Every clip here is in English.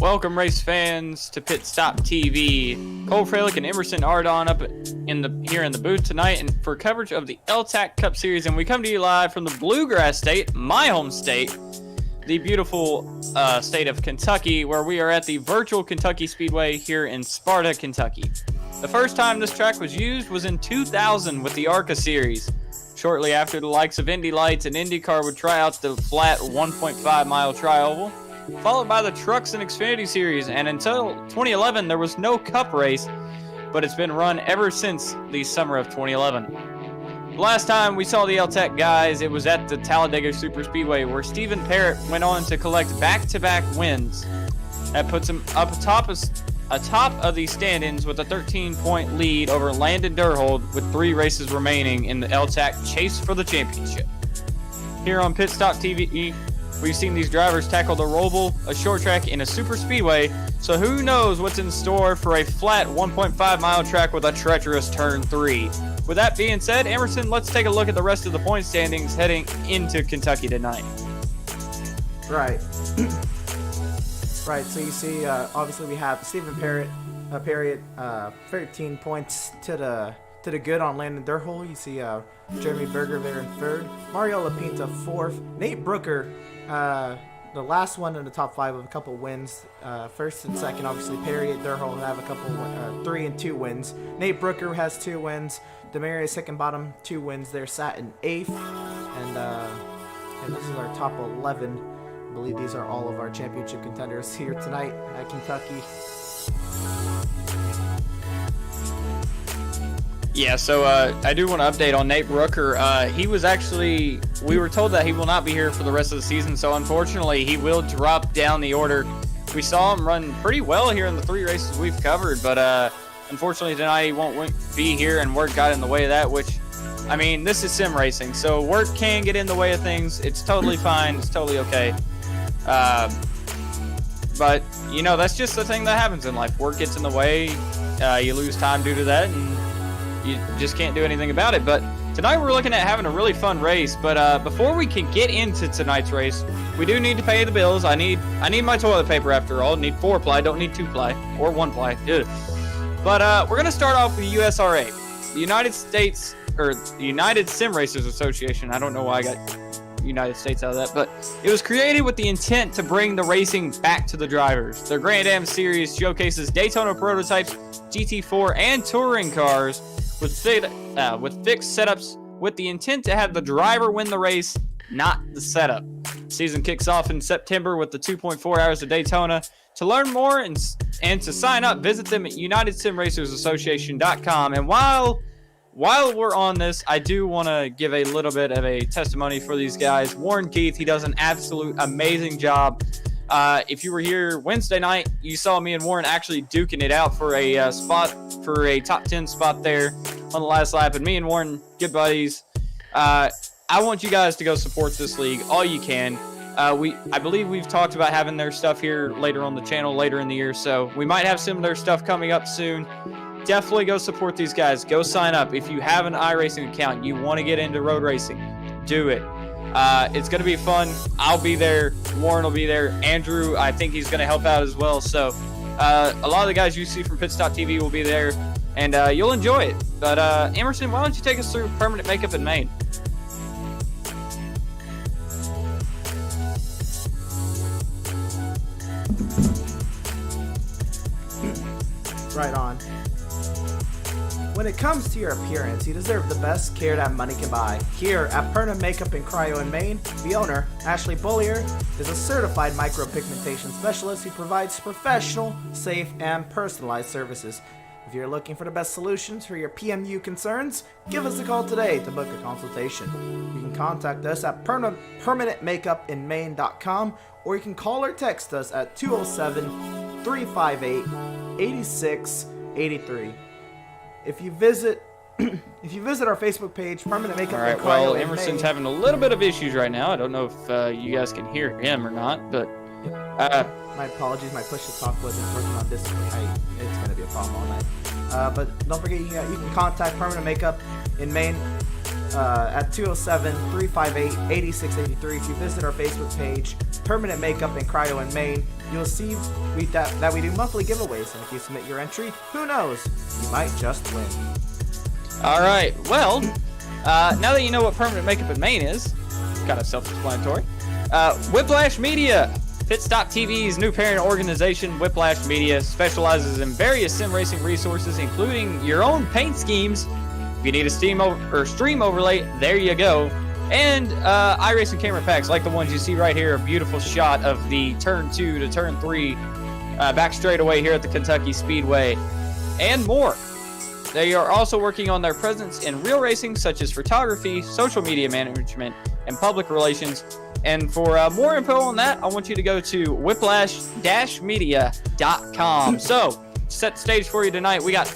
Welcome, race fans, to PitStop TV. Cole Fralick and Emerson Ardon up here in the booth tonight, and for coverage of the L-TAC Cup Series. And we come to you live from the Bluegrass State, my home state, the beautiful state of Kentucky, where we are at the virtual Kentucky Speedway here in Sparta, Kentucky. The first time this track was used was in 2000 with the ARCA Series. Shortly after, the likes of Indy Lights and IndyCar would try out the flat 1.5 mile tri-oval, followed by the Trucks and Xfinity Series, and until 2011 there was no Cup race, but it's been run ever since the summer of 2011. The last time we saw the L-TAC guys, it was at the Talladega Superspeedway, where Stephen Parrott went on to collect back-to-back wins. That puts him up atop of the standings with a 13-point lead over Landon Durhold, with 3 races remaining in the L-TAC chase for the championship. Here on PitStop TV, we've seen these drivers tackle the rollable, a short track, and a super speedway, so who knows what's in store for a flat 1.5 mile track with a treacherous turn 3. With that being said, Emerson, let's take a look at the rest of the point standings heading into Kentucky tonight. Right. Right, so you see, obviously we have Stephen Parrott, 13 points to the good on Landon Durhold. You see Jeremy Berger there in 3rd, Mario Lapinta 4th, Nate Brooker, the last one in the top 5 with a couple wins, 1st and 2nd. Obviously Parrott, Durhold have a couple 3 and 2 wins. Nate Brooker has 2 wins. Demarius Hickenbottom 2 wins there, sat in 8th, and this is our top 11. I believe these are all of our championship contenders here tonight at Kentucky. Yeah, so I do want to update on Nate Brooker. He was actually, we were told that he will not be here for the rest of the season, so unfortunately he will drop down the order. We saw him run pretty well here in the 3 races we've covered, but unfortunately tonight he won't be here, and work got in the way of that, which, I mean, this is sim racing, so work can get in the way of things. It's totally fine. It's totally okay. But, you know, that's just the thing that happens in life. Work gets in the way. You lose time due to that, and you just can't do anything about it. But tonight we're looking at having a really fun race. But before we can get into tonight's race, we do need to pay the bills. I need my toilet paper after all. I need 4-ply, don't need 2-ply or 1-ply. Ugh. But we're going to start off with USRA, the United Sim Racers Association. I don't know why I got United States out of that, but it was created with the intent to bring the racing back to the drivers. Their Grand Am series showcases Daytona prototypes, GT4, and touring cars with fixed setups, with the intent to have the driver win the race, not the setup. Season kicks off in September with the 2.4 hours of Daytona. To learn more and to sign up, visit them at UnitedSimRacersAssociation.com. And while we're on this, I do want to give a little bit of a testimony for these guys. Warren Keith, he does an absolute amazing job. If you were here Wednesday night, you saw me and Warren actually duking it out for a spot, for a top 10 spot there on the last lap. And me and Warren, good buddies. I want you guys to go support this league all you can. I believe we've talked about having their stuff here later on the channel later in the year, so we might have some of their stuff coming up soon. Definitely go support these guys. Go sign up. If you have an iRacing account, you want to get into road racing, do it. It's going to be fun. I'll be there. Warren will be there. Andrew, I think he's going to help out as well. So a lot of the guys you see from PitStop TV will be there, and you'll enjoy it. But Emerson, why don't you take us through permanent makeup in Maine? Right on. When it comes to your appearance, you deserve the best care that money can buy. Here at Permanent Makeup and Cryo in Maine, the owner, Ashley Bollier, is a certified micropigmentation specialist who provides professional, safe, and personalized services. If you're looking for the best solutions for your PMU concerns, give us a call today to book a consultation. You can contact us at permanentmakeupinmaine.com, or you can call or text us at 207-358-8683. If you visit our Facebook page, Permanent Makeup. All right. Well, Emerson's having a little bit of issues right now. I don't know if you guys can hear him or not, but my apologies. My push to talk wasn't working on this. It's going to be a problem all night. But don't forget, you can contact Permanent Makeup in Maine at 207-358-8683. If you visit our Facebook page, Permanent Makeup in Cryo in Maine, you'll see that we do monthly giveaways, and if you submit your entry, who knows, you might just win. All right, well, now that you know what Permanent Makeup in Maine is, kind of self-explanatory, Whiplash Media, PitStop TV's new parent organization. Whiplash Media specializes in various sim racing resources, including your own paint schemes. If you need a stream overlay, there you go. And iRacing camera packs like the ones you see right here. A beautiful shot of the turn 2 to turn 3 back straightaway here at the Kentucky Speedway, and more. They are also working on their presence in real racing, such as photography, social media management, and public relations. And for more info on that, I want you to go to whiplash-media.com. So, set the stage for you tonight. We got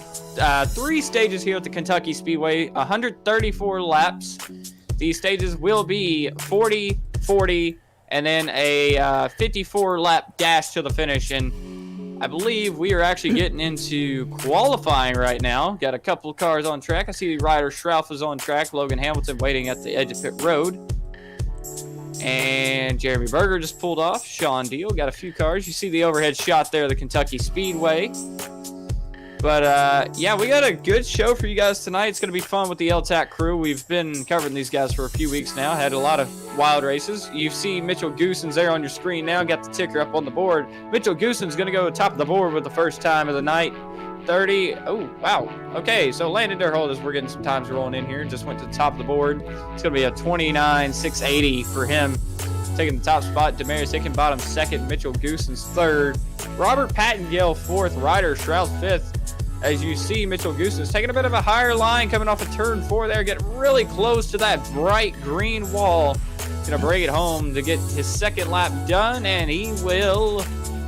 3 stages here at the Kentucky Speedway, 134 laps. These stages will be 40, 40, and then a 54-lap dash to the finish. And I believe we are actually getting into qualifying right now. Got a couple of cars on track. I see Ryder Schrauf is on track. Logan Hamilton waiting at the edge of pit road. And Jeremy Berger just pulled off. Sean Deal got a few cars. You see the overhead shot there, the Kentucky Speedway. But, yeah, we got a good show for you guys tonight. It's going to be fun with the L-TAC crew. We've been covering these guys for a few weeks now. Had a lot of wild races. You see Mitchell Goosens there on your screen now. Got the ticker up on the board. Mitchell Goosens going to go top of the board with the first time of the night. 30. Oh, wow. Okay, so Landon Derhold, as we're getting some times rolling in here, just went to the top of the board. It's going to be a 29.680 for him. Taking the top spot. Demarius Hickenbottom second. Mitchell Goosens third. Robert Pattengale fourth. Ryder Schrauf fifth. As you see, Mitchell Goosens taking a bit of a higher line coming off of turn 4 there, getting really close to that bright green wall. Gonna bring it home to get his second lap done, and he will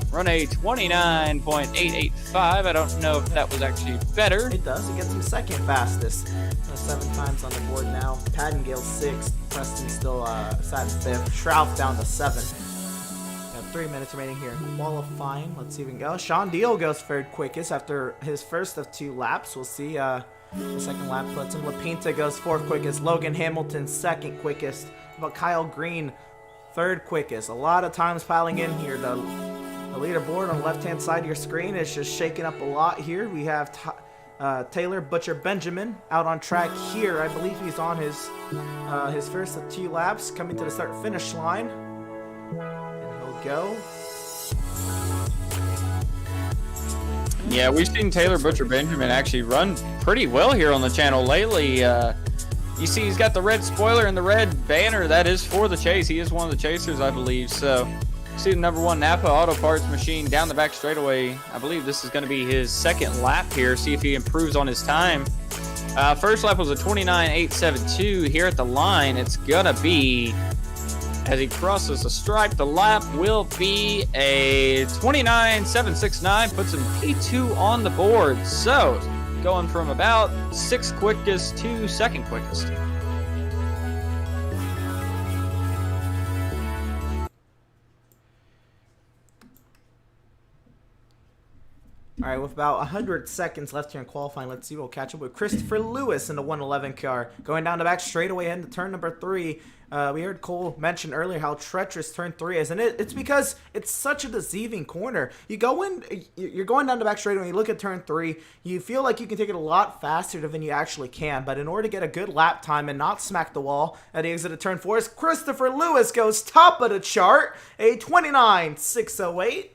run a 29.885. I don't know if that was actually better. It does. It gets him second fastest. 7 times on the board now. Pattengale 6th. Preston still sat in 5th. Schrauf down to 7th. 3 minutes remaining here in qualifying. Let's see if we can go. Sean Deal goes third quickest after his first of 2 laps. We'll see. The second lap puts him. LaPinta goes 4th quickest. Logan Hamilton 2nd quickest. But Kyle Green 3rd quickest. A lot of times piling in here. The leaderboard on the left-hand side of your screen is just shaking up a lot here. We have Taylor Butcher Benjamin out on track here. I believe he's on his first of 2 laps, coming to the start-finish line. Go. Yeah, we've seen Taylor Butcher Benjamin actually run pretty well here on the channel lately. You see he's got the red spoiler and the red banner. That is for the chase. He is one of the chasers, I believe. So, see the number 1 Napa Auto Parts machine down the back straightaway. I believe this is going to be his second lap here. See if he improves on his time. First lap was a 29.872. Here at the line, it's going to be... As he crosses the stripe, the lap will be a 29.769, puts him P2 on the board. So, going from about 6th quickest to 2nd quickest. All right, with about 100 seconds left here in qualifying, let's see. We'll catch up with Christopher Lewis in the 111 car. Going down the back straightaway into turn number 3. We heard Cole mention earlier how treacherous turn 3 is, and it's because it's such a deceiving corner. You're going down the back straightaway, you look at turn 3, you feel like you can take it a lot faster than you actually can, but in order to get a good lap time and not smack the wall at the exit of turn 4, is Christopher Lewis goes top of the chart, a 29.608.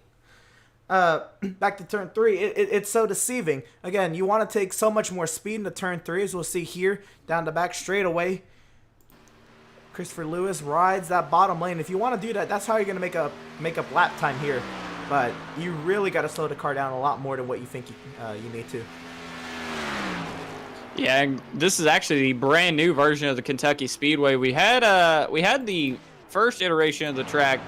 Back to turn 3, it's so deceiving. Again, you want to take so much more speed into turn 3, as we'll see here, down the back straightaway. Christopher Lewis rides that bottom lane. If you want to do that, that's how you're going to make up lap time here. But you really got to slow the car down a lot more than what you think you need to. Yeah, and this is actually the brand new version of the Kentucky Speedway. We had the first iteration of the track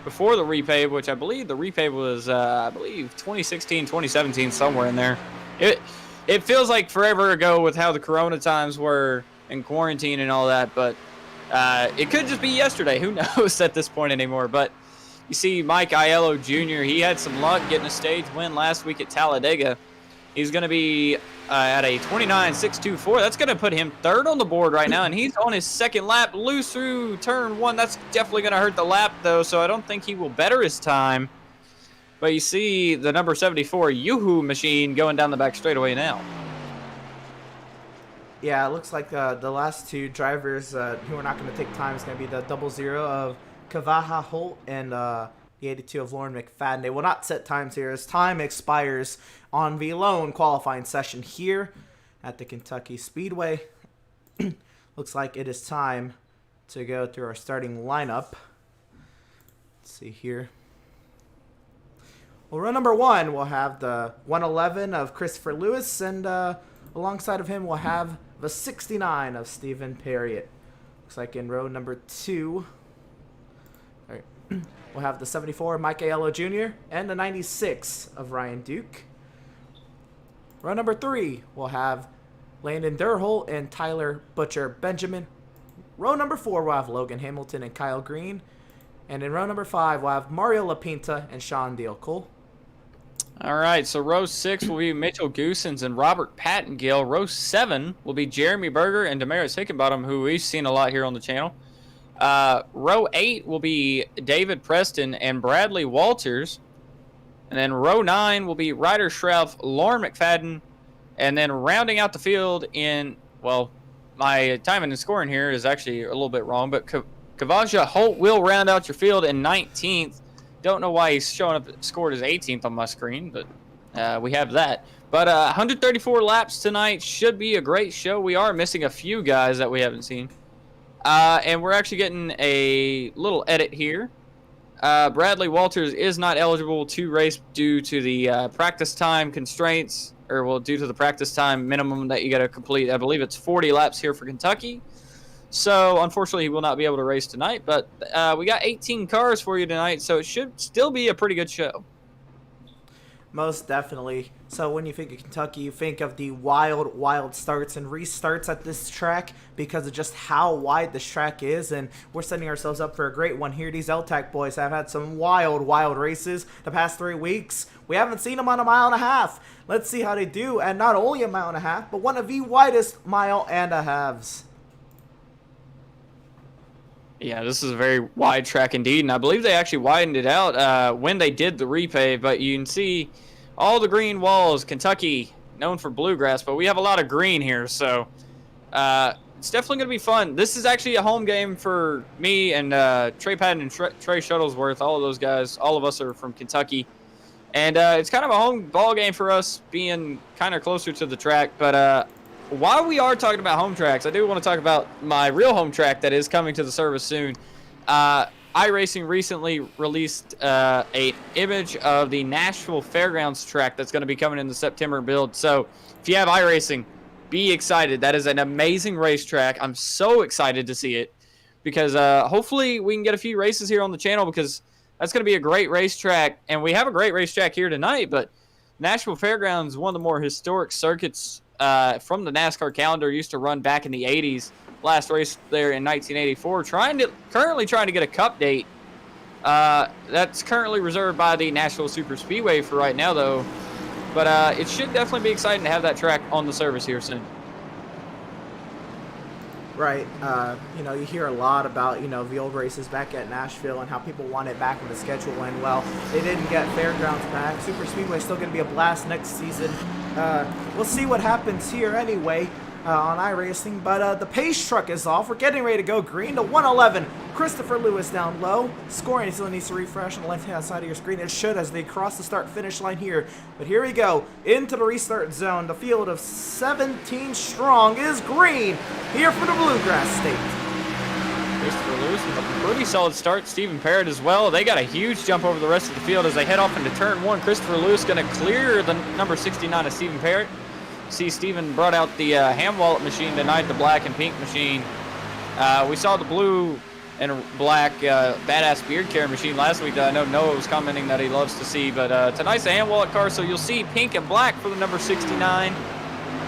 before the repave, which I believe the repave was 2016, 2017, somewhere in there. It feels like forever ago with how the Corona times were in quarantine and all that, but it could just be yesterday. Who knows at this point anymore? But you see Mike Aiello Jr., he had some luck getting a stage win last week at Talladega. He's going to be at a 29.624. That's going to put him third on the board right now, and he's on his second lap. Loose through turn one. That's definitely going to hurt the lap, though, so I don't think he will better his time. But you see the number 74 Yoo-Hoo machine going down the back straightaway now. Yeah, it looks like the last two drivers who are not going to take time is going to be the 00 of Kavaha Holt and the 82 of Lauren McFadden. They will not set times here as time expires on the lone qualifying session here at the Kentucky Speedway. Looks like it is time to go through our starting lineup. Let's see here. Well, row number one, we'll have the 111 of Christopher Lewis, and alongside of him, we'll have the 69 of Stephen Perriott. Looks like in row number two, we'll have the 74 of Mike Aiello Jr. and the 96 of Ryan Duke. Row number three, we'll have Landon Durholt and Tyler Butcher Benjamin. Row number four, we'll have Logan Hamilton and Kyle Green. And in row number five, we'll have Mario LaPinta and Sean Deal. Cole? All right, so row 6 will be Mitchell Goosens and Robert Pattengill. Row 7 will be Jeremy Berger and Damaris Hickenbottom, who we've seen a lot here on the channel. Row 8 will be David Preston and Bradley Walters. And then row 9 will be Ryder Schreff, Lauren McFadden. And then rounding out the field in, well, my timing and scoring here is actually a little bit wrong, but Kavaja Holt will round out your field in 19th. Don't know why he's showing up scored as 18th on my screen, but we have that. But 134 laps tonight should be a great show. We are missing a few guys that we haven't seen. And we're actually getting a little edit here. Bradley Walters is not eligible to race due to the practice time constraints, or well, due to the practice time minimum that you got to complete. I believe it's 40 laps here for Kentucky. So, unfortunately, he will not be able to race tonight. But we got 18 cars for you tonight, so it should still be a pretty good show. Most definitely. So when you think of Kentucky, you think of the wild starts and restarts at this track because of just how wide this track is. And we're setting ourselves up for a great one here. These L-TAC boys have had some wild races the past 3 weeks. We haven't seen them on a mile and a half. Let's see how they do. And not only a mile and a half, but one of the widest mile and a halves. Yeah, this is a very wide track indeed, and I believe they actually widened it out when they did the repave, but you can see all the green walls. Kentucky, known for bluegrass, but we have a lot of green here, so it's definitely going to be fun. This is actually a home game for me and Trey Patton and Trey Shuttlesworth. All of those guys, all of us are from Kentucky, and it's kind of a home ball game for us being kind of closer to the track, but while we are talking about home tracks, I do want to talk about my real home track that is coming to the service soon. iRacing recently released an image of the Nashville Fairgrounds track that's going to be coming in the September build. So if you have iRacing, be excited. That is an amazing racetrack. I'm so excited to see it because hopefully we can get a few races here on the channel because that's going to be a great racetrack. And we have a great racetrack here tonight, but Nashville Fairgrounds is one of the more historic circuits from the NASCAR calendar. Used to run back in the 80s. Last race there in 1984. Currently trying to get a cup date. That's currently reserved by the Nashville Super Speedway for right now, though. But it should definitely be exciting to have that track on the service here soon. Right. You hear a lot about, the old races back at Nashville and how people want it back in the schedule. And, well, they didn't get Fairgrounds back. Super Speedway is still going to be a blast next season. We'll see what happens here anyway on iRacing. But the pace truck is off. We're getting ready to go green. The 111, Christopher Lewis down low. Scoring still needs to refresh on the left-hand side of your screen. It should as they cross the start-finish line here. But here we go into the restart zone. The field of 17 strong is green here for the Bluegrass State. Christopher Lewis with a pretty solid start. Stephen Perriott as well. They got a huge jump over the rest of the field as they head off into turn one. Christopher Lewis going to clear the number 69 of Stephen Perriott. See, Stephen brought out the hand wallet machine tonight, the black and pink machine. We saw the blue and black badass beard care machine last week that I know Noah was commenting that he loves to see. But tonight's a hand wallet car, so you'll see pink and black for the number 69.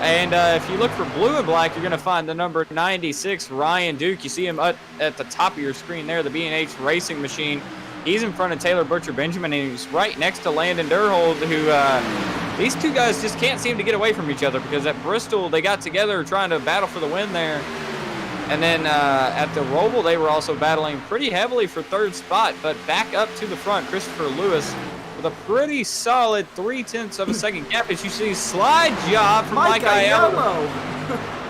And if you look for blue and black, you're going to find the number 96, Ryan Duke. You see him at the top of your screen there, the B&H Racing Machine. He's in front of Taylor Butcher Benjamin, and he's right next to Landon Durhold, who these two guys just can't seem to get away from each other, because at Bristol, they got together trying to battle for the win there. And then at the Roval, they were also battling pretty heavily for third spot, but back up to the front, Christopher Lewis with a pretty solid 0.3 of a second gap. As you see, slide job from Mike Aiello.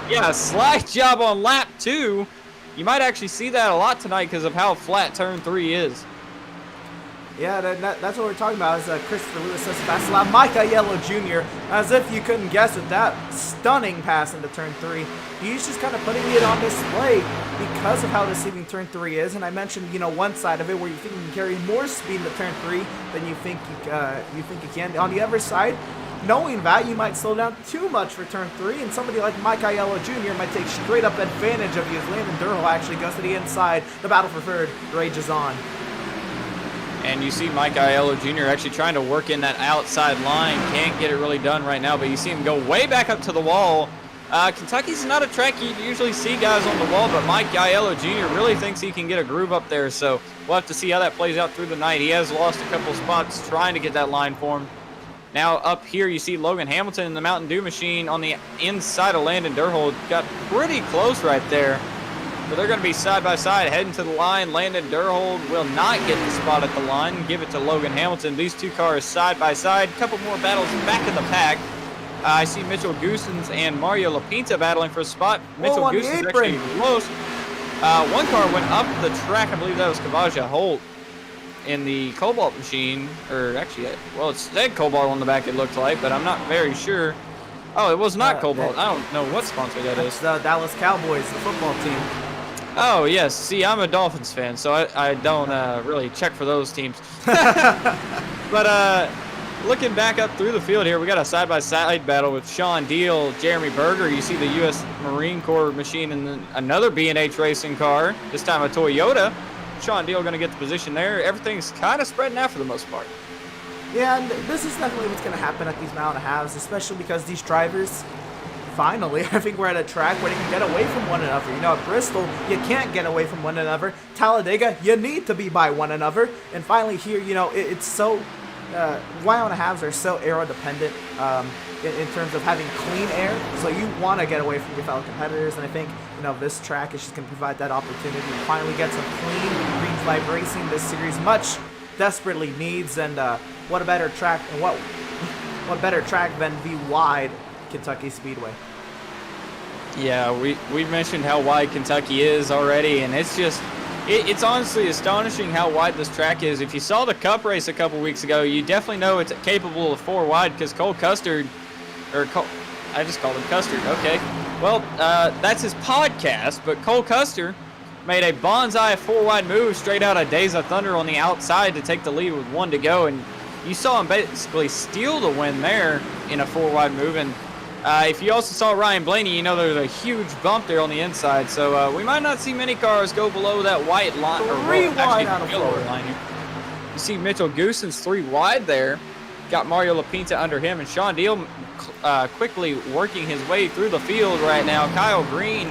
Yeah, slide job on lap 2. You might actually see that a lot tonight because of how flat turn 3 is. Yeah, that's what we're talking about. Is Christopher Lewis says fast lap. Mike Aiello Jr., as if you couldn't guess with that stunning pass into turn 3. He's just kind of putting it on display because of how deceiving turn 3 is. And I mentioned, you know, one side of it where you think you can carry more speed into turn 3 than you think you can. On the other side, knowing that, you might slow down too much for turn 3, and somebody like Mike Aiello Jr. might take straight up advantage of you as Landon Durham actually goes to the inside. The battle for third rages on. And you see Mike Aiello Jr. actually trying to work in that outside line. Can't get it really done right now, but you see him go way back up to the wall. Kentucky's not a track you usually see guys on the wall, but Mike Aiello Jr. really thinks he can get a groove up there, so we'll have to see how that plays out through the night. He has lost a couple spots trying to get that line formed. Now up here you see Logan Hamilton in the Mountain Dew machine on the inside of Landon Durhold. Got pretty close right there. But they're going to be side by side heading to the line. Landon Durhold will not get the spot at the line. Give it to Logan Hamilton. These two cars side by side. Couple more battles back in the pack. I see Mitchell Goosens and Mario Lapinta battling for a spot. Mitchell Goosens actually close. One car went up the track. I believe that was Kavaja Holt in the Cobalt machine. Or actually, well, it said Cobalt on the back, it looked like, but I'm not very sure. Oh, it was not Cobalt. I don't know what sponsor that is. It's the Dallas Cowboys, the football team. Oh, yes. See, I'm a Dolphins fan, so I don't really check for those teams. But looking back up through the field here, we got a side-by-side battle with Sean Deal, Jeremy Berger. You see the U.S. Marine Corps machine and then another B&H racing car, this time a Toyota. Sean Deal going to get the position there. Everything's kind of spreading out for the most part. Yeah, and this is definitely what's going to happen at these mile and a halves, especially because these drivers, finally, I think we're at a track where they can get away from one another. You know, at Bristol, you can't get away from one another. Talladega, you need to be by one another. And finally here, you know, it's so, mile and a halves are so aero-dependent in terms of having clean air. So you want to get away from your fellow competitors. And I think, you know, this track is just going to provide that opportunity to finally get some clean green flag racing this series much desperately needs. And what a better track, and what better track than the wide Kentucky Speedway. Yeah, we've mentioned how wide Kentucky is already, and it's just it's honestly astonishing how wide this track is. If you saw the Cup race a couple weeks ago, you definitely know it's capable of 4 wide, because Cole Custard, I just called him Custard. Okay, well that's his podcast, but Cole Custer made a bonsai 4 wide move straight out of Days of Thunder on the outside to take the lead with 1 to go, and you saw him basically steal the win there in a 4 wide move. And if you also saw Ryan Blaney, you know there's a huge bump there on the inside. So we might not see many cars go below that white line. 3 wide out of 4. Line here. You see Mitchell Goosens 3 wide there. Got Mario Lapinta under him. And Sean Deal quickly working his way through the field right now. Kyle Green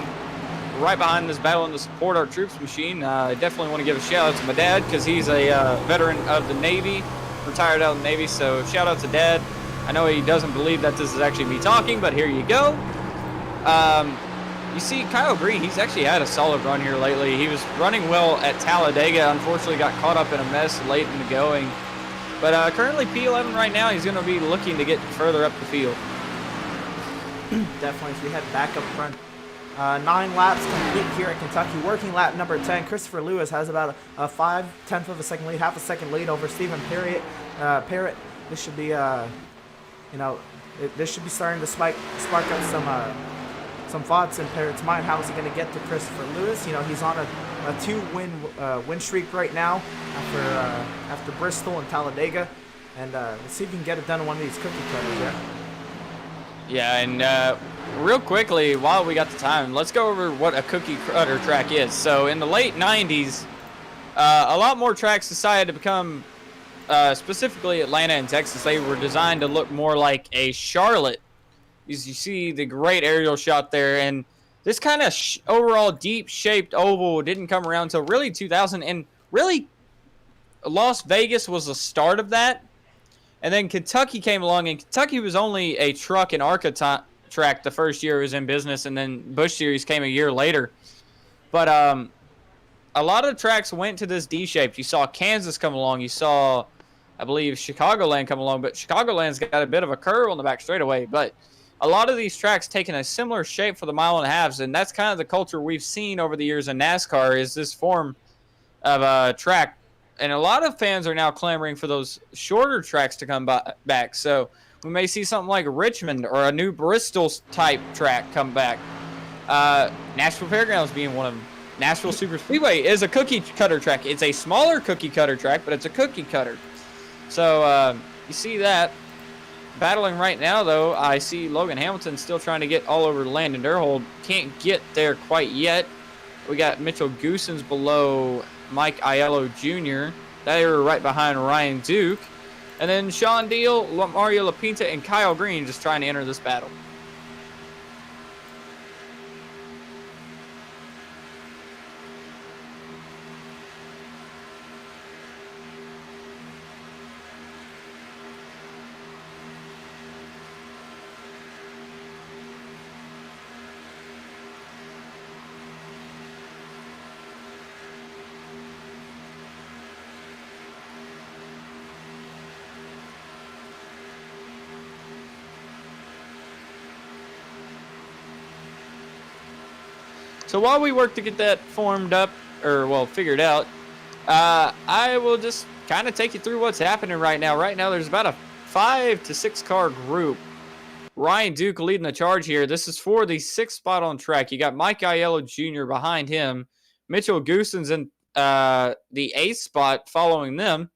right behind this battle in the Support Our Troops machine. I definitely want to give a shout out to my dad because he's a veteran of the Navy. Retired out of the Navy, so shout out to Dad. I know he doesn't believe that this is actually me talking, but here you go. You see Kyle Green, he's actually had a solid run here lately. He was running well at Talladega, unfortunately got caught up in a mess late in the going. But currently P11 right now, he's going to be looking to get further up the field. Definitely, as we head back up front. 9 laps complete here at Kentucky. Working lap number 10. Christopher Lewis has about a 5/10 of a second lead, half a second lead over Stephen Parrott. This should be, this should be starting to spark up some thoughts in Parrott's mind. How is he going to get to Christopher Lewis? You know, he's on a 2-win streak right now after Bristol and Talladega, and let's see if he can get it done in one of these cookie cutters. Yeah, and real quickly, while we got the time, let's go over what a cookie cutter track is. So in the late 90s, a lot more tracks decided to become, specifically Atlanta and Texas, they were designed to look more like a Charlotte. As you see the great aerial shot there, and this kind of overall deep-shaped oval didn't come around until really 2000, and really Las Vegas was the start of that. And then Kentucky came along, and Kentucky was only a truck and ARCA track the first year it was in business, and then Busch Series came a year later. But a lot of tracks went to this D-shaped. You saw Kansas come along. You saw, I believe, Chicagoland come along, but Chicagoland's got a bit of a curve on the back straightaway. But a lot of these tracks taking a similar shape for the mile and a halves, and that's kind of the culture we've seen over the years in NASCAR is this form of a track. And a lot of fans are now clamoring for those shorter tracks to come back. So we may see something like Richmond or a new Bristol type track come back. Nashville Fairgrounds being one of them. Nashville Super Speedway is a cookie cutter track. It's a smaller cookie cutter track, but it's a cookie cutter. So you see that. Battling right now, though, I see Logan Hamilton still trying to get all over Landon Durhold. Can't get there quite yet. We got Mitchell Goosens below Mike Aiello Jr. They were right behind Ryan Duke. And then Sean Deal, Mario Lapinta, and Kyle Green just trying to enter this battle. So while we work to get that formed up, or, well, figured out, I will just kind of take you through what's happening right now. Right now, there's about a 5 to 6 car group. Ryan Duke leading the charge here. This is for the 6th spot on track. You got Mike Aiello Jr. behind him. Mitchell Goosens in the 8th spot following them.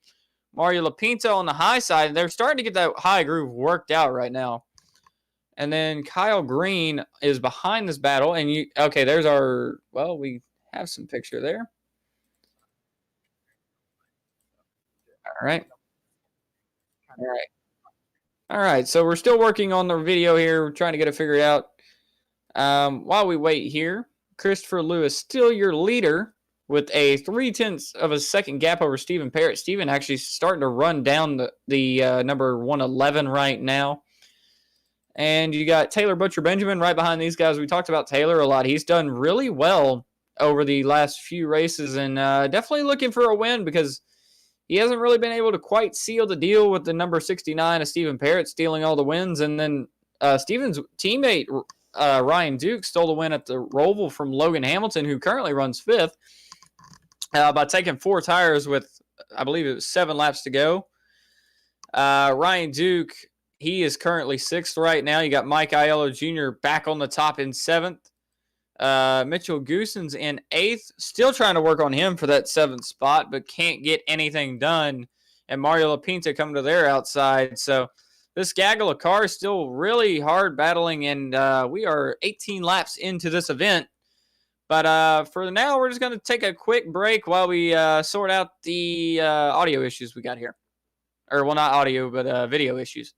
Mario Lapinta on the high side. They're starting to get that high groove worked out right now. And then Kyle Green is behind this battle. And okay, there's our, well, we have some picture there. All right. All right. All right. So we're still working on the video here. We're trying to get it figured out. While we wait here, Christopher Lewis still your leader with a 0.3 of a second gap over Stephen Parrott. Stephen actually starting to run down the number 111 right now. And you got Taylor Butcher Benjamin right behind these guys. We talked about Taylor a lot. He's done really well over the last few races and definitely looking for a win because he hasn't really been able to quite seal the deal with the number 69 of Stephen Parrott stealing all the wins. And then Stephen's teammate, Ryan Duke, stole the win at the Roval from Logan Hamilton, who currently runs 5th, by taking 4 tires with, I believe it was 7 laps to go. Ryan Duke, he is currently 6th right now. You got Mike Aiello Jr. back on the top in 7th. Mitchell Goosens in 8th. Still trying to work on him for that 7th spot, but can't get anything done. And Mario Lapinta come to their outside. So this gaggle of cars still really hard battling, and we are 18 laps into this event. But for now, we're just going to take a quick break while we sort out the audio issues we got here. Or, well, not audio, but video issues.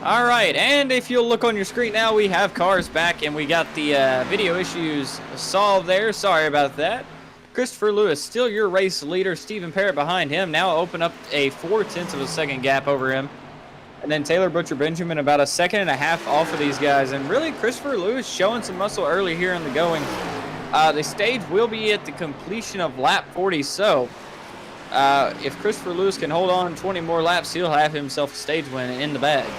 All right, and if you'll look on your screen now, we have cars back, and we got the video issues solved there. Sorry about that. Christopher Lewis, still your race leader. Stephen Parrott behind him. Now open up a 0.4 of a second gap over him. And then Taylor Butcher Benjamin about a 1.5 seconds off of these guys. And really, Christopher Lewis showing some muscle early here in the going. The stage will be at the completion of lap 40. So if Christopher Lewis can hold on 20 more laps, he'll have himself a stage win in the bag.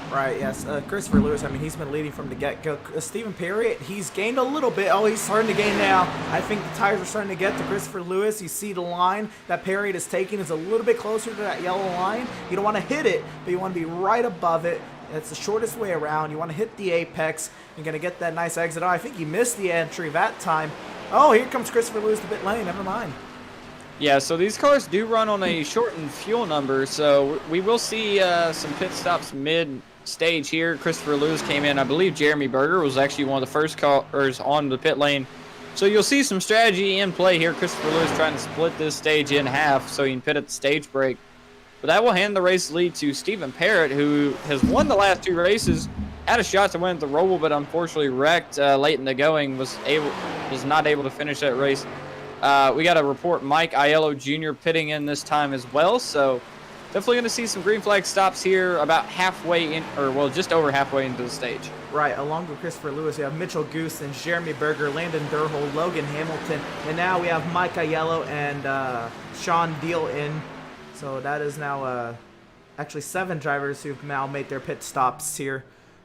Right, yes. Christopher Lewis, I mean, he's been leading from the get-go. Stephen Parrott, he's gained a little bit. Oh, he's starting to gain now. I think the tires are starting to get to Christopher Lewis. You see the line that Parrott is taking is a little bit closer to that yellow line. You don't want to hit it, but you want to be right above it. It's the shortest way around. You want to hit the apex. You're going to get that nice exit. Oh, I think he missed the entry that time. Oh, here comes Christopher Lewis to pit lane. Never mind. Yeah, so these cars do run on a shortened fuel number, so we will see some pit stops mid-stage here. Christopher Lewis came in. I believe Jeremy Berger was actually one of the first cars on the pit lane. So you'll see some strategy in play here. Christopher Lewis trying to split this stage in half so he can pit at the stage break. But that will hand the race lead to Stephen Parrott, who has won the last 2 races, had a shot to win at the Roval, but unfortunately wrecked late in the going, was not able to finish that race. We got to report Mike Aiello Jr. pitting in this time as well, so definitely going to see some green flag stops here about halfway in, or well, just over halfway into the stage. Right, along with Christopher Lewis, you have Mitchell Goose and Jeremy Berger, Landon Durhol, Logan Hamilton, and now we have Mike Aiello and Sean Deal in. So that is now actually 7 drivers who've now made their pit stops here.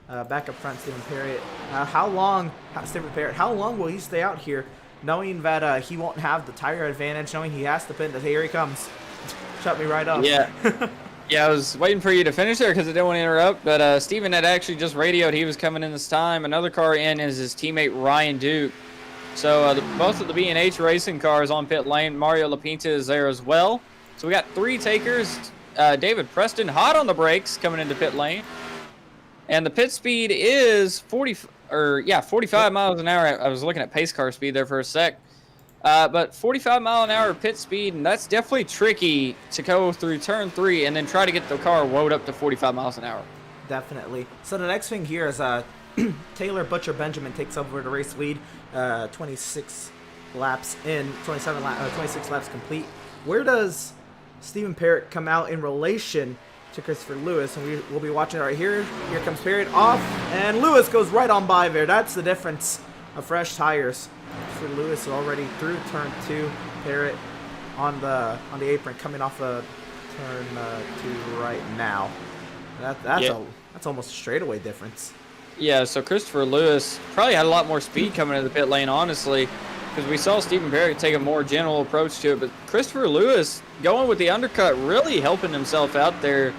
Back up front, Stephen Parrott. How long will he stay out here? Knowing that he won't have the tire advantage, knowing he has to pit, here he comes. Shut me right up. Yeah. Yeah, I was waiting for you to finish there because I didn't want to interrupt, but Steven had actually just radioed he was coming in this time. Another car in is his teammate Ryan Duke. So both of the B&H Racing cars on pit lane. Mario Lapinta is there as well. So we got 3 takers. David Preston hot on the brakes coming into pit lane. And the pit speed is 45 miles an hour. I was looking at pace car speed there for a sec. But 45 mile an hour pit speed, and that's definitely tricky to go through turn 3 and then try to get the car woed up to 45 miles an hour. Definitely. So the next thing here is Taylor Butcher Benjamin takes over the race lead. 26 laps in, 26 laps complete. Where does Stephen Parrott come out in relation to Christopher Lewis? And we'll be watching it right here. Here comes Parrott off, and Lewis goes right on by there. That's the difference of fresh tires. For Lewis already through turn 2. Parrott on the apron coming off of turn 2 right now. That's almost a straightaway difference. Yeah, so Christopher Lewis probably had a lot more speed coming into the pit lane, honestly, because we saw Stephen Parrott take a more gentle approach to it. But Christopher Lewis going with the undercut, really helping himself out there.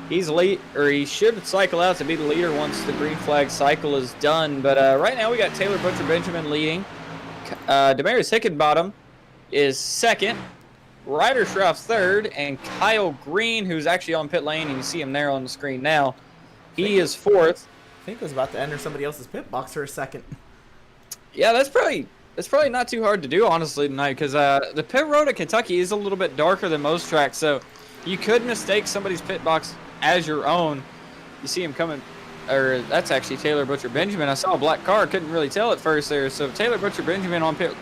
He's late, or he should cycle out to be the leader once the green flag cycle is done. But right now we got Taylor Butcher Benjamin leading. Damaris Hickenbottom is second. Ryder Schroff third. And Kyle Green, who's actually on pit lane, and you see him there on the screen now, he is fourth. I think I was about to enter somebody else's pit box for a second. Yeah, that's probably not too hard to do, honestly, tonight, because the pit road at Kentucky is a little bit darker than most tracks, so you could mistake somebody's pit box as your own. You see him coming, or that's actually Taylor Butcher Benjamin. I saw a black car, couldn't really tell at first there. So Taylor Butcher Benjamin on pit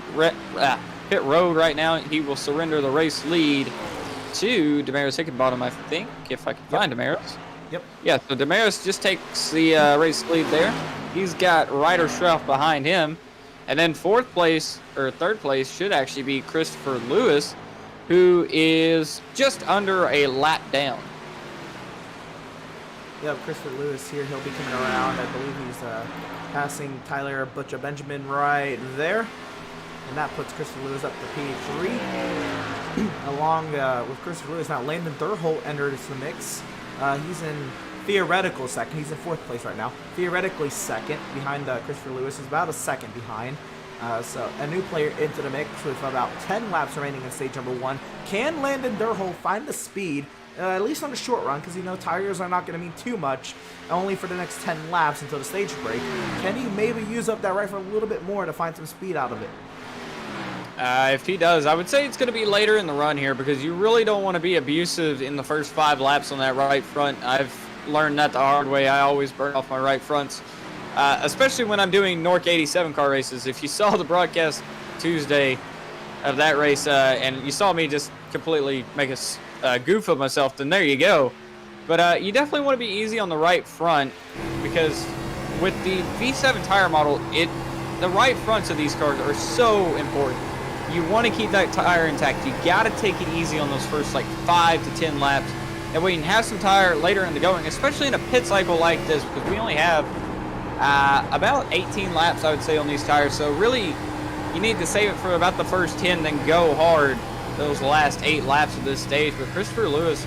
road right now. He will surrender the race lead to Damaris Hickenbottom, I think, if I can find Damaris. Yep. Yeah, so Damaris just takes the race lead there. He's got Ryder Schroff behind him. And then third place should actually be Christopher Lewis, who is just under a lap down. Yep, Christopher Lewis here. He'll be coming around. I believe he's passing Tyler Butcher Benjamin right there. And that puts Christopher Lewis up to P3. Along with Christopher Lewis, now Landon Durhol enters the mix. He's in theoretical second. He's in 4th place right now. Theoretically second behind Christopher Lewis. Is about a second behind. So a new player into the mix with about 10 laps remaining in stage number 1. Can Landon Durhol find the speed, at least on the short run, because tires are not going to mean too much, only for the next 10 laps until the stage break? Can he maybe use up that right for a little bit more to find some speed out of it? If he does, I would say it's going to be later in the run here, because you really don't want to be abusive in the first 5 laps on that right front. I've learned that the hard way. I always burn off my right fronts, especially when I'm doing NORC 87 car races. If you saw the broadcast Tuesday of that race and you saw me just completely make a goof of myself, then there you go. But you definitely want to be easy on the right front, because with the V7 tire model, the right fronts of these cars are so important. You want to keep that tire intact. You got to take it easy on those first like 5 to 10 laps. That way you can have some tire later in the going, especially in a pit cycle like this, because we only have about 18 laps, I would say, on these tires. So really, you need to save it for about the first 10, then go hard those last 8 laps of this stage. But Christopher Lewis,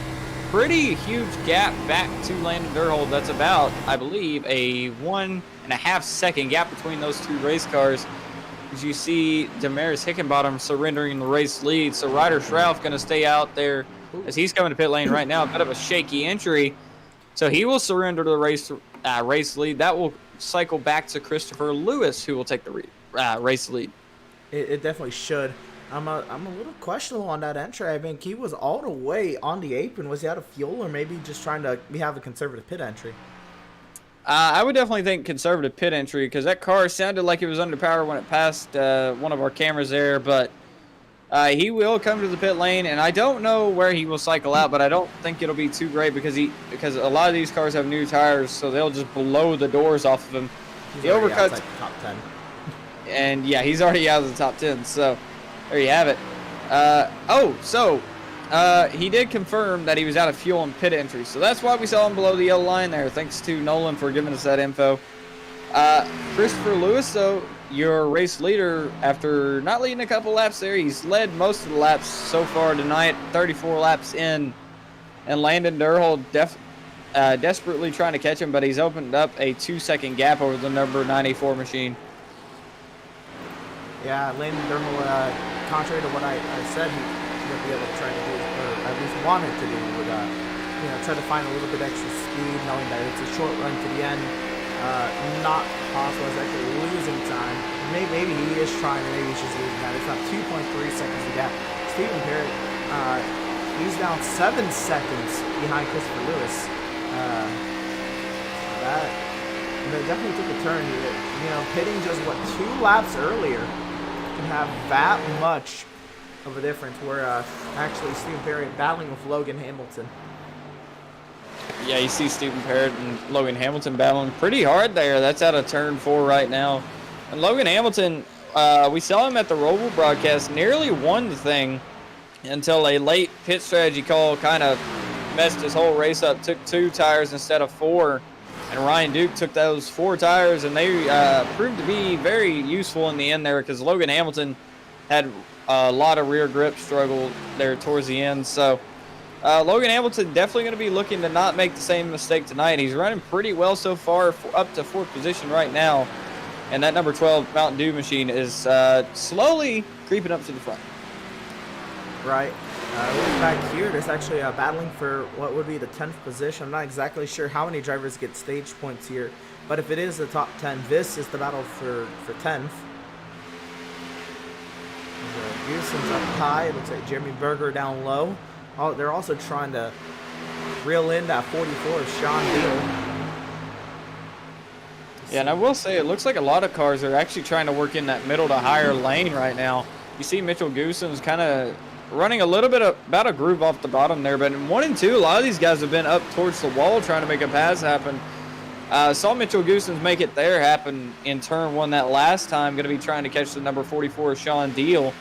pretty huge gap back to Landon Durhold. That's about, I believe, a 1.5 second gap between those two race cars. As you see Damaris Hickenbottom surrendering the race lead. So Ryder Schrauf going to stay out there as he's coming to pit lane right now. A bit of a shaky entry. So he will surrender the race lead. That will cycle back to Christopher Lewis, who will take the race lead. It definitely should. I'm a little questionable on that entry. I think he was all the way on the apron. Was he out of fuel, or maybe just trying to have a conservative pit entry? I would definitely think conservative pit entry, because that car sounded like it was under power when it passed one of our cameras there. But he will come to the pit lane, and I don't know where he will cycle out, but I don't think it'll be too great, because a lot of these cars have new tires, so they'll just blow the doors off of him. He overcuts top 10. And yeah, he's already out of the top 10. So there you have it. He did confirm that he was out of fuel and pit entry. So that's why we saw him below the yellow line there. Thanks to Nolan for giving us that info. Christopher Lewis, though, your race leader, after not leading a couple laps there, he's led most of the laps so far tonight, 34 laps in. And Landon Durhold desperately trying to catch him, but he's opened up a 2-second gap over the number 94 machine. Yeah, Landon Durhold, contrary to what I said, he would be able to try to do, or at least wanted to do, would try to find a little bit extra speed, knowing that it's a short run to the end. Not possible. It's actually losing time. Maybe he is trying, maybe he's just losing time. It's not 2.3 seconds to gap. Stephen Parrott, he's down 7 seconds behind Christopher Lewis. That definitely took a turn. Pitting just 2 laps earlier can have that much of a difference, where actually Stephen Parrott battling with Logan Hamilton. Yeah, you see Stephen Parrott and Logan Hamilton battling pretty hard there. That's out of turn 4 right now. And Logan Hamilton, we saw him at the Roval broadcast, nearly won the thing until a late pit strategy call kind of messed his whole race up. Took 2 tires instead of 4. And Ryan Duke took those 4 tires, and they proved to be very useful in the end there, because Logan Hamilton had a lot of rear grip struggle there towards the end. So Logan Hamilton definitely going to be looking to not make the same mistake tonight. He's running pretty well so far, up to 4th position right now. And that number 12 Mountain Dew machine is slowly creeping up to the front. Right. Looking back here, there's actually battling for what would be the 10th position. I'm not exactly sure how many drivers get stage points here, but if it is the top 10, this is the battle for 10th. Houston's up high. It looks like Jeremy Berger down low. Oh, they're also trying to reel in that 44 of Sean Deal. Yeah, and I will say, it looks like a lot of cars are actually trying to work in that middle to higher lane right now. You see Mitchell Goosens kind of running a little bit about a groove off the bottom there, but in 1 and 2, a lot of these guys have been up towards the wall trying to make a pass happen. Saw Mitchell Goosens make it there happen in turn 1 that last time. Going to be trying to catch the number 44 Sean Deal.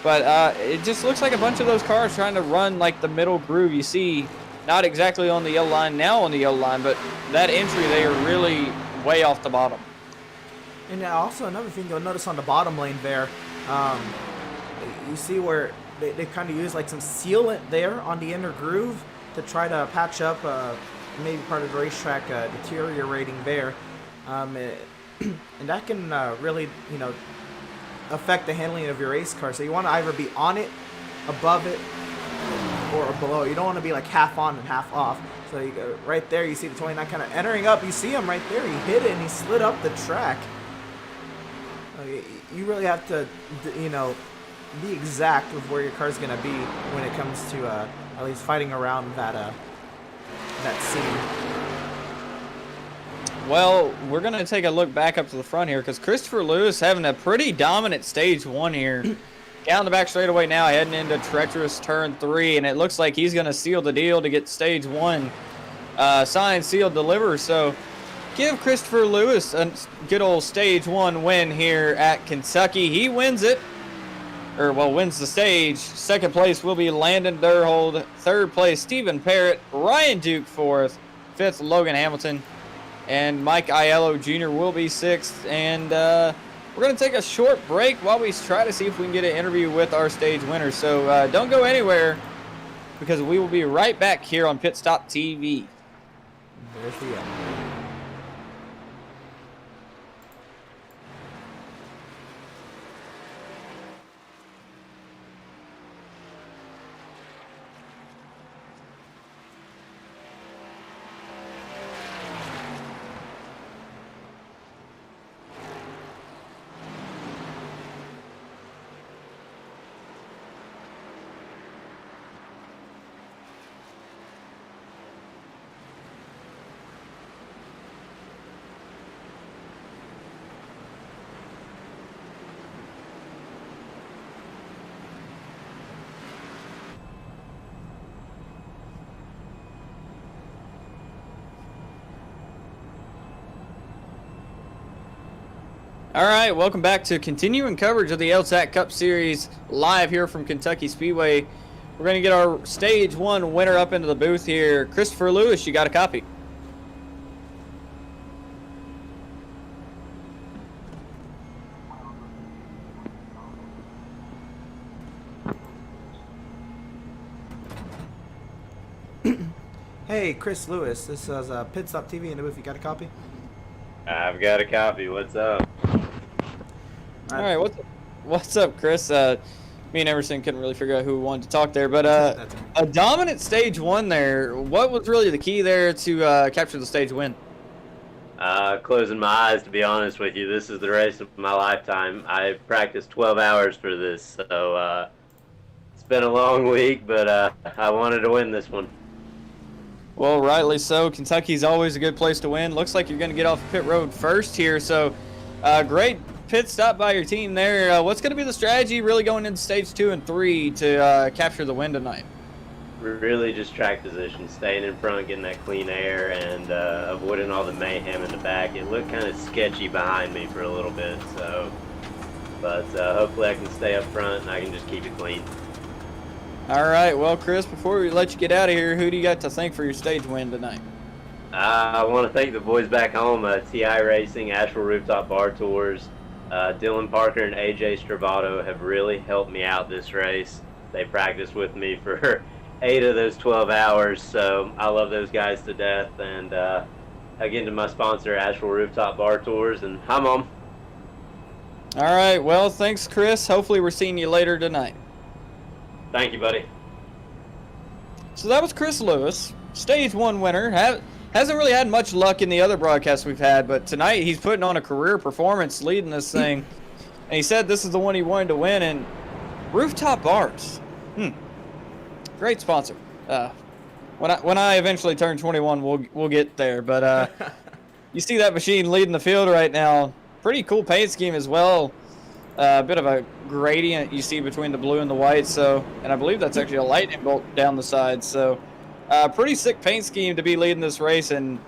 But it just looks like a bunch of those cars trying to run like the middle groove. You see, not exactly on the yellow line, now on the yellow line, but that entry, they are really way off the bottom. And also another thing you'll notice on the bottom lane there, you see where they kind of use like some sealant there on the inner groove to try to patch up maybe part of the racetrack deteriorating there. And that can really, affect the handling of your race car. So you want to either be on it, above it, or below. You don't want to be like half on and half off. So you go right there, you see the 29 kind of entering up. You see him right there. He hit it and he slid up the track. You really have to, be exact with where your car's going to be when it comes to at least fighting around that scene. Well, we're going to take a look back up to the front here because Christopher Lewis having a pretty dominant stage 1 here. Down the back straightaway now, heading into treacherous turn 3, and it looks like he's going to seal the deal to get stage 1 signed, sealed, delivered. So give Christopher Lewis a good old stage 1 win here at Kentucky. He wins it, or well, wins the stage. Second place will be Landon Durhold. Third place, Stephen Parrott. Ryan Duke fourth. Fifth, Logan Hamilton. And Mike Aiello Jr. will be sixth. And we're going to take a short break while we try to see if we can get an interview with our stage winner. So don't go anywhere because we will be right back here on PitStop TV. There she is. All right, welcome back to continuing coverage of the L-TAC Cup Series live here from Kentucky Speedway. We're going to get our Stage 1 winner up into the booth here. Christopher Lewis, you got a copy. Hey, Chris Lewis. This is PitStop TV in the booth. You got a copy? I've got a copy. What's up? All right, what's up, Chris? Me and Emerson couldn't really figure out who wanted to talk there, but a dominant stage 1 there. What was really the key there to capture the stage win? Closing my eyes, to be honest with you. This is the race of my lifetime. I practiced 12 hours for this, so it's been a long week, but I wanted to win this one. Well, rightly so. Kentucky's always a good place to win. Looks like you're going to get off pit road first here, so great pit stop by your team there. What's going to be the strategy really going into stage 2 and 3 to capture the win tonight? Really just track position, staying in front, getting that clean air, and avoiding all the mayhem in the back. It looked kind of sketchy behind me for a little bit, but hopefully I can stay up front and I can just keep it clean. All right, well, Chris, before we let you get out of here, who do you got to thank for your stage win tonight? I want to thank the boys back home, iRacing, Asheville Rooftop Bar Tours. Dylan Parker and AJ Stravato have really helped me out this race. They practiced with me for 8 of those 12 hours, so I love those guys to death. And again, to my sponsor, Asheville Rooftop Bar Tours, and hi, Mom. All right, well, thanks, Chris. Hopefully we're seeing you later tonight. Thank you, buddy. So that was Chris Lewis, stage 1 winner. Hasn't really had much luck in the other broadcasts we've had, but tonight he's putting on a career performance leading this thing. And he said this is the one he wanted to win, and Rooftop Bars. Great sponsor. When I eventually turn 21, we'll get there. But you see that machine leading the field right now. Pretty cool paint scheme as well. A bit of a gradient you see between the blue and the white. So, and I believe that's actually a lightning bolt down the side. So, pretty sick paint scheme to be leading this race. And,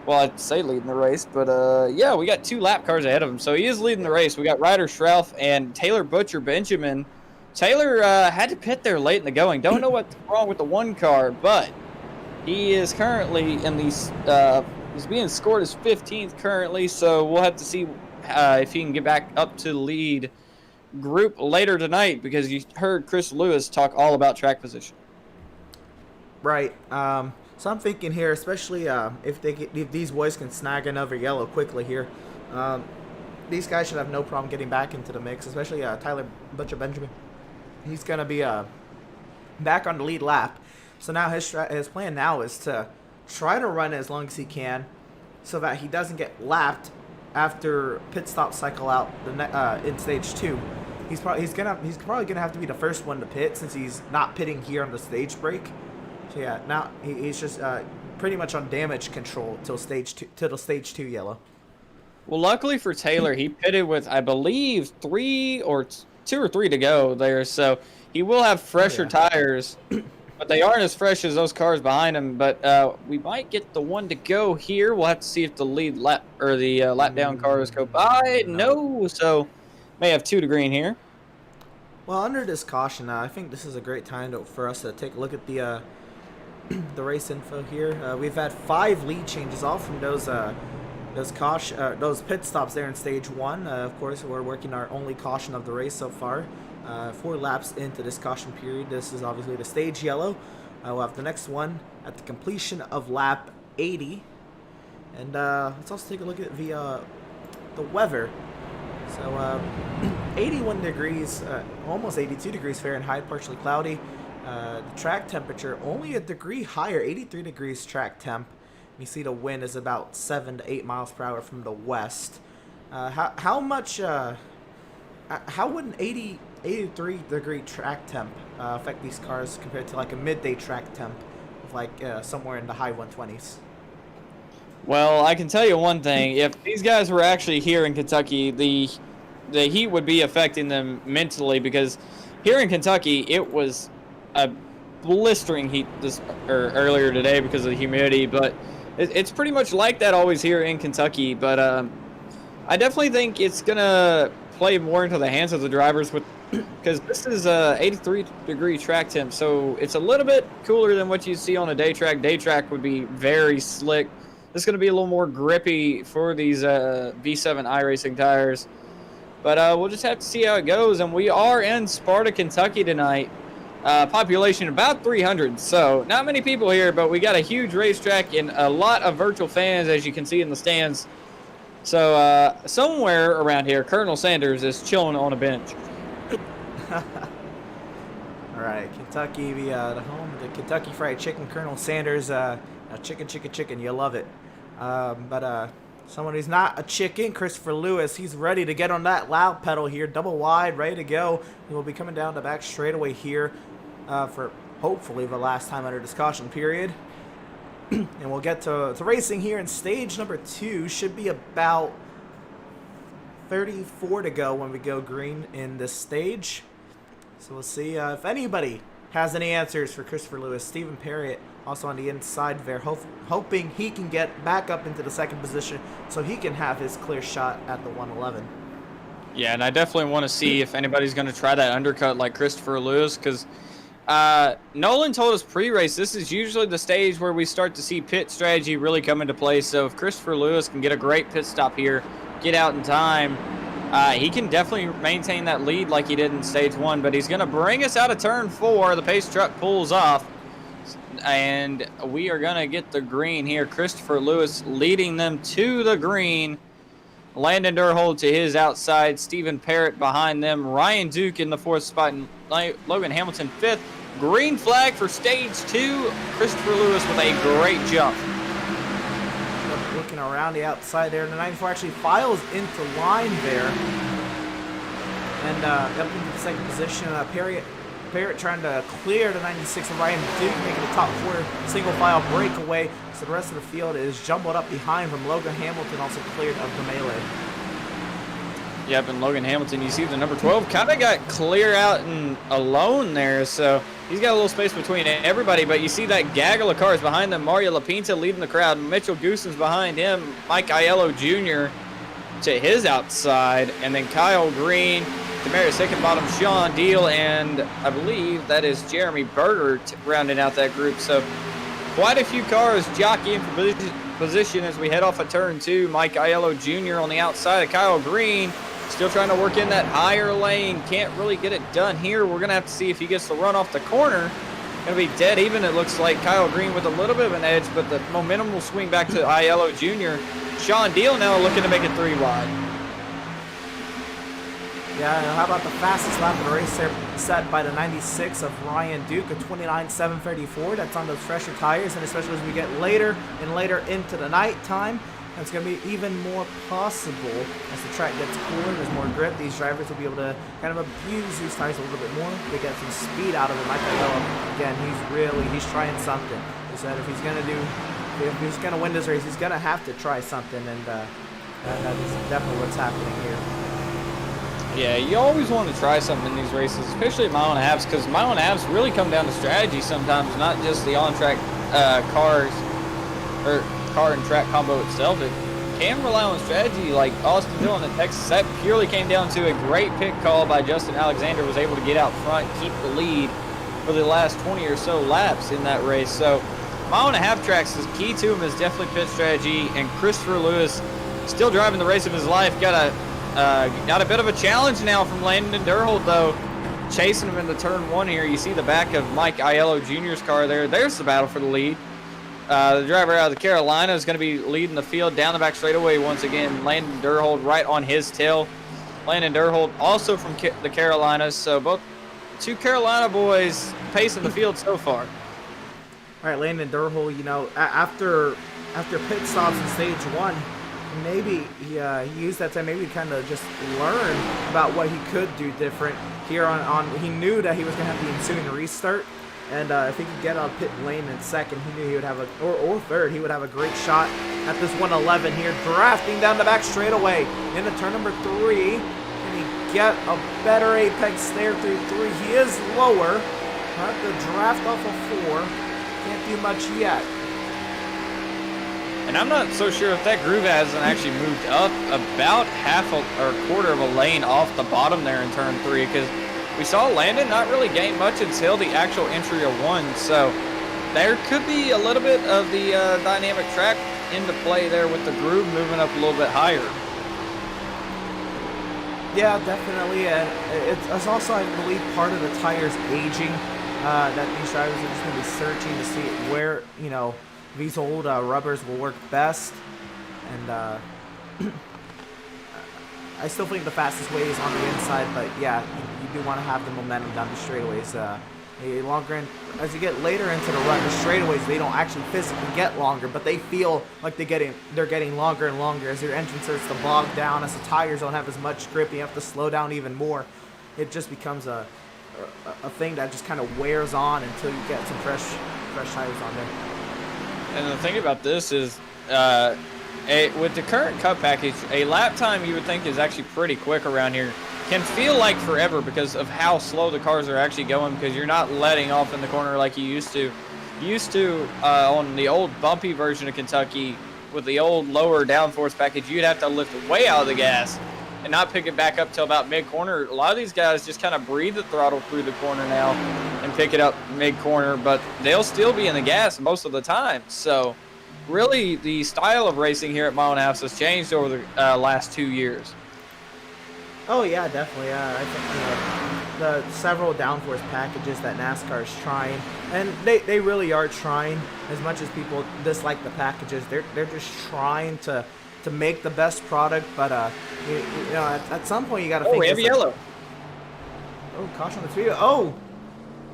well, I'd say leading the race, but yeah, we got 2 lap cars ahead of him. So he is leading the race. We got Ryder Schrauf and Taylor Butcher Benjamin. Taylor had to pit there late in the going. Don't know what's wrong with the 1 car, but he is currently in these. He's being scored as 15th currently, so we'll have to see if he can get back up to the lead group later tonight, because you heard Chris Lewis talk all about track position. Right. So I'm thinking here, especially if these boys can snag another yellow quickly here, these guys should have no problem getting back into the mix, especially Tyler Butcher Benjamin. He's going to be back on the lead lap. So now his plan now is to try to run as long as he can so that he doesn't get lapped after pit stop cycle out in stage 2. He's probably gonna have to be the first one to pit, since he's not pitting here on the stage break. So yeah, now he's just pretty much on damage control till the stage 2 yellow. Well, luckily for Taylor, he pitted with, I believe, 2 or 3 to go there, so he will have fresher tires, but they aren't as fresh as those cars behind him. But we might get the 1 to go here. We'll have to see if the lead lap or the lap down cars go by. No, so may have 2 to green here. Well, under this caution, I think this is a great time for us to take a look at the race info here. We've had 5 lead changes, all from those pit stops there in stage 1. Of course, we're working our only caution of the race so far. 4 laps into this caution period. This is obviously the stage yellow. We'll have the next one at the completion of lap 80. And let's also take a look at the weather. So 81 degrees, almost 82 degrees Fahrenheit, partially cloudy. The track temperature only a degree higher, 83 degrees track temp. You see the wind is about 7 to 8 miles per hour from the west. How would an 83 degree track temp affect these cars compared to like a midday track temp of like somewhere in the high 120s? Well, I can tell you one thing. If these guys were actually here in Kentucky, the heat would be affecting them mentally, because here in Kentucky, it was a blistering heat earlier today because of the humidity, but it's pretty much like that always here in Kentucky. But I definitely think it's going to play more into the hands of the drivers, because this is a 83 degree track temp, so it's a little bit cooler than what you see on a day track. Day track would be very slick. This is going to be a little more grippy for these V7 iRacing tires. But we'll just have to see how it goes. And we are in Sparta, Kentucky tonight. Population about 300. So not many people here, but we got a huge racetrack and a lot of virtual fans, as you can see in the stands. So somewhere around here, Colonel Sanders is chilling on a bench. All right, Kentucky, the home of the Kentucky Fried Chicken. Colonel Sanders, chicken. You love it. But someone who's not a chicken, Christopher Lewis, he's ready to get on that loud pedal here, double wide, ready to go. He will be coming down the back straightaway here for hopefully the last time under this caution period. And we'll get to racing here in stage number 2. Should be about 34 to go when we go green in this stage. So we'll see if anybody has any answers for Christopher Lewis. Stephen Perriott also on the inside there, hoping he can get back up into the second position so he can have his clear shot at the 111. Yeah, and I definitely want to see if anybody's going to try that undercut like Christopher Lewis, because Nolan told us pre-race this is usually the stage where we start to see pit strategy really come into play. So if Christopher Lewis can get a great pit stop here, get out in time, he can definitely maintain that lead like he did in stage 1. But he's going to bring us out of turn 4. The pace truck pulls off, and we are going to get the green here. Christopher Lewis leading them to the green. Landon Durhold to his outside. Stephen Perriott behind them. Ryan Duke in the 4th spot, and Logan Hamilton 5th. Green flag for stage 2. Christopher Lewis with a great jump. Looking around the outside there. The 94 actually files into line there. And up into the second position. Perriott trying to clear the 96 of Ryan Duke, making the top 4 single file breakaway. So the rest of the field is jumbled up behind from Logan Hamilton, also cleared of the melee. Yep, and Logan Hamilton, you see the number 12 kind of got clear out and alone there, so he's got a little space between everybody, but you see that gaggle of cars behind them. Mario Lapinta leading the crowd. Mitchell Goosens behind him. Mike Aiello Jr. to his outside, and then Kyle Green, Demarius Hickenbottom, Sean Deal, and I believe that is Jeremy Berger rounding out that group. So quite a few cars jockeying for position as we head off of turn 2. Mike Aiello Jr. on the outside of Kyle Green, still trying to work in that higher lane. Can't really get it done here. We're going to have to see if he gets the run off the corner. Going to be dead even. It looks like Kyle Green with a little bit of an edge, but the momentum will swing back to Aiello Jr. Sean Deal now looking to make it 3 wide. Yeah, how about the fastest lap of the race there, set by the 96 of Ryan Duke, a 29.734. That's on those fresher tires, and especially as we get later and later into the night time, it's going to be even more possible as the track gets cooler. There's more grip. These drivers will be able to kind of abuse these tires a little bit more. They get some speed out of it. Mike Aiello, again, he's trying something. He said if he's going to do if he's going to win this race, he's going to have to try something, and that's definitely what's happening here. Yeah, you always want to try something in these races, especially at mile and a halves, because mile and a halves really come down to strategy sometimes, not just the on-track cars or car and track combo itself. It can rely on strategy, like Austin Dillon in Texas. That purely came down to a great pit call by Justin Alexander, was able to get out front, keep the lead for the last 20 or so laps in that race. So mile and a half tracks, the key to him is definitely pit strategy, and Christopher Lewis, still driving the race of his life, got a bit of a challenge now from Landon Durhold, though, chasing him into turn 1 here. You see the back of Mike Aiello Jr.'s car there. There's the battle for the lead. The driver out of the Carolina is going to be leading the field down the back straightaway once again. Landon Durhold right on his tail. Landon Durhold also from the Carolinas, so both two Carolina boys pacing the field so far. All right, Landon Durhold, you know, after pit stops in stage 1, maybe he used that time maybe to kind of just learn about what he could do different here on he knew that he was going to have the ensuing restart, and if he could get out pit lane in second, he knew he would have or third, he would have a great shot at this 111 here, drafting down the back straightaway into turn number 3. Can he get a better apex there through 3? He is lower. Have to draft off of 4. Can't do much yet. And I'm not so sure if that groove hasn't actually moved up about half or a quarter of a lane off the bottom there in turn 3, because we saw Landon not really gain much until the actual entry of 1. So there could be a little bit of the dynamic track into play there with the groove moving up a little bit higher. Yeah, definitely. It's also, I believe, part of the tires aging that these drivers are just going to be searching to see where, you know, these old rubbers will work best. And I still think the fastest way is on the inside, but yeah, you do want to have the momentum down the straightaways. As you get later into the run, the straightaways, they don't actually physically get longer, but they feel like they're getting longer and longer as your engine starts to bog down, as the tires don't have as much grip, you have to slow down even more. It just becomes a thing that just kind of wears on until you get some fresh tires on there. And the thing about this is, with the current Cup package, a lap time you would think is actually pretty quick around here. Can feel like forever because of how slow the cars are actually going, because you're not letting off in the corner like you used to. On the old bumpy version of Kentucky, with the old lower downforce package, you'd have to lift way out of the gas and not pick it back up till about mid-corner. A lot of these guys just kind of breathe the throttle through the corner now and pick it up mid-corner, but they'll still be in the gas most of the time. So really, the style of racing here at Mile and a Half has changed over the last 2 years. Oh yeah, definitely. I think the several downforce packages that NASCAR is trying, and they really are trying. As much as people dislike the packages, they're just trying to make the best product. But you know, at some point you got to think. Oh, we have yellow. Oh, caution on the speed. Oh,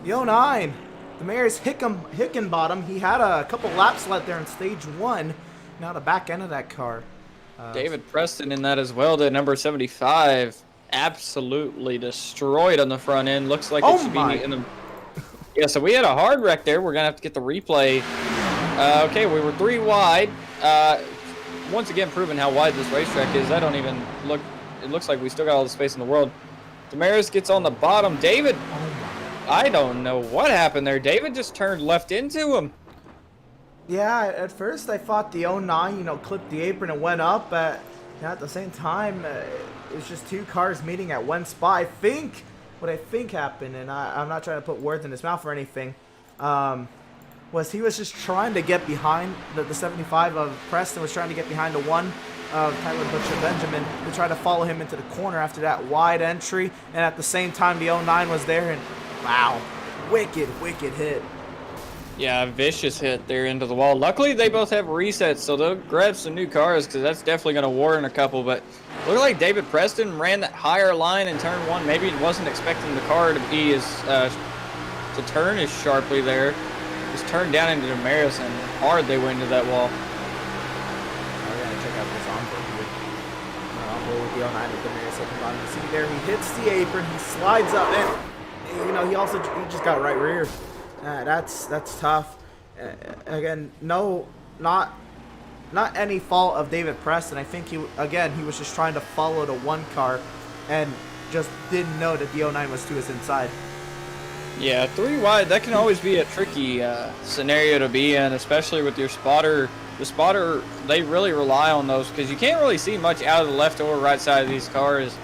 the 09. The mayor's Hickenbottom. He had a couple laps left there in stage 1. Now the back end of that car. David Preston in that as well, the number 75. Absolutely destroyed on the front end. Looks like it should be in the... Yeah, so we had a hard wreck there. We're going to have to get the replay. Okay, we were 3 wide. Once again, proving how wide this racetrack is. I don't even look... It looks like we still got all the space in the world. Damaris gets on the bottom. David... I don't know what happened there. David just turned left into him. Yeah, at first I thought the 09, you know, clipped the apron and went up, but at the same time, it was just 2 cars meeting at one spot. What I think happened, and I'm not trying to put words in his mouth or anything, was he was just trying to get behind the 75 of Preston, was trying to get behind the 1 of Tyler Butcher Benjamin to try to follow him into the corner after that wide entry, and at the same time the 09 was there, and wow, wicked hit. Yeah, vicious hit there into the wall. Luckily, they both have resets, so they'll grab some new cars because that's definitely going to warrant a couple. But looked like David Preston ran that higher line in turn 1. Maybe he wasn't expecting the car to be to turn as sharply there. Just turned down into Damaris, and hard they went into that wall. Oh yeah, check out this onboard here. Onboard with the 09 with Damaris at the bottom. See there, he hits the apron, he slides up, and you know he just got right rear. That's tough. Again, no not any fault of David Preston. I think he was just trying to follow the one car and just didn't know that the 09 was to his inside. Yeah, 3 wide, that can always be a tricky scenario to be in, especially with your spotter. The spotter, they really rely on those because you can't really see much out of the left or right side of these cars.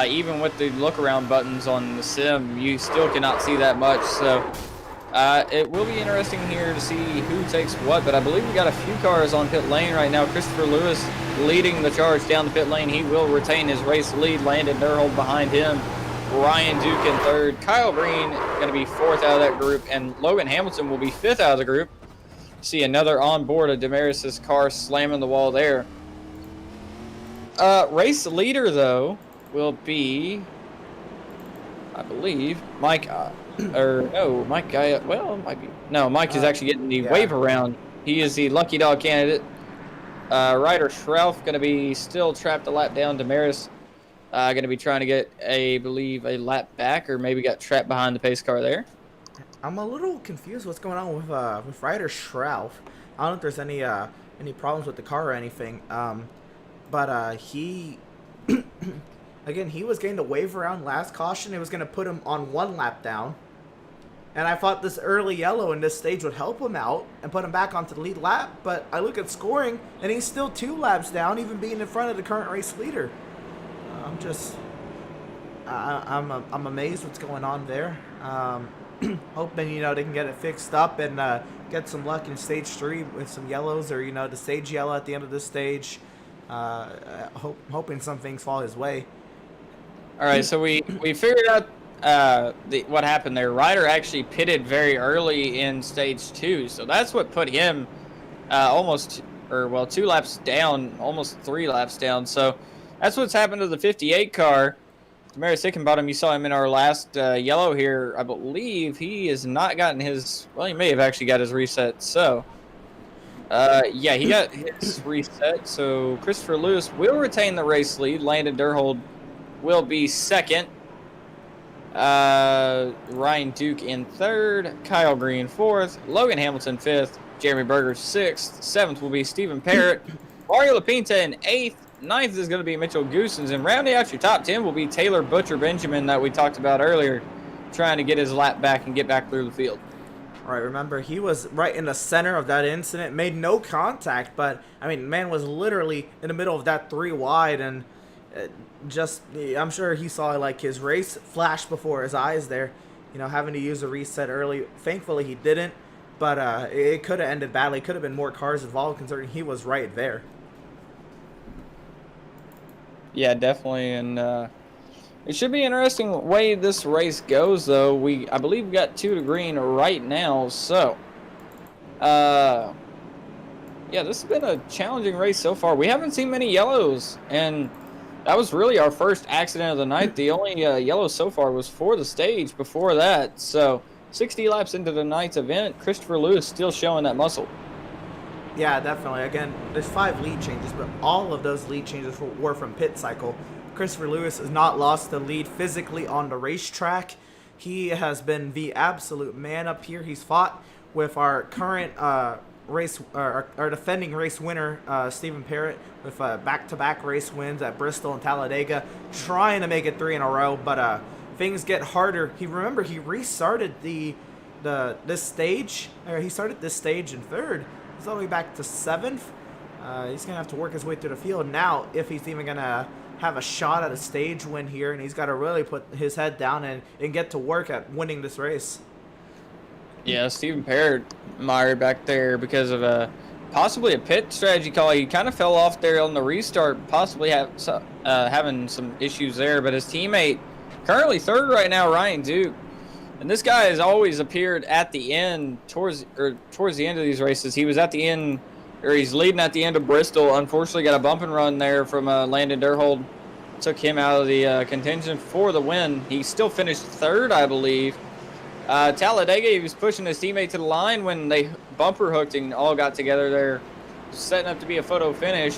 Even with the look-around buttons on the sim, you still cannot see that much. So it will be interesting here to see who takes what, but I believe we got a few cars on pit lane right now. Christopher Lewis leading the charge down the pit lane. He will retain his race lead. Landon Durhold behind him. Ryan Duke in third. Kyle Green going to be fourth out of that group, and Logan Hamilton will be fifth out of the group. See another on board of Damaris's car slamming the wall there. Race leader, though, will be, I believe, Mike, Mike is actually getting the wave around. He is the lucky dog candidate. Ryder Schrauf going to be still trapped a lap down. Damaris going to be trying to get, I believe, a lap back, or maybe got trapped behind the pace car there. I'm a little confused what's going on with Ryder Schrauf. I don't know if there's any problems with the car or anything. But he again, he was getting the wave around last caution. It was going to put him on 1 lap down. And I thought this early yellow in this stage would help him out and put him back onto the lead lap. But I look at scoring, and he's still 2 laps down, even being in front of the current race leader. I'm amazed what's going on there. Hoping, they can get it fixed up and get some luck in stage 3 with some yellows, or, the stage yellow at the end of this stage. Hoping some things fall his way. All right, so we figured out what happened there. Ryder actually pitted very early in stage 2, so that's what put him 2 laps down, almost 3 laps down. So that's what's happened to the 58 car. Damaris Hickenbottom, you saw him in our last yellow here. I believe he has not gotten his, well, he may have actually got his reset. So, yeah, he got his reset. So Christopher Lewis will retain the race lead. Landon Durhold will be second. Ryan Duke in third. Kyle Green fourth. Logan Hamilton fifth. Jeremy Berger sixth. Seventh will be Stephen Parrott. Mario Lapinta in eighth. Ninth is going to be Mitchell Goosens, and rounding out your top 10 will be Taylor Butcher Benjamin that we talked about earlier, trying to get his lap back and get back through the field. All right, remember, he was right in the center of that incident, made no contact, but, man was literally in the middle of that 3 wide, and I'm sure he saw, his race flash before his eyes there, having to use a reset early. Thankfully, he didn't, but it could have ended badly. It could have been more cars involved, considering he was right there. Yeah, definitely, and it should be an interesting way this race goes, though. I believe we got 2 to green right now, so yeah, this has been a challenging race so far. We haven't seen many yellows, and that was really our first accident of the night. The only yellow so far was for the stage before that, so 60 laps into the night's event, Christopher Lewis still showing that muscle. Yeah, definitely. Again, there's 5 lead changes, but all of those lead changes were from pit cycle. Christopher Lewis has not lost the lead physically on the racetrack. He has been the absolute man up here. He's fought with our current our defending race winner, Stephen Parrott, with back-to-back race wins at Bristol and Talladega, trying to make it 3 in a row, but things get harder. He restarted this stage in third. He's all the way back to 7th. He's going to have to work his way through the field now if he's even going to have a shot at a stage win here, and he's got to really put his head down and get to work at winning this race. Yeah, Stephen Parrott mired back there because of possibly a pit strategy call. He kind of fell off there on the restart, possibly having some issues there, but his teammate, currently third right now, Ryan Duke, and this guy has always appeared at the end, towards the end of these races. He was at the end, or he's leading at the end of Bristol. Unfortunately, got a bump and run there from Landon Durhold. Took him out of the contention for the win. He still finished third, I believe. Talladega, he was pushing his teammate to the line when they bumper hooked and all got together there, setting up to be a photo finish.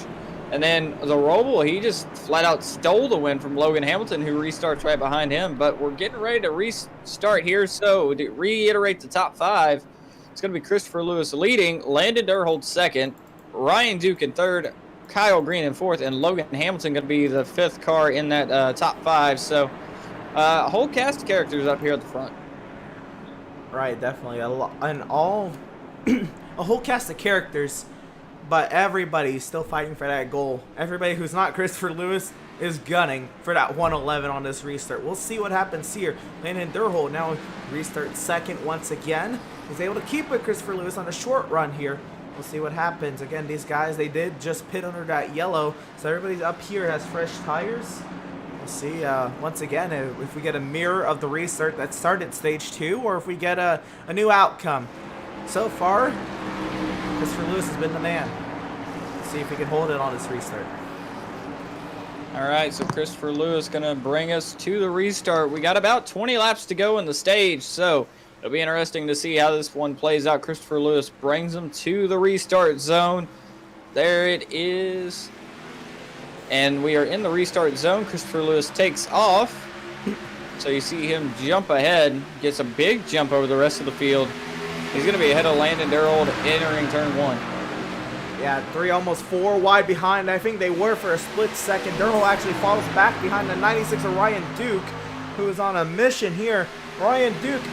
And then the Roval, he just flat out stole the win from Logan Hamilton, who restarts right behind him. But we're getting ready to restart here. So to reiterate the top 5, It's going to be Christopher Lewis leading, Landon Durhold second, Ryan Duke in third, Kyle Green in fourth, and Logan Hamilton going to be the fifth car in that top 5. So a whole cast of characters up here at the front. Right, definitely. A whole cast of characters, but everybody's still fighting for that goal. Everybody who's not Christopher Lewis is gunning for that 111 on this restart. We'll see what happens here. Landon Durhold now restarts second once again. He's able to keep with Christopher Lewis on a short run here. We'll see what happens. Again, these guys, they did just pit under that yellow, so everybody up here has fresh tires. We'll see once again if we get a mirror of the restart that started stage 2, or if we get a new outcome. So far, Christopher Lewis has been the man. Let's see if he can hold it on this restart. All right, so Christopher Lewis going to bring us to the restart. We got about 20 laps to go in the stage, so it'll be interesting to see how this one plays out. Christopher Lewis brings them to the restart zone. There it is. And we are in the restart zone. Christopher Lewis takes off. So you see him jump ahead, gets a big jump over the rest of the field. He's going to be ahead of Landon Durhold entering turn 1. Yeah, 3, almost 4 wide behind. I think they were for a split second. Durhold actually falls back behind the 96 of Ryan Duke, who is on a mission here. Ryan Duke,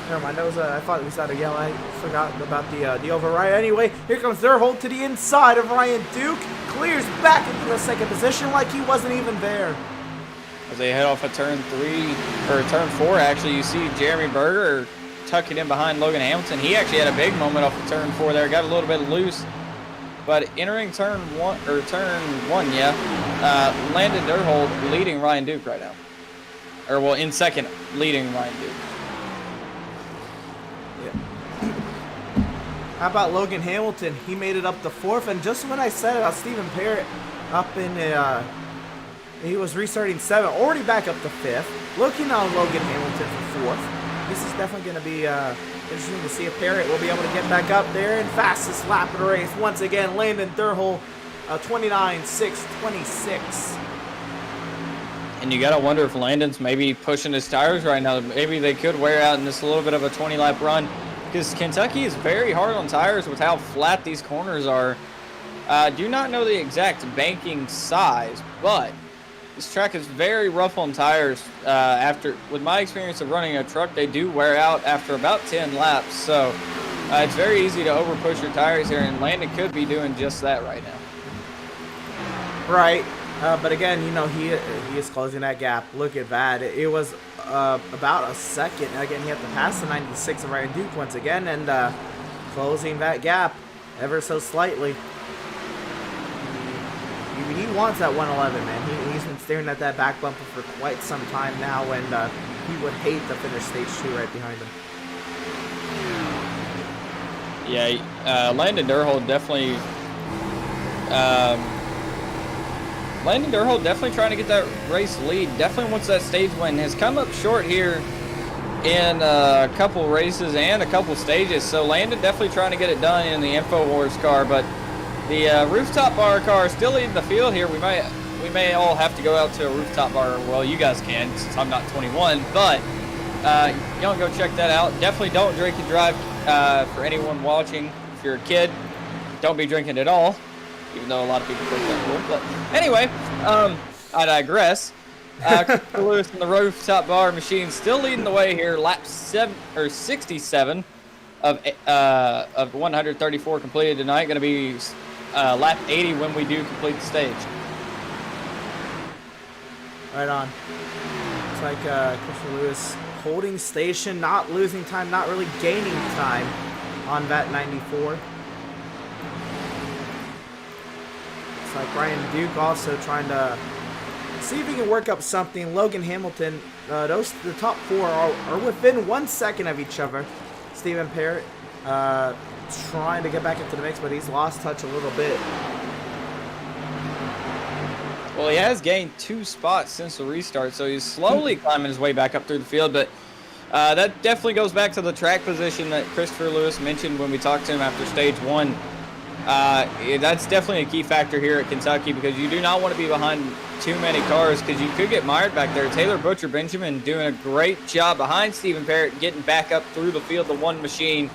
never mind, that was I thought we saw a yell. I forgot about the override. Anyway, here comes Durhold to the inside of Ryan Duke. Clears back into the second position like he wasn't even there. As they head off of turn 3, or turn 4, actually, you see Jeremy Berger tucking in behind Logan Hamilton. He actually had a big moment off of turn 4 there, got a little bit loose. But entering turn 1, Landon Durhold leading Ryan Duke right now. Or, well, in second, leading Ryan Duke. Yeah. How about Logan Hamilton? He made it up to 4th, and just when I said about Stephen Parrott up in he was restarting 7th, already back up to 5th. Looking on Logan Hamilton for 4th. This is definitely going to be interesting to see if Parrott will be able to get back up there. And fastest lap of the race, once again, Landon Durhold, 29.626. And you got to wonder if Landon's maybe pushing his tires right now. Maybe they could wear out in this a little bit of a 20-lap run, because Kentucky is very hard on tires with how flat these corners are. Do not know the exact banking size, but this track is very rough on tires. With my experience of running a truck, they do wear out after about 10 laps. So it's very easy to overpush your tires here, and Landon could be doing just that right now. Right. But again, you know, he is closing that gap. Look at that. It was about a second. Again, he had to pass the 96 of Ryan Duke once again, and closing that gap ever so slightly. He wants that 111, man. He's been staring at that back bumper for quite some time now, and he would hate to finish stage 2 right behind him. Yeah, Landon Durhold definitely. Landon Durhold definitely trying to get that race lead. Definitely wants that stage win. Has come up short here in a couple races and a couple stages. So Landon definitely trying to get it done in the InfoWars car, but the rooftop bar car is still leading the field here. We may all have to go out to a rooftop bar. Well, you guys can, since I'm not 21, but y'all go check that out. Definitely don't drink and drive. For anyone watching, if you're a kid, don't be drinking at all, even though a lot of people break that rule. But anyway, I digress. Christopher Lewis in the rooftop bar machine still leading the way here. Lap 67 of 134 completed tonight. Going to be lap 80 when we do complete the stage. Right on. Looks like Christopher Lewis holding station, not losing time, not really gaining time on that 94. Looks like Ryan Duke also trying to see if he can work up something. Logan Hamilton, the top 4 are within 1 second of each other. Stephen Parrott trying to get back into the mix, but he's lost touch a little bit. Well, he has gained 2 spots since the restart, so he's slowly climbing his way back up through the field. But that definitely goes back to the track position that Christopher Lewis mentioned when we talked to him after stage 1. That's definitely a key factor here at Kentucky because you do not want to be behind too many cars because you could get mired back there. Taylor Butcher Benjamin doing a great job behind Stephen Parrott, getting back up through the field, the one machine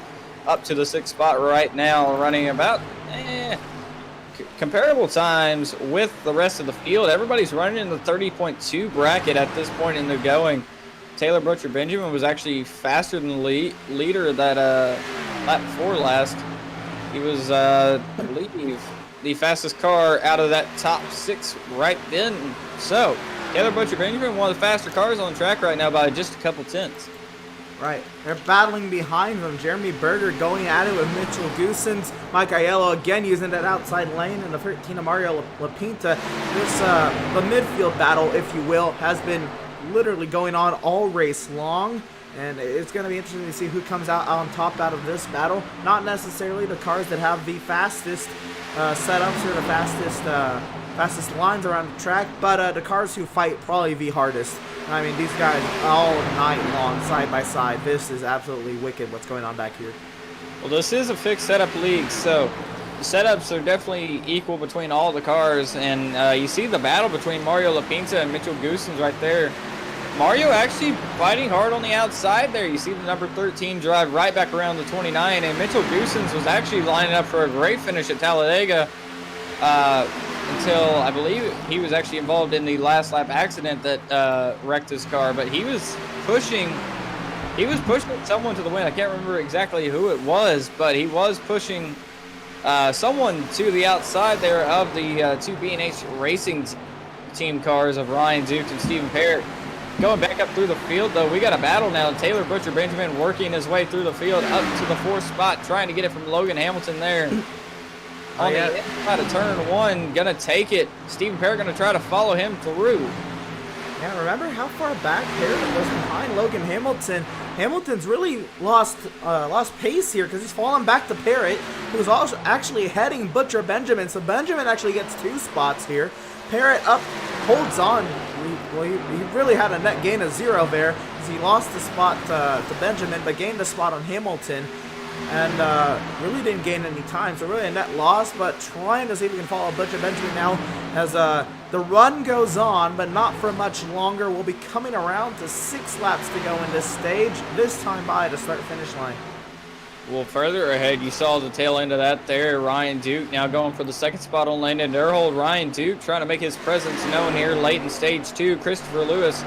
up to the 6th spot right now, running about comparable times with the rest of the field. Everybody's running in the 30.2 bracket at this point in the going. Taylor Butcher Benjamin was actually faster than the leader that lap before last. He was, I believe, the fastest car out of that top 6 right then. So, Taylor Butcher Benjamin, one of the faster cars on the track right now by just a couple tenths. Right. They're battling behind them. Jeremy Berger going at it with Mitchell Goosens. Mike Aiello again using that outside lane, and the 13 of Mario Lapinta. This, the midfield battle, if you will, has been literally going on all race long. And it's going to be interesting to see who comes out on top out of this battle. Not necessarily the cars that have the fastest setups or the fastest lines around the track, but the cars who fight probably the hardest. I mean, these guys all night long, side by side. This is absolutely wicked what's going on back here. Well, this is a fixed setup league, so the setups are definitely equal between all the cars. And you see the battle between Mario Lapinta and Mitchell Goosens right there. Mario actually fighting hard on the outside there. You see the number 13 drive right back around the 29, and Mitchell Goosens was actually lining up for a great finish at Talladega until I believe he was actually involved in the last lap accident that wrecked his car. But he was pushing someone to the win. I can't remember exactly who it was, but he was pushing someone to the outside there of the two B&H Racing team cars of Ryan Duke and Stephen Parrott. Going back up through the field, though, we got a battle now. Taylor Butcher Benjamin working his way through the field up to the 4th spot, trying to get it from Logan Hamilton there. On the inside of turn 1, gonna take it. Stephen Parrott gonna try to follow him through. Yeah, remember how far back Parrott was behind Logan Hamilton. Hamilton's really lost pace here because he's fallen back to Parrott, who's also actually heading Butcher Benjamin. So Benjamin actually gets 2 spots here. Parrott up, holds on. Well, he really had a net gain of 0 there because he lost the spot to Benjamin, but gained a spot on Hamilton, and really didn't gain any time. So really a net loss, but trying to see if we can follow Butcher Benjamin now as the run goes on, but not for much longer. We'll be coming around to 6 laps to go in this stage, this time by the start-finish line. Well, further ahead, you saw the tail end of that there. Ryan Duke now going for the 2nd spot on Landon Durhold. Ryan Duke trying to make his presence known here late in stage 2. Christopher Lewis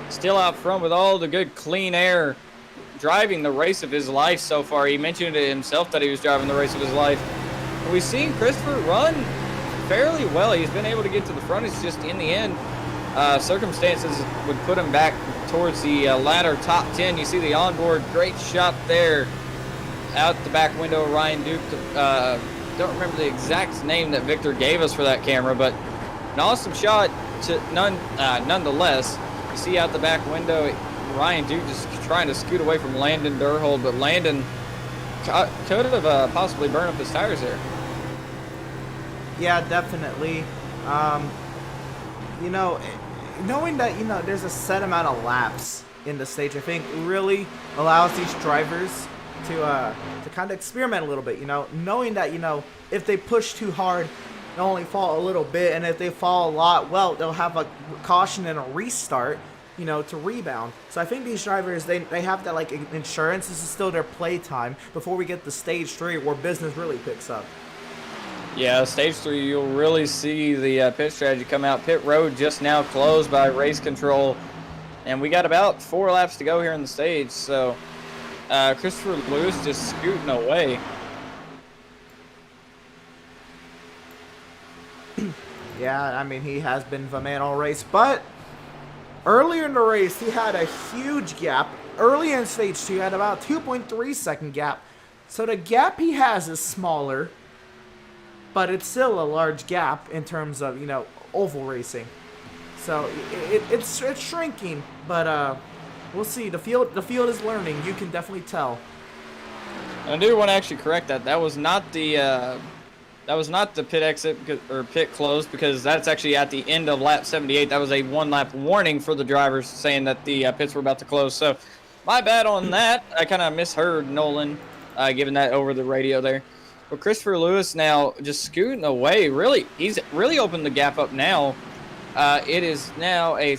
still out front with all the good clean air, driving the race of his life so far. He mentioned it himself that he was driving the race of his life. We've seen Christopher run fairly well. He's been able to get to the front. It's just in the end, circumstances would put him back towards the latter top 10. You see the onboard, great shot there. Out the back window of Ryan Duke. Don't remember the exact name that Victor gave us for that camera, but an awesome shot to nonetheless. You see out the back window, Ryan Duke just trying to scoot away from Landon Durhold, but Landon could have possibly burned up his tires there. Yeah, definitely. You know, knowing that, you know, there's a set amount of laps in the stage, I think really allows these drivers to kind of experiment a little bit, you know, knowing that, you know, if they push too hard, they'll only fall a little bit, and if they fall a lot, well, they'll have a caution and a restart, you know, to rebound. So I think these drivers, they have that, like, insurance. This is still their play time before we get to stage 3 where business really picks up. Yeah, stage 3, you'll really see the pit strategy come out. Pit road just now closed by race control, and we got about 4 laps to go here in the stage, so Christopher Lewis just scooting away. Yeah, I mean, he has been the man all race, but earlier in the race, he had a huge gap. Early in stage 2, he had about 2.3 second gap. So the gap he has is smaller, but it's still a large gap in terms of, you know, oval racing. So it's shrinking, but we'll see. The field is learning. You can definitely tell. I do want to actually correct that. That was not the pit exit or pit close, because that's actually at the end of lap 78. That was a 1-lap warning for the drivers saying that the pits were about to close. So my bad on that. I kind of misheard Nolan giving that over the radio there. But Christopher Lewis now just scooting away. Really, he's really opened the gap up now. It is now a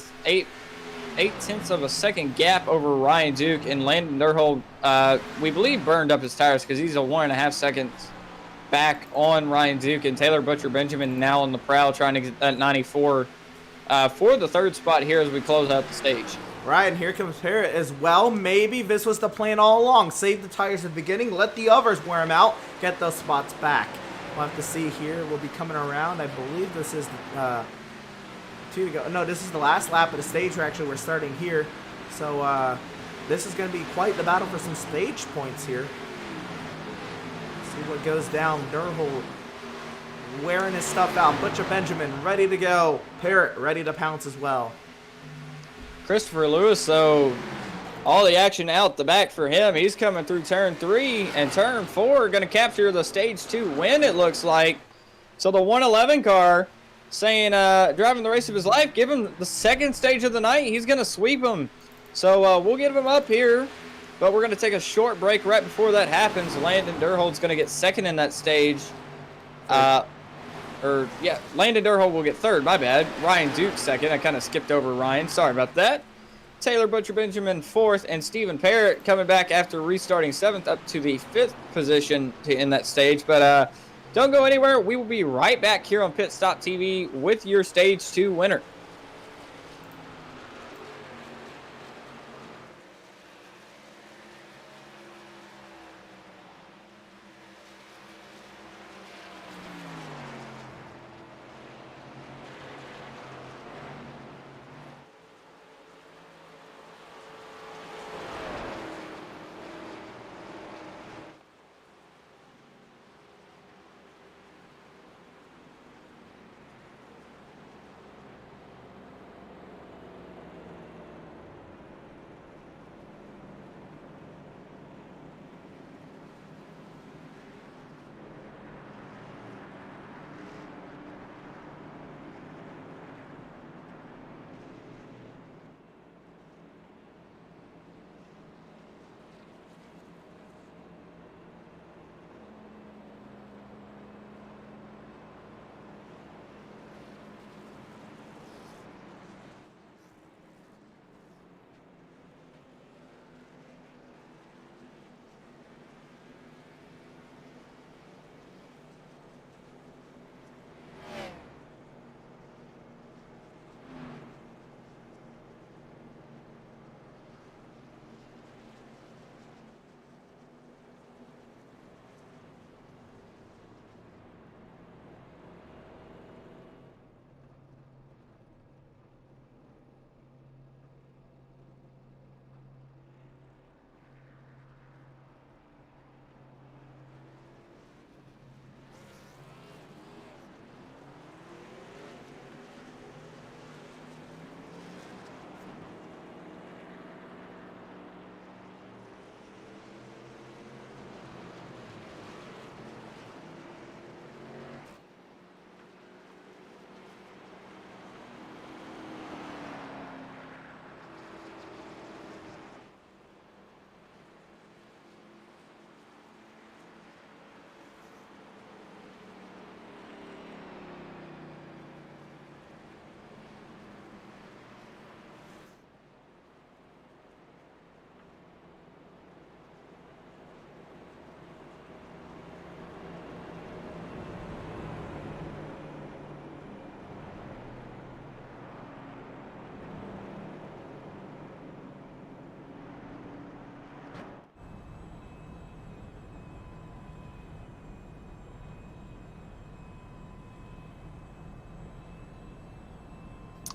8/10 of a second gap over Ryan Duke, and Landon Durhold, we believe, burned up his tires because he's a 1.5 seconds back on Ryan Duke, and Taylor Butcher Benjamin now on the prowl trying to get that 94 for the third spot here as we close out the stage. Right, and here comes Parrott as well. Maybe this was the plan all along. Save the tires at the beginning, let the others wear them out, get those spots back. We'll have to see here. We'll be coming around. I believe this is 2 to go. No, this is the last lap of the stage. Actually, we're starting here. So this is going to be quite the battle for some stage points here. See what goes down. Durhold wearing his stuff out. Butcher Benjamin ready to go. Parrott ready to pounce as well. Christopher Lewis, though, all the action out the back for him. He's coming through turn 3 and turn 4, going to capture the stage 2 win, it looks like. So the 111 car saying, driving the race of his life, give him the second stage of the night. He's going to sweep him. So we'll get him up here, but we're going to take a short break right before that happens. Landon Durhold's going to get second in that stage. Landon Durhold will get third, my bad. Ryan Duke second. I kind of skipped over Ryan. Sorry about that. Taylor Butcher Benjamin fourth, and Stephen Parrott coming back after restarting 7th up to the 5th position to end that stage. But don't go anywhere. We will be right back here on PitStop TV with your Stage 2 winner.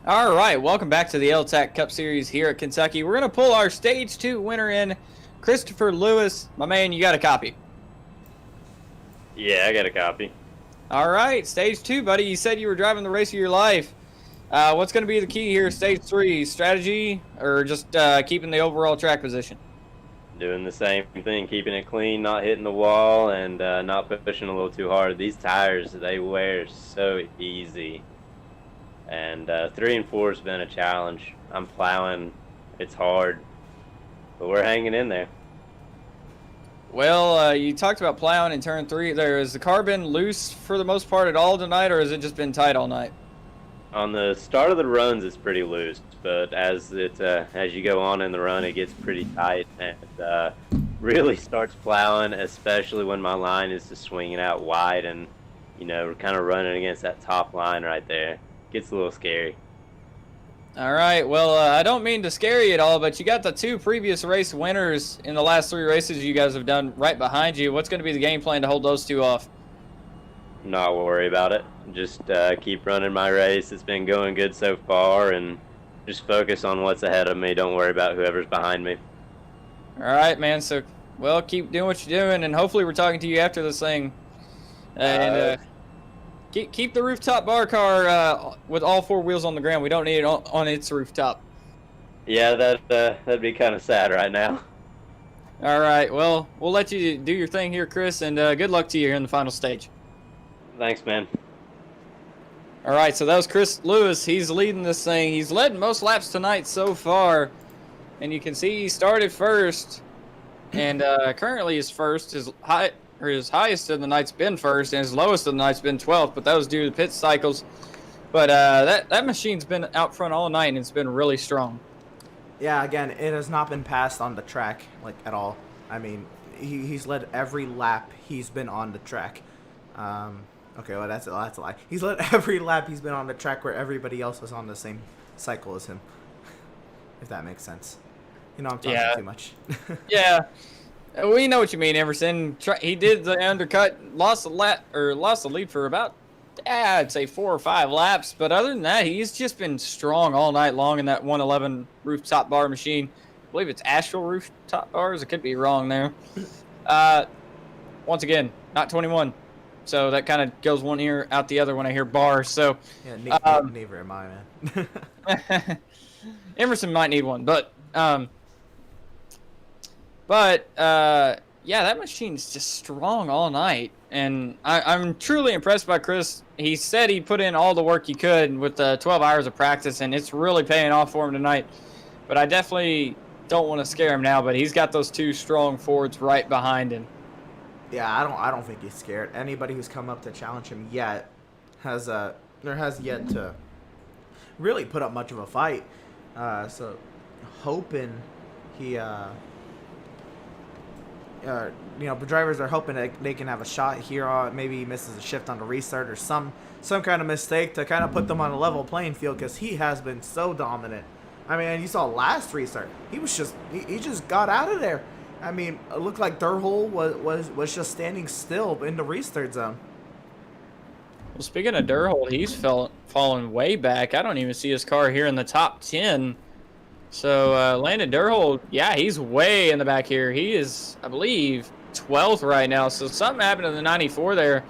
All right, welcome back to the L-TAC Cup Series here at Kentucky. We're going to pull our Stage 2 winner in, Christopher Lewis. My man, you got a copy? Yeah, I got a copy. All right, Stage 2, buddy. You said you were driving the race of your life. What's going to be the key here, Stage 3? Strategy or just keeping the overall track position? Doing the same thing, keeping it clean, not hitting the wall, and not pushing a little too hard. These tires, they wear so easy. And 3 and 4 has been a challenge. I'm plowing. It's hard, but we're hanging in there. Well, you talked about plowing in turn 3 there. Has the car been loose for the most part at all tonight, or has it just been tight all night? On the start of the runs, it's pretty loose, but as you go on in the run, it gets pretty tight and really starts plowing, especially when my line is just swinging out wide and, you know, we're kind of running against that top line right there. Gets a little scary. All right, well, I don't mean to scare you at all, but you got the 2 previous race winners in the last 3 races you guys have done right behind you. What's going to be the game plan to hold those 2 off? Not worry about it. Just keep running my race. It's been going good so far, and just focus on what's ahead of me. Don't worry about whoever's behind me. All right, man. So, well, keep doing what you're doing, and hopefully we're talking to you after this thing. And keep the rooftop bar car with all 4 wheels on the ground. We don't need it on its rooftop. Yeah, that'd be kind of sad right now. All right. Well, we'll let you do your thing here, Chris, and good luck to you here in the final stage. Thanks, man. All right, so that was Chris Lewis. He's leading this thing. He's led most laps tonight so far, and you can see he started first, and currently is first. His highest of the night's been first, and his lowest of the night's been 12th, but that was due to pit cycles. But that machine's been out front all night, and it's been really strong. Yeah, again, it has not been passed on the track, like, at all. I mean, he's led every lap he's been on the track. Okay, well, that's a lie. He's led every lap he's been on the track where everybody else was on the same cycle as him. If that makes sense. You know, I'm talking too much. Yeah. We know what you mean, Emerson. He did the undercut, lost the lead for about, I'd say 4 or 5 laps. But other than that, he's just been strong all night long in that 111 rooftop bar machine. I believe it's Asheville rooftop bars. I could be wrong there. Once again, not 21. So that kind of goes one ear out the other when I hear bar. So yeah, neither am I, man. Emerson might need one, but yeah, that machine's just strong all night, and I'm truly impressed by Chris. He said he put in all the work he could with the 12 hours of practice, and it's really paying off for him tonight. But I definitely don't want to scare him now. But he's got those 2 strong Fords right behind him. Yeah, I don't think he's scared. Anybody who's come up to challenge him yet has yet to really put up much of a fight. So hoping he drivers are hoping that they can have a shot here. Maybe he misses a shift on the restart or some kind of mistake to kind of put them on a level playing field, because he has been so dominant. I mean, you saw last restart, he just got out of there. I mean, it looked like Durhol was just standing still in the restart zone. Well, speaking of Durhol, he's fallen way back. I don't even see his car here in the top 10. So Landon Durhol, yeah, he's way in the back here. He is, I believe, 12th right now. So something happened to the 94 there.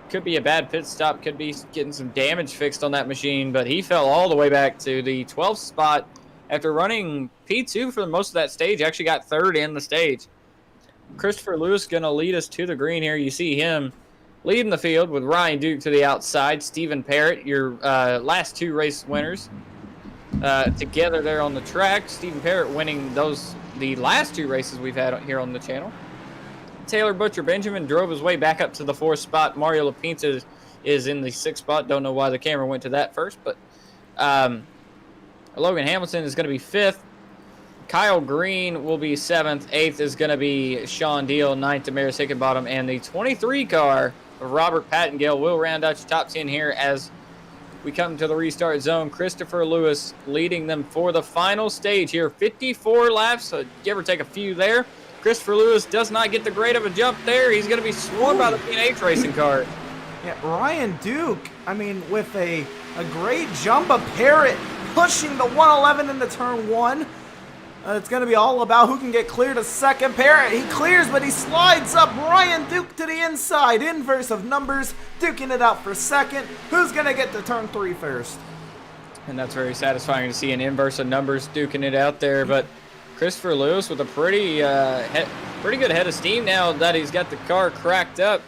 Could be a bad pit stop. Could be getting some damage fixed on that machine. But he fell all the way back to the 12th spot after running P2 for most of that stage. Actually got 3rd in the stage. Christopher Lewis going to lead us to the green here. You see him leading the field with Ryan Duke to the outside. Stephen Parrott, your last 2 race winners, together there on the track. Stephen Parrott winning the last 2 races we've had here on the channel. Taylor Butcher Benjamin drove his way back up to the 4th spot. Mario Lapinta is in the 6th spot. Don't know why the camera went to that first, but Logan Hamilton is going to be 5th. Kyle Green will be 7th. 8th is going to be Sean Deal. 9th, Damaris Hickenbottom. And the 23 car of Robert Pattengale will round out your top 10 here as we come to the restart zone. Christopher Lewis leading them for the final stage here. 54 laps, so give or take a few there. Christopher Lewis does not get the great of a jump there. He's going to be swarmed by the P&H racing car. Yeah, Ryan Duke, I mean, with a great jump of Parrott pushing the 111 into turn 1. It's going to be all about who can get clear to second. Parrott, he clears, but he slides up. Ryan Duke to the inside. Inverse of numbers, duking it out for second. Who's going to get to turn 3 first? And that's very satisfying to see an inverse of numbers duking it out there. But Christopher Lewis with a pretty good head of steam now that he's got the car cranked up.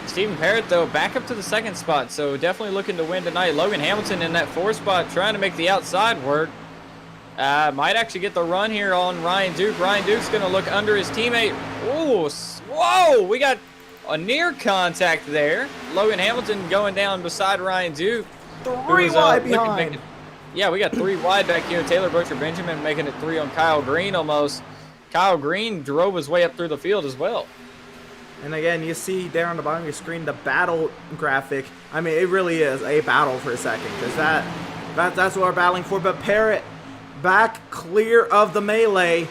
Stephen Parrott, though, back up to the 2nd spot, so definitely looking to win tonight. Logan Hamilton in that 4th spot trying to make the outside work. Might actually get the run here on Ryan Duke. Ryan Duke's going to look under his teammate. Ooh, whoa, we got a near contact there. Logan Hamilton going down beside Ryan Duke. 3 wide behind. Yeah, we got 3 wide back here. Taylor Butcher Benjamin making it 3 on Kyle Green almost. Kyle Green drove his way up through the field as well. And again, you see there on the bottom of your screen the battle graphic. I mean, it really is a battle for a second, because that's what we're battling for. But Parrott back clear of the melee,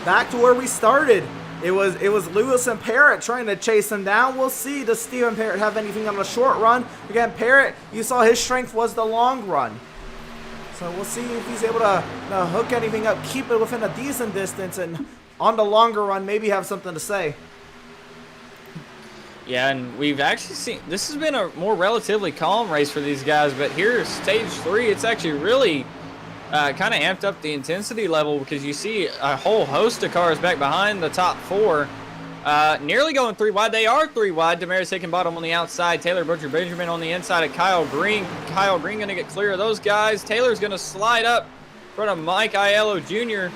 back to where we started. It was Lewis and Parrott trying to chase him down. We'll see, does Steven Parrott have anything on the short run? Again, Parrott, you saw his strength was the long run. So we'll see if he's able to hook anything up, keep it within a decent distance, and on the longer run, maybe have something to say. Yeah, and we've actually seen, this has been a more relatively calm race for these guys, but here, stage 3, it's actually really kind of amped up the intensity level, because you see a whole host of cars back behind the top 4, nearly going 3 wide. They are 3 wide. Damaris Hickenbottom on the outside, Taylor Butcher Benjamin on the inside of Kyle Green. Kyle Green going to get clear of those guys. Taylor's going to slide up in front of Mike Aiello Jr.,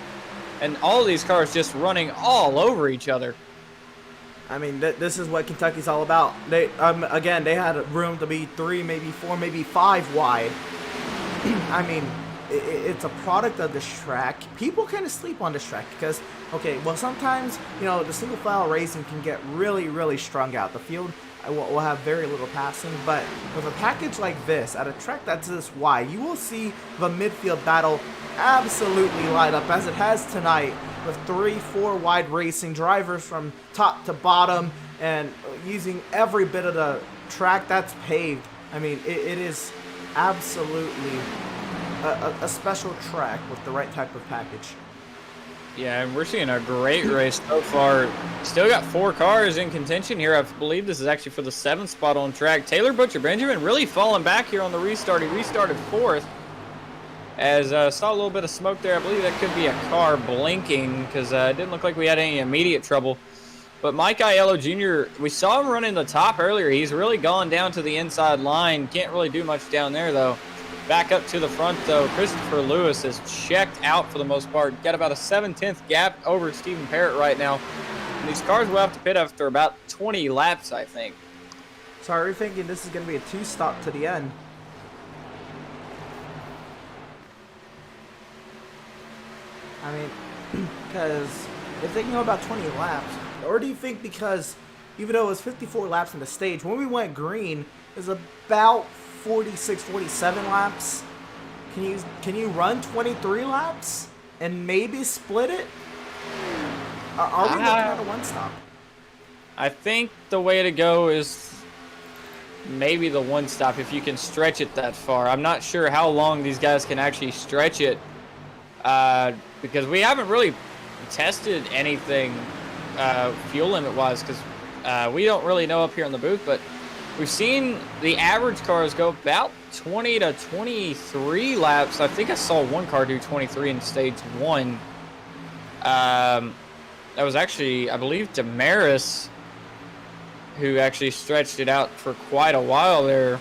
and all of these cars just running all over each other. I mean, this is what Kentucky's all about. They again, they had room to be 3, maybe 4, maybe 5 wide. I mean, it's a product of this track. People kind of sleep on this track because, okay, well, sometimes, you know, the single file racing can get really, really strung out. The field will have very little passing, but with a package like this, at a track that's this wide, you will see the midfield battle absolutely light up, as it has tonight, with 3-4 wide racing drivers from top to bottom and using every bit of the track that's paved. I mean, it is absolutely a special track with the right type of package. Yeah, and we're seeing a great race so far. Still got 4 cars in contention here. I believe this is actually for the 7th spot on track. Taylor Butcher Benjamin really falling back here on the restart. He restarted 4th. As saw a little bit of smoke there. I believe that could be a car blinking, because it didn't look like we had any immediate trouble. But Mike Aiello Jr., we saw him running the top earlier. He's really gone down to the inside line. Can't really do much down there, though. Back up to the front, though, Christopher Lewis is checked out for the most part. Got about a 7/10 gap over Steven Parrott right now. And these cars will have to pit after about 20 laps, I think. So are we thinking this is going to be a 2-stop to the end? I mean, because if they can go about 20 laps, or do you think because even though it was 54 laps in the stage, when we went green, it was about 46, 47 laps. Can you run 23 laps and maybe split it? Are we looking at a 1-stop? I think the way to go is maybe the 1-stop if you can stretch it that far. I'm not sure how long these guys can actually stretch it. Because we haven't really tested anything fuel limit wise, because we don't really know up here in the booth, but we've seen the average cars go about 20 to 23 laps. I think I saw one car do 23 in stage 1. That was actually, I believe, Damaris, who actually stretched it out for quite a while there.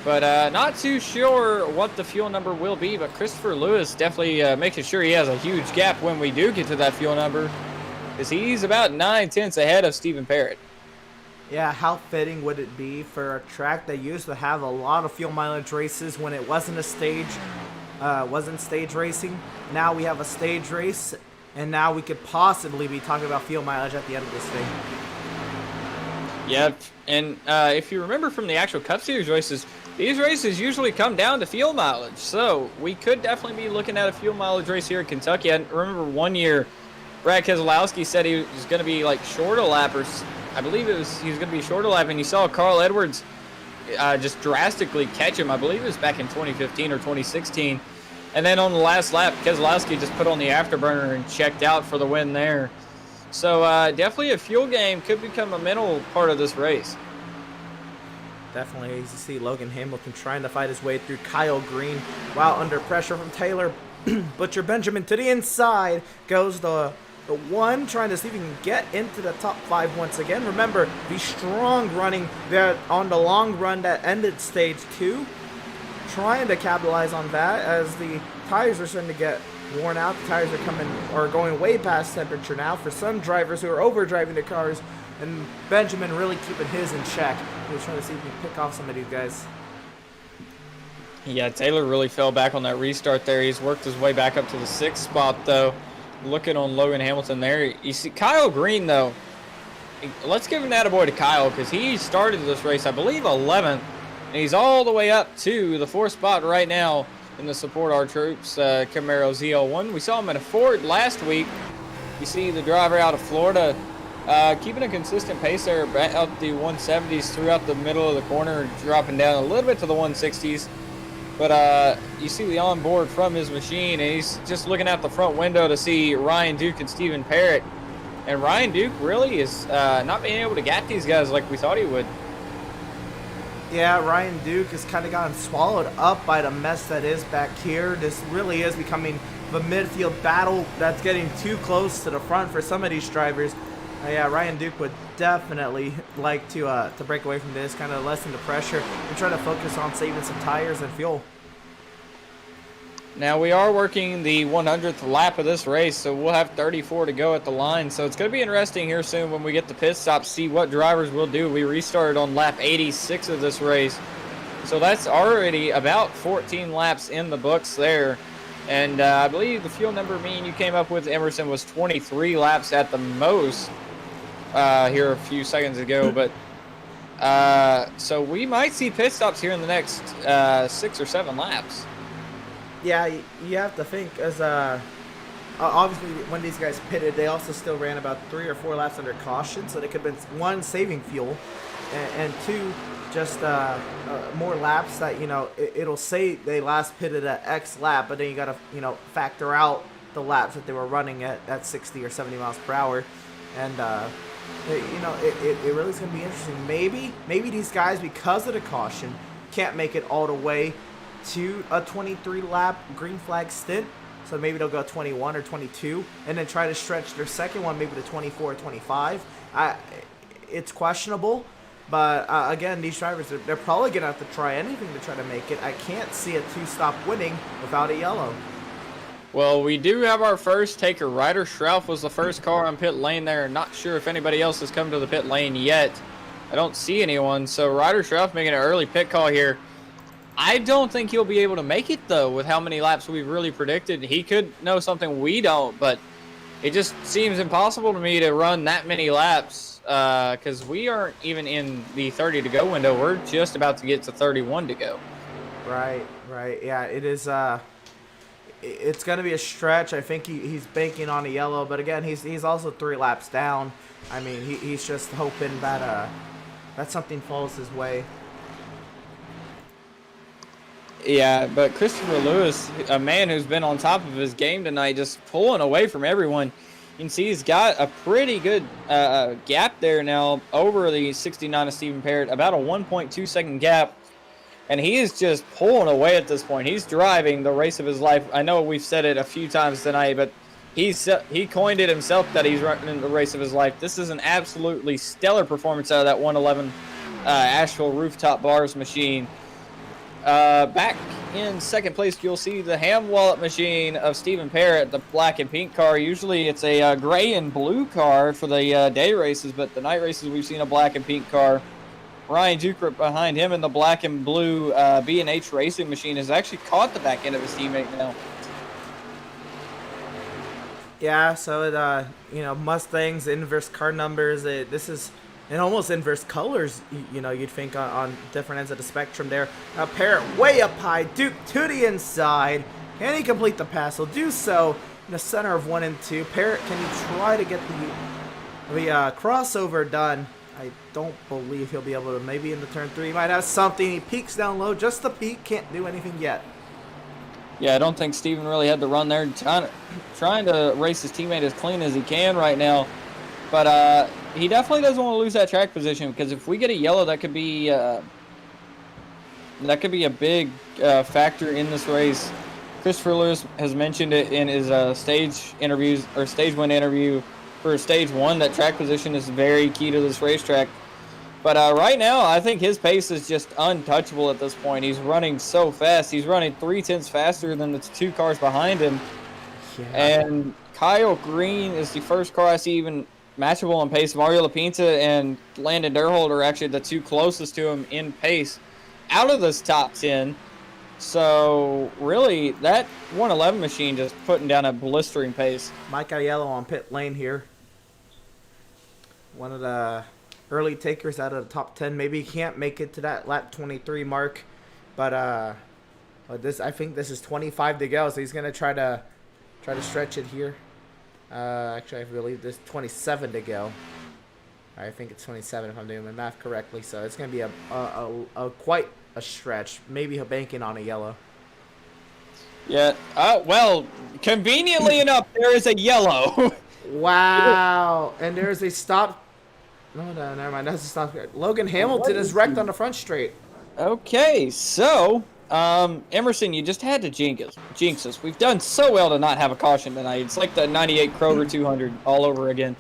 But not too sure what the fuel number will be, but Christopher Lewis definitely making sure he has a huge gap when we do get to that fuel number, because he's about 9/10 ahead of Steven Parrott. Yeah, how fitting would it be for a track that used to have a lot of fuel mileage races when it wasn't a stage, wasn't stage racing. Now we have a stage race, and now we could possibly be talking about fuel mileage at the end of this thing. Yep, and if you remember from the actual Cup Series races, these races usually come down to fuel mileage, so we could definitely be looking at a fuel mileage race here in Kentucky. I remember one year, Brad Keselowski said he was going to be like short a lap, or I believe he was going to be short a lap, and you saw Carl Edwards just drastically catch him. I believe it was back in 2015 or 2016, and then on the last lap, Keselowski just put on the afterburner and checked out for the win there. So definitely a fuel game could become a mental part of this race. Definitely, as you see Logan Hamilton trying to fight his way through Kyle Green while under pressure from Taylor Butcher Benjamin. To the inside goes the one, trying to see if he can get into the top 5 once again. Remember, the strong running there on the long run that ended stage 2. Trying to capitalize on that as the tires are starting to get worn out. The tires are going way past temperature now for some drivers who are overdriving their cars, and Benjamin really keeping his in check. He's trying to see if he can pick off some of these guys. Yeah, Taylor really fell back on that restart there. He's worked his way back up to the 6th spot, though. Looking on Logan Hamilton there. You see Kyle Green, though. Let's give an attaboy to Kyle, because he started this race, I believe, 11th. And he's all the way up to the 4th spot right now in the Support Our Troops Camaro ZL1. We saw him in a Ford last week. You see the driver out of Florida keeping a consistent pace there out the 170s throughout the middle of the corner, dropping down a little bit to the 160s. But you see the onboard from his machine, and he's just looking out the front window to see Ryan Duke and Stephen Parrott. And Ryan Duke really is not being able to get these guys like we thought he would. Yeah, Ryan Duke has kind of gotten swallowed up by the mess that is back here. This really is becoming the midfield battle that's getting too close to the front for some of these drivers. Yeah, Ryan Duke would definitely like to break away from this, kind of lessen the pressure, and try to focus on saving some tires and fuel. Now we are working the 100th lap of this race, so we'll have 34 to go at the line. So it's going to be interesting here soon when we get the pit stop, see what drivers will do. We restarted on lap 86 of this race, so that's already about 14 laps in the books there. And I believe the fuel number you came up with, Emerson, was 23 laps at the most here a few seconds ago. But so we might see pit stops here in the next 6 or 7 laps. Yeah, you have to think, as obviously when these guys pitted, they also still ran about 3 or 4 laps under caution, so they could have been, 1, saving fuel, and 2, just more laps that, it'll say they last pitted at X lap, but then you got to, factor out the laps that they were running at 60 or 70 miles per hour. And, it really is going to be interesting. Maybe these guys, because of the caution, can't make it all the way to a 23 lap green flag stint, so maybe they'll go 21 or 22 and then try to stretch their second one maybe to 24 or 25. It's questionable, but again, these drivers, they're probably gonna have to try anything to try to make it. I can't see a 2-stop winning without a yellow. Well, we do have our first taker. Ryder Schrauf was the first car on pit lane there. Not sure if anybody else has come to the pit lane yet. I don't see anyone, so Ryder Schrauf making an early pit call here. I don't think he'll be able to make it, though, with how many laps we've really predicted. He could know something we don't, but it just seems impossible to me to run that many laps because we aren't even in the 30 to go window. We're just about to get to 31 to go. Right. Yeah, it is. It's going to be a stretch. I think he's banking on a yellow, but again, he's also 3 laps down. I mean, he's just hoping that something falls his way. Yeah, but Christopher Lewis, a man who's been on top of his game tonight, just pulling away from everyone. You can see he's got a pretty good gap there now over the 69 of Stephen Parrott, about a 1.2 second gap. And he is just pulling away at this point. He's driving the race of his life. I know we've said it a few times tonight, but he coined it himself that he's running the race of his life. This is an absolutely stellar performance out of that 111 Asheville Rooftop Bars machine. Back in second place, you'll see the Ham Wallet machine of Stephen Parrott, the black and pink car. Usually it's a gray and blue car for the day races, but the night races we've seen a black and pink car. Ryan Duke behind him in the black and blue B&H Racing machine has actually caught the back end of his teammate now. Yeah, so Mustangs, inverse car numbers. This is in almost inverse colors. You'd think on different ends of the spectrum there. Parrott way up high, Duke to the inside. Can he complete the pass? He'll do so in the center of 1 and 2. Parrott, can he try to get the crossover done? I don't believe he'll be able to. Maybe in the turn 3 he might have something. He peaks down low, just the peak, can't do anything yet. Yeah, I don't think Steven really had to run there, trying to race his teammate as clean as he can right now. But he definitely doesn't want to lose that track position, because if we get a yellow, that could be a big factor in this race. Christopher Lewis has mentioned it in his stage win interview for stage 1, that track position is very key to this racetrack. But right now, I think his pace is just untouchable at this point. He's running so fast. He's running 3/10 faster than the 2 cars behind him. Yeah. And Kyle Green is the first car I see even matchable on pace. Mario Lapinta and Landon Durhold are actually the 2 closest to him in pace out of this top 10. So, really, that 111 machine just putting down a blistering pace. Mike Aiello on pit lane here. One of the early takers out of the top 10. Maybe he can't make it to that lap 23 mark. But this, I think this is 25 to go, so he's going to try to stretch it here. Actually, I believe there's 27 to go. I think it's 27 if I'm doing my math correctly. So it's going to be a quite a stretch. Maybe he'll bank in on a yellow. Yeah. Well, conveniently enough, there is a yellow. Wow. And there's a stop. No, never mind. That's a stop. Logan Hamilton is wrecked on the front straight. Okay, so Emerson, you just had to jinx us. We've done so well to not have a caution tonight. It's like the 98 Kroger 200 all over again.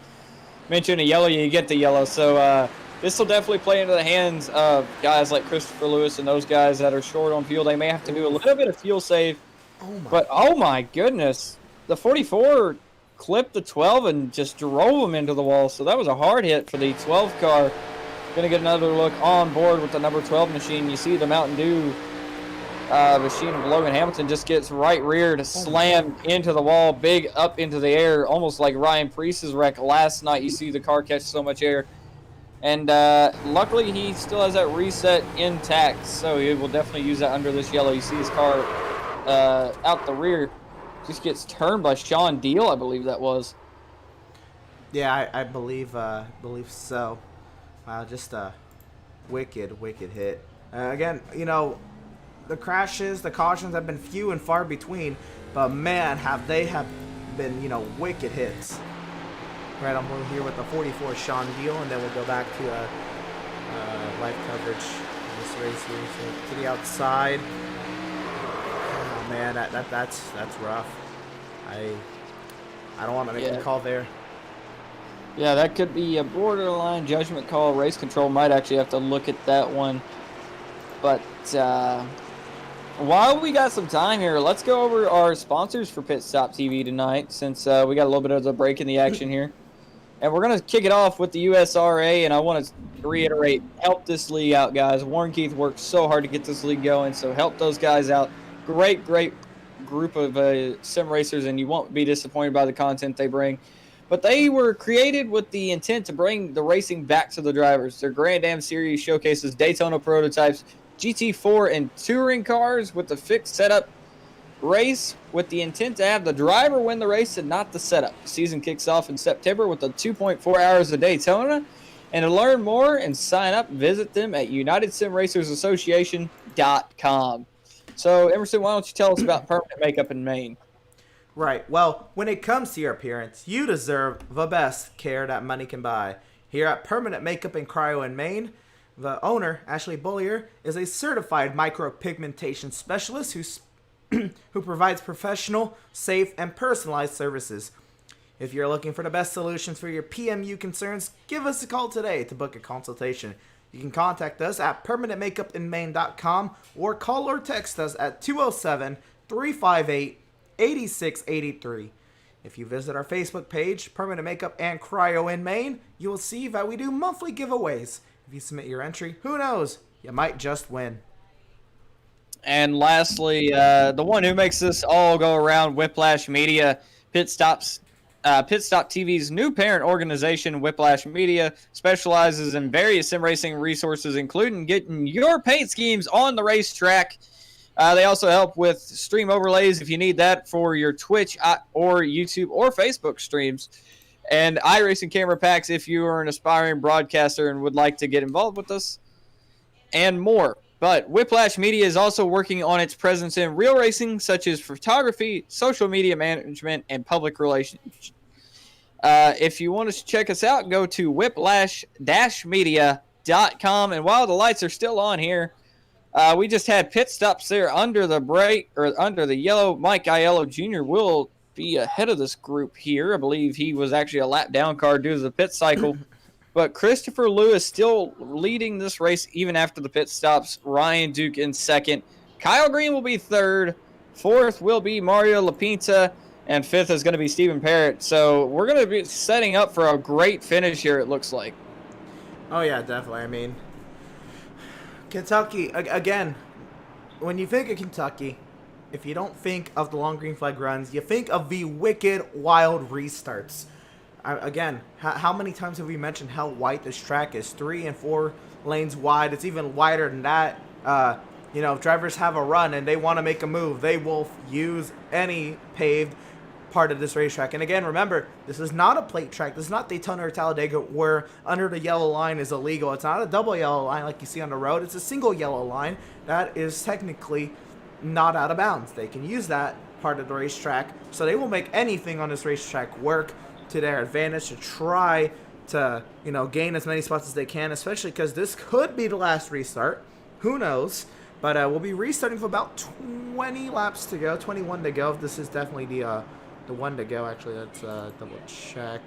Mention a yellow, you get the yellow. So this will definitely play into the hands of guys like Christopher Lewis and those guys that are short on fuel. They may have to do a little bit of fuel save. But oh my goodness, the 44 clipped the 12 and just drove him into the wall. So that was a hard hit for the 12 car. Going to get another look on board with the number 12 machine. You see the Mountain Dew machine of Logan Hamilton just gets right reared, slammed into the wall, big up into the air, almost like Ryan Priest's wreck last night. You see the car catch so much air. And luckily he still has that reset intact, so he will definitely use that under this yellow. You see his car out the rear. Just gets turned by Sean Deal, I believe that was. Yeah, I believe so. Wow, just a wicked hit. Again, you know, the crashes, the cautions have been few and far between, but man, have been, you know, wicked hits. Right, I'm here with the 44 Sean Deal, and then we'll go back to live coverage of this race here. So to the outside. Oh man, that's rough. I don't want to make a call there. Yeah, that could be a borderline judgment call. Race control might actually have to look at that one. But while we got some time here, let's go over our sponsors for PitStop TV tonight, since we got a little bit of a break in the action here. And we're going to kick it off with the USRA, and I want to reiterate, help this league out, guys. Warren Keith worked so hard to get this league going, so help those guys out. Great group of sim racers, and you won't be disappointed by the content they bring. But they were created with the intent to bring the racing back to the drivers. Their Grand Am Series showcases Daytona prototypes, GT4 and touring cars with the fixed setup race with the intent to have the driver win the race and not the setup. The season kicks off in September with the 2.4 hours of Daytona. And to learn more and sign up, visit them at UnitedSimRacersAssociation.com. So, Emerson, why don't you tell us about permanent makeup in Maine? Right. Well, when it comes to your appearance, you deserve the best care that money can buy. Here at Permanent Makeup and Cryo in Maine, the owner, Ashley Bullier, is a certified micropigmentation specialist who provides professional, safe, and personalized services. If you're looking for the best solutions for your PMU concerns, give us a call today to book a consultation. You can contact us at permanentmakeupinmaine.com or call or text us at 207-358-8683. If you visit our Facebook page, Permanent Makeup and Cryo in Maine, you will see that we do monthly giveaways. If you submit your entry, who knows, you might just win. And lastly, the one who makes this all go around, Whiplash Media, PitStop TV's new parent organization. Whiplash Media specializes in various sim racing resources, including getting your paint schemes on the racetrack. They also help with stream overlays if you need that for your Twitch or YouTube or Facebook streams. And iRacing camera packs if you are an aspiring broadcaster and would like to get involved with us. And more. But Whiplash Media is also working on its presence in real racing, such as photography, social media management, and public relations. If you want to check us out, go to whiplash-media.com. And while the lights are still on here, we just had pit stops there under the break, or under the yellow. Mike Aiello Jr. will be ahead of this group here. I believe he was actually a lap down car due to the pit cycle. But Christopher Lewis still leading this race even after the pit stops. Ryan Duke in second. Kyle Green will be third. Fourth will be Mario Lapinta. And fifth is going to be Stephen Parrott. So we're going to be setting up for a great finish here, it looks like. Oh, yeah, definitely. I mean, Kentucky, again, when you think of Kentucky, if you don't think of the long green flag runs, you think of the wicked wild restarts. Again, how many times have we mentioned how wide this track is? 3 and 4 lanes wide. It's even wider than that. You know, if drivers have a run and they want to make a move, they will use any paved part of this racetrack. And again, remember, this is not a plate track. This is not Daytona or Talladega where under the yellow line is illegal. It's not a double yellow line like you see on the road. It's a single yellow line that is technically not out of bounds. They can use that part of the racetrack, so they will make anything on this racetrack work to their advantage to try to, you know, gain as many spots as they can, especially because this could be the last restart. Who knows? But we'll be restarting for about 20 laps to go, 21 to go. This is definitely the one to go. Actually, let's double check.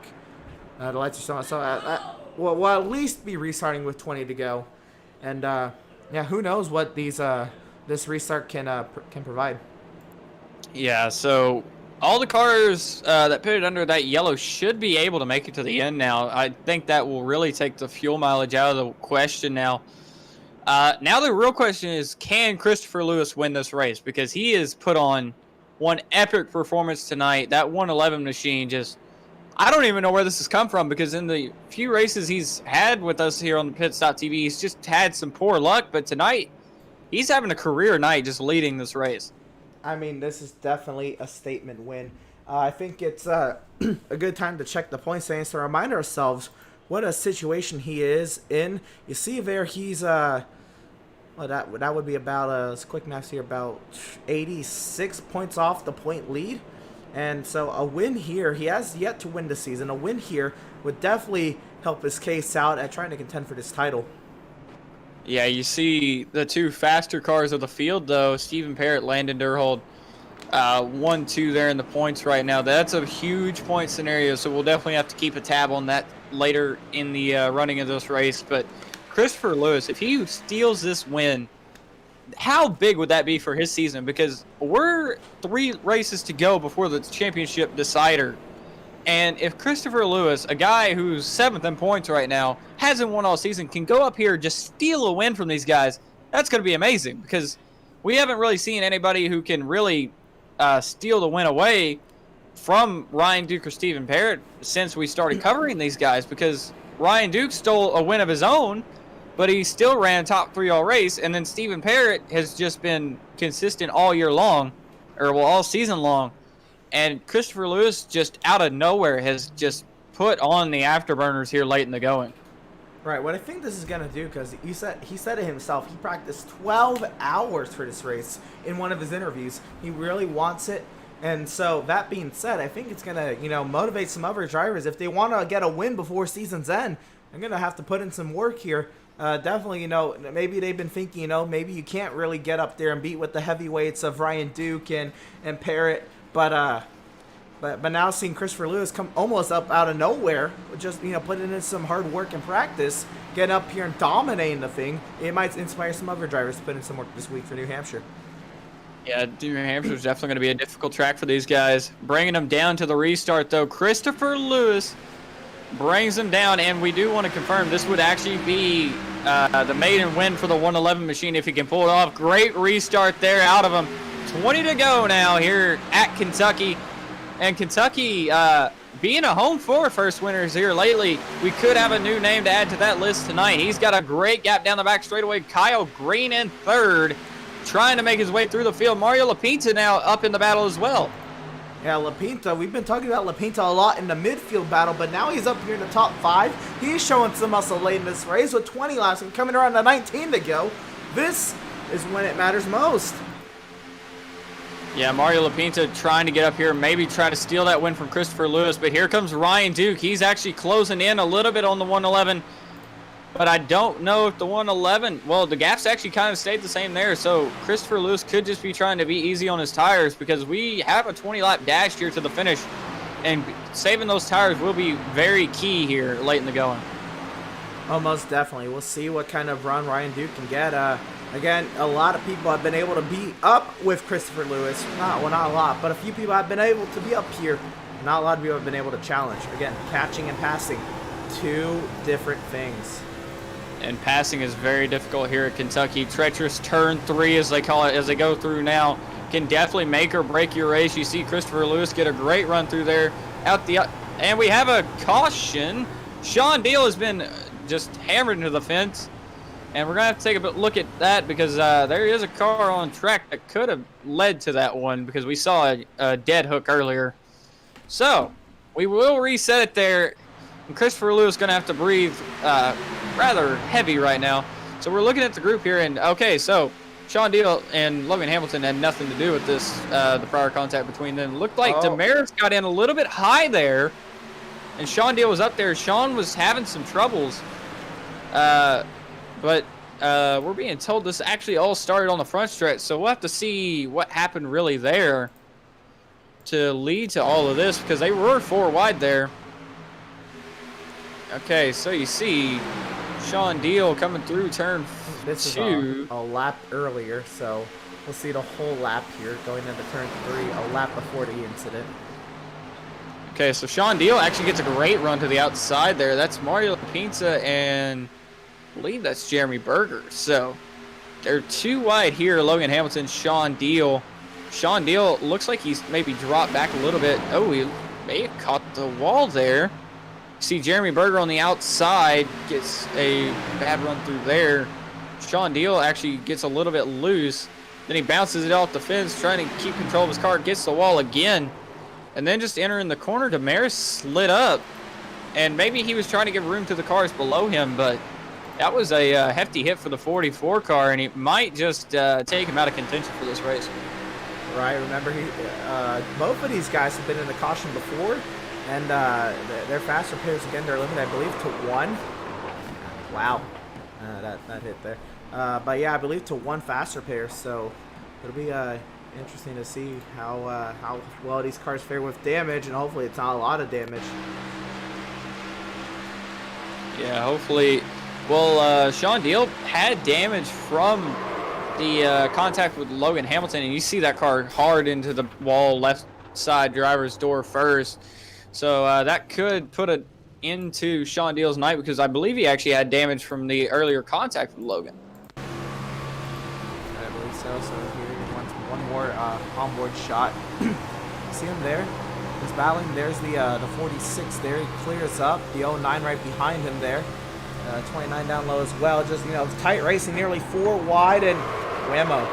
The lights are still on, so we'll at least be restarting with 20 to go. And yeah, who knows what these this restart can provide. Yeah, so all the cars that pitted under that yellow should be able to make it to the end now. I think that will really take the fuel mileage out of the question now. Now the real question is, can Christopher Lewis win this race? Because he has put on one epic performance tonight. That 111 machine just, I don't even know where this has come from, because in the few races he's had with us here on the PitStop TV, he's just had some poor luck. But tonight, he's having a career night just leading this race. I mean, this is definitely a statement win. I think it's a good time to check the point standings to remind ourselves what a situation he is in. You see there, he's well, that would be about quick math here, about 86 points off the point lead. And so a win here, he has yet to win this season. A win here would definitely help his case out at trying to contend for this title. Yeah, you see the two faster cars of the field, though. Stephen Parrott, Landon Durhold, 1-2 there in the points right now. That's a huge point scenario, so we'll definitely have to keep a tab on that later in the running of this race. But Christopher Lewis, if he steals this win, how big would that be for his season? Because we're 3 races to go before the championship decider. And if Christopher Lewis, a guy who's 7th in points right now, hasn't won all season, can go up here, just steal a win from these guys, that's going to be amazing. Because we haven't really seen anybody who can really steal the win away from Ryan Duke or Stephen Parrott since we started covering these guys. Because Ryan Duke stole a win of his own, but he still ran top 3 all race. And then Stephen Parrott has just been consistent all year long, or well, all season long. And Christopher Lewis, just out of nowhere, has just put on the afterburners here late in the going. Right, what I think this is going to do, because he said it himself, he practiced 12 hours for this race in one of his interviews. He really wants it. And so, that being said, I think it's going to, you know, motivate some other drivers. If they want to get a win before season's end, they're going to have to put in some work here. Definitely, you know, maybe they've been thinking, you know, maybe you can't really get up there and beat with the heavyweights of Ryan Duke and Parrott. But now seeing Christopher Lewis come almost up out of nowhere, just, you know, putting in some hard work and practice, getting up here and dominating the thing, it might inspire some other drivers to put in some work this week for New Hampshire. Yeah, New Hampshire is definitely going to be a difficult track for these guys. Bringing them down to the restart, though, Christopher Lewis brings them down, and we do want to confirm this would actually be the maiden win for the 111 machine if he can pull it off. Great restart there out of him. 20 to go now here at Kentucky. And Kentucky, being a home for first winners here lately, we could have a new name to add to that list tonight. He's got a great gap down the back straightaway. Kyle Green in third, trying to make his way through the field. Mario Lapinta now up in the battle as well. Yeah, Lapinta, we've been talking about Lapinta a lot in the midfield battle, but now he's up here in the top 5. He's showing some muscle late in this race with 20 laps and coming around to 19 to go. This is when it matters most. Yeah, Mario Lapinta trying to get up here, maybe try to steal that win from Christopher Lewis, but here comes Ryan Duke. He's actually closing in a little bit on the 111, but I don't know if the 111, well, the gaps actually kind of stayed the same there, so Christopher Lewis could just be trying to be easy on his tires, because we have a 20-lap dash here to the finish, and saving those tires will be very key here late in the going. Oh, most definitely. We'll see what kind of run Ryan Duke can get. Again, a lot of people have been able to be up with Christopher Lewis. Not a lot, but a few people have been able to be up here. Not a lot of people have been able to challenge. Again, catching and passing, two different things. And passing is very difficult here at Kentucky. Treacherous turn 3, as they call it, as they go through now, can definitely make or break your race. You see Christopher Lewis get a great run through there. And we have a caution. Sean Deal has been just hammered into the fence. And we're going to have to take a look at that because there is a car on track that could have led to that one because we saw a dead hook earlier. So we will reset it there. And Christopher Lewis is going to have to breathe rather heavy right now. So we're looking at the group here. And, okay, so Sean Deal and Logan Hamilton had nothing to do with this, the prior contact between them. Looked like Damaris got in a little bit high there. And Sean Deal was up there. Sean was having some troubles. But we're being told this actually all started on the front stretch, so we'll have to see what happened really there to lead to all of this, because they were 4 wide there. Okay, so you see Sean Deal coming through turn 2. This is a lap earlier, so we'll see the whole lap here going into turn 3, a lap before the incident. Okay, so Sean Deal actually gets a great run to the outside there. That's Mario Pinza and I believe that's Jeremy Berger. So they're 2 wide here. Logan Hamilton, Sean Deal. Sean Deal looks like he's maybe dropped back a little bit. Oh, he may have caught the wall there. See Jeremy Berger on the outside gets a bad run through there. Sean Deal actually gets a little bit loose. Then he bounces it off the fence, trying to keep control of his car. Gets the wall again. And then just entering the corner, Damaris slid up. And maybe he was trying to give room to the cars below him, but that was a hefty hit for the 44 car, and he might just take him out of contention for this race. Right, remember, both of these guys have been in the caution before, and their faster pairs, again, they're limited, I believe, to 1. Wow, that hit there. But yeah, I believe to 1 faster pair, so it'll be interesting to see how well these cars fare with damage, and hopefully it's not a lot of damage. Yeah, hopefully. Well, Sean Deal had damage from the contact with Logan Hamilton, and you see that car hard into the wall, left side driver's door first. So that could put it into Sean Deal's night, because I believe he actually had damage from the earlier contact with Logan. I believe so. So here he wants one more onboard shot. See him there? He's battling. There's the 46 there. He clears up. The 09 right behind him there. 29 down low as well. Just, tight racing, nearly 4 wide, and whammo.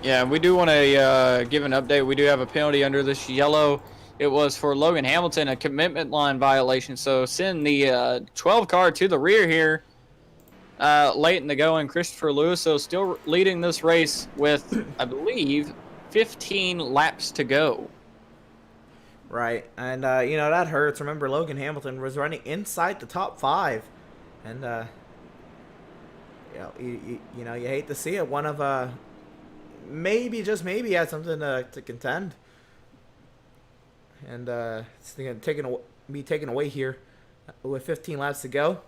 Yeah, we do want to give an update. We do have a penalty under this yellow. It was for Logan Hamilton, a commitment line violation. So send the 12 car to the rear here late in the going. Christopher Lewis, so still leading this race with, I believe, 15 laps to go. Right, and that hurts. Remember, Logan Hamilton was running inside the top 5, and you hate to see it. One of maybe, just maybe, had something to contend, and it's going to be taken away here with 15 laps to go.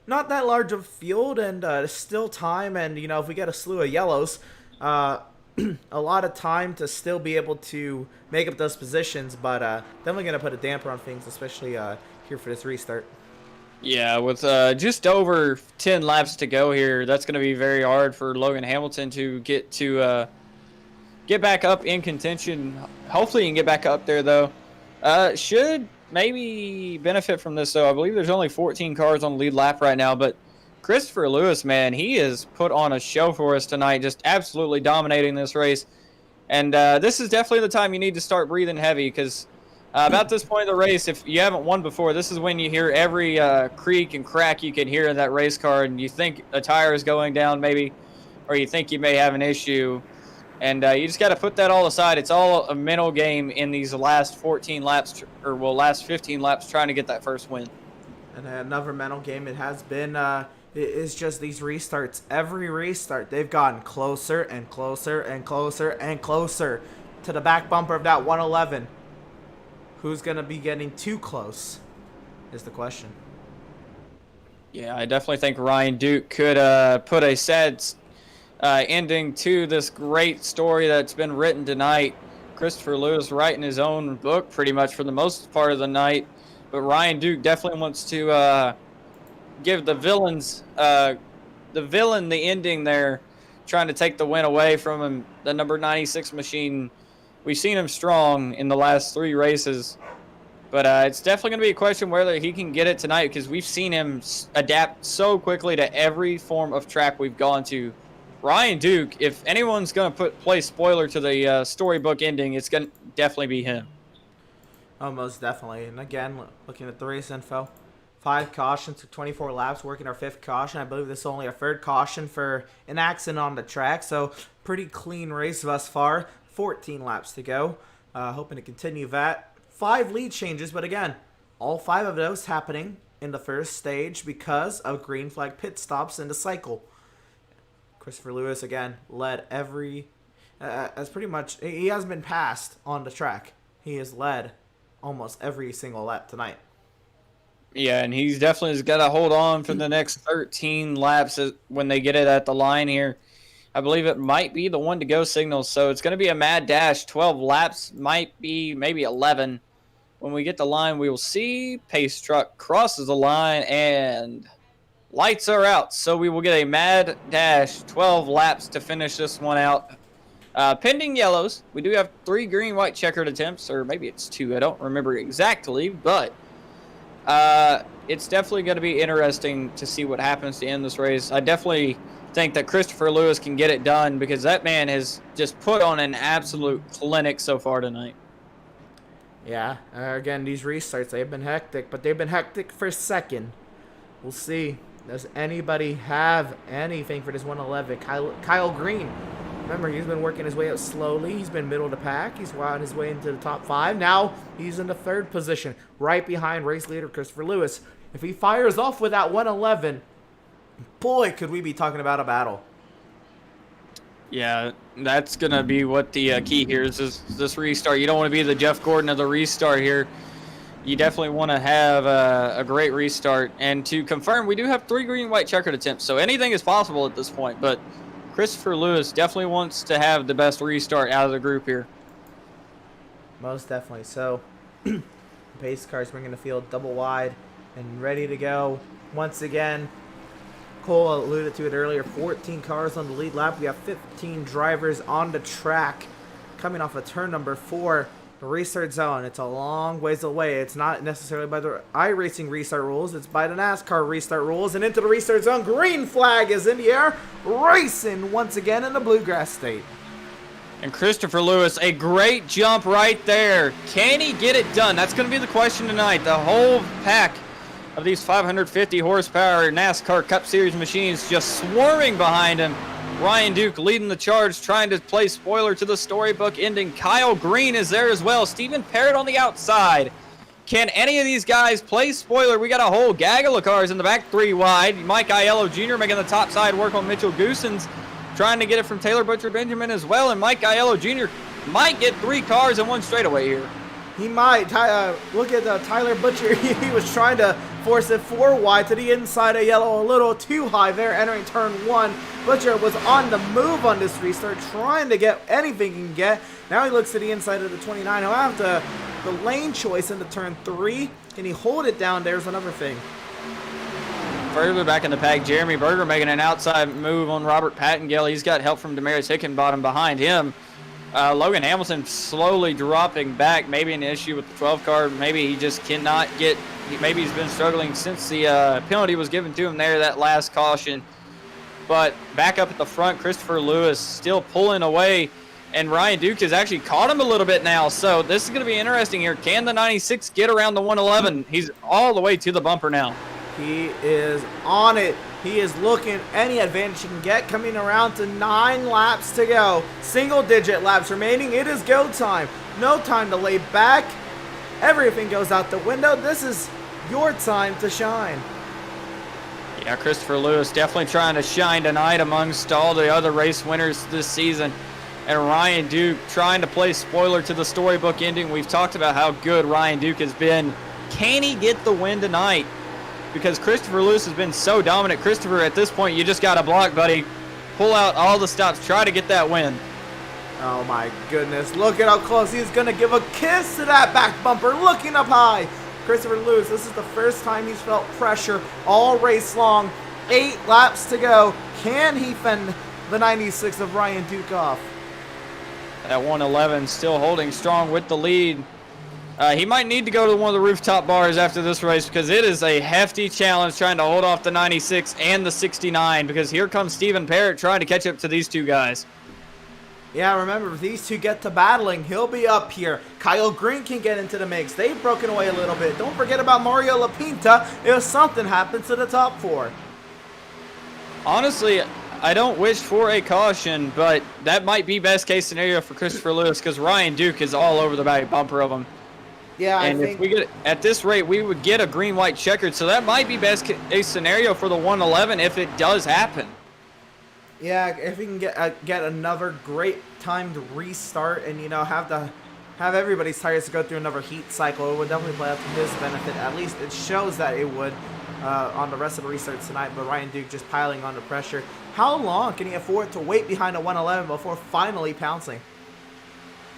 Not that large of a field, and still time, and if we get a slew of yellows, a lot of time to still be able to make up those positions, but definitely going to put a damper on things, especially here for this restart. Yeah, with just over 10 laps to go here, that's going to be very hard for Logan Hamilton to get back up in contention. Hopefully he can get back up there, though. Should maybe benefit from this, though. I believe there's only 14 cars on the lead lap right now, but Christopher Lewis, man, he has put on a show for us tonight, just absolutely dominating this race. And this is definitely the time you need to start breathing heavy, because about this point of the race, if you haven't won before, this is when you hear every creak and crack you can hear in that race car, and you think a tire is going down maybe, or you think you may have an issue. And you just got to put that all aside. It's all a mental game in these last 14 laps, last 15 laps, trying to get that first win. And another mental game it has been is just these restarts. Every restart, they've gotten closer and closer and closer and closer to the back bumper of that 111. Who's going to be getting too close is the question. Yeah, I definitely think Ryan Duke could put a sad ending to this great story that's been written tonight. Christopher Lewis writing his own book pretty much for the most part of the night, but Ryan Duke definitely wants to give the villain the ending there, trying to take the win away from him. The number 96 machine, we've seen him strong in the last 3 races, but it's definitely going to be a question whether he can get it tonight, because we've seen him adapt so quickly to every form of track we've gone to. Ryan Duke, if anyone's going to play spoiler to the storybook ending, it's going to definitely be him. Oh, most definitely. And again, looking at the race info, 5 cautions, 24 laps, working our 5th caution. I believe this is only our 3rd caution for an accident on the track, so pretty clean race thus far. 14 laps to go. Hoping to continue that. 5 lead changes, but again, all 5 of those happening in the first stage because of green flag pit stops in the cycle. Christopher Lewis, again, led every, as pretty much, he hasn't been passed on the track. He has led almost every single lap tonight. Yeah, and he's definitely got to hold on for the next 13 laps when they get it at the line here. I believe it might be the 1-to-go signal, so it's going to be a mad dash. 12 laps, might be maybe 11. When we get the line, we will see Pace Truck crosses the line, and lights are out. So we will get a mad dash, 12 laps to finish this one out. Pending yellows, we do have 3 green, white checkered attempts, or maybe it's 2. I don't remember exactly, but it's definitely going to be interesting to see what happens to end this race. I definitely think that Christopher Lewis can get it done, because that man has just put on an absolute clinic so far tonight. Yeah, again, these restarts, they've been hectic, but they've been hectic for second. We'll see. Does anybody have anything for this 111? Kyle Green. Remember, he's been working his way up slowly. He's been middle of the pack. He's wound his way into the top 5. Now he's in the 3rd position, right behind race leader Christopher Lewis. If he fires off with that 111, boy, could we be talking about a battle. Yeah, that's going to be what the key here is this restart. You don't want to be the Jeff Gordon of the restart here. You definitely want to have a great restart. And to confirm, we do have 3 green, white checkered attempts, so anything is possible at this point. But Christopher Lewis definitely wants to have the best restart out of the group here. Most definitely. So, pace cars bringing the field double wide and ready to go. Once again, Cole alluded to it earlier, 14 cars on the lead lap. We have 15 drivers on the track coming off of turn number 4. The restart zone, it's a long ways away. It's not necessarily by the iRacing restart rules. It's by the NASCAR restart rules. And into the restart zone, green flag is in the air. Racing once again in the Bluegrass State. And Christopher Lewis, a great jump right there. Can he get it done? That's going to be the question tonight. The whole pack of these 550 horsepower NASCAR Cup Series machines just swarming behind him. Ryan Duke leading the charge, trying to play spoiler to the storybook ending. Kyle Green is there as well. Stephen Parrott on the outside. Can any of these guys play spoiler? We got a whole gaggle of cars in the back, 3 wide. Mike Aiello Jr. making the top side work on Mitchell Goosens, trying to get it from Taylor Butcher Benjamin as well. And Mike Aiello Jr. might get 3 cars in one straightaway here. He might. Look at Tyler Butcher. He was trying to force it 4 wide to the inside of yellow, a little too high there, entering turn 1. Butcher was on the move on this restart, trying to get anything he can get. Now he looks to the inside of the 29. He'll have the lane choice into turn 3. Can he hold it down? There's another thing. Further back in the pack, Jeremy Berger making an outside move on Robert Pattengale. He's got help from Damaris Hickenbottom behind him. Logan Hamilton slowly dropping back. Maybe an issue with the 12 car. Maybe he just cannot get. Maybe he's been struggling since the penalty was given to him there, that last caution. But back up at the front, Christopher Lewis still pulling away. And Ryan Duke has actually caught him a little bit now. So this is going to be interesting here. Can the 96 get around the 111? He's all the way to the bumper now. He is on it. He is looking any advantage he can get, coming around to 9 laps to go. Single-digit laps remaining. It is go time. No time to lay back. Everything goes out the window. This is your time to shine. Yeah, Christopher Lewis definitely trying to shine tonight amongst all the other race winners this season. And Ryan Duke trying to play spoiler to the storybook ending. We've talked about how good Ryan Duke has been. Can he get the win tonight? because Christopher Lewis has been so dominant. Christopher, at this point, you just got to block, buddy. Pull out all the stops. Try to get that win. Oh my goodness, look at how close he's gonna give a kiss to that back bumper, looking up high. Christopher Lewis, this is the first time he's felt pressure all race long. 8 laps to go. Can he fend the 96 of Ryan Duke off? That 111 still holding strong with the lead. He might need to go to one of the rooftop bars after this race because it is a hefty challenge trying to hold off the 96 and the 69 because here comes Stephen Parrott trying to catch up to these two guys. Yeah, remember, if these two get to battling, he'll be up here. Kyle Green can get into the mix. They've broken away a little bit. Don't forget about Mario Lapinta if something happens to the top 4. Honestly, I don't wish for a caution, but that might be best case scenario for Christopher Lewis because Ryan Duke is all over the back bumper of him. Yeah, and if we get at this rate, we would get a green-white checkered, so that might be best case scenario for the 111 if it does happen. Yeah, if we can get another great timed restart and, you know, have everybody's tires to go through another heat cycle, it would definitely play out to his benefit. At least it shows that it would on the rest of the restarts tonight, but Ryan Duke just piling on the pressure. How long can he afford to wait behind a 111 before finally pouncing?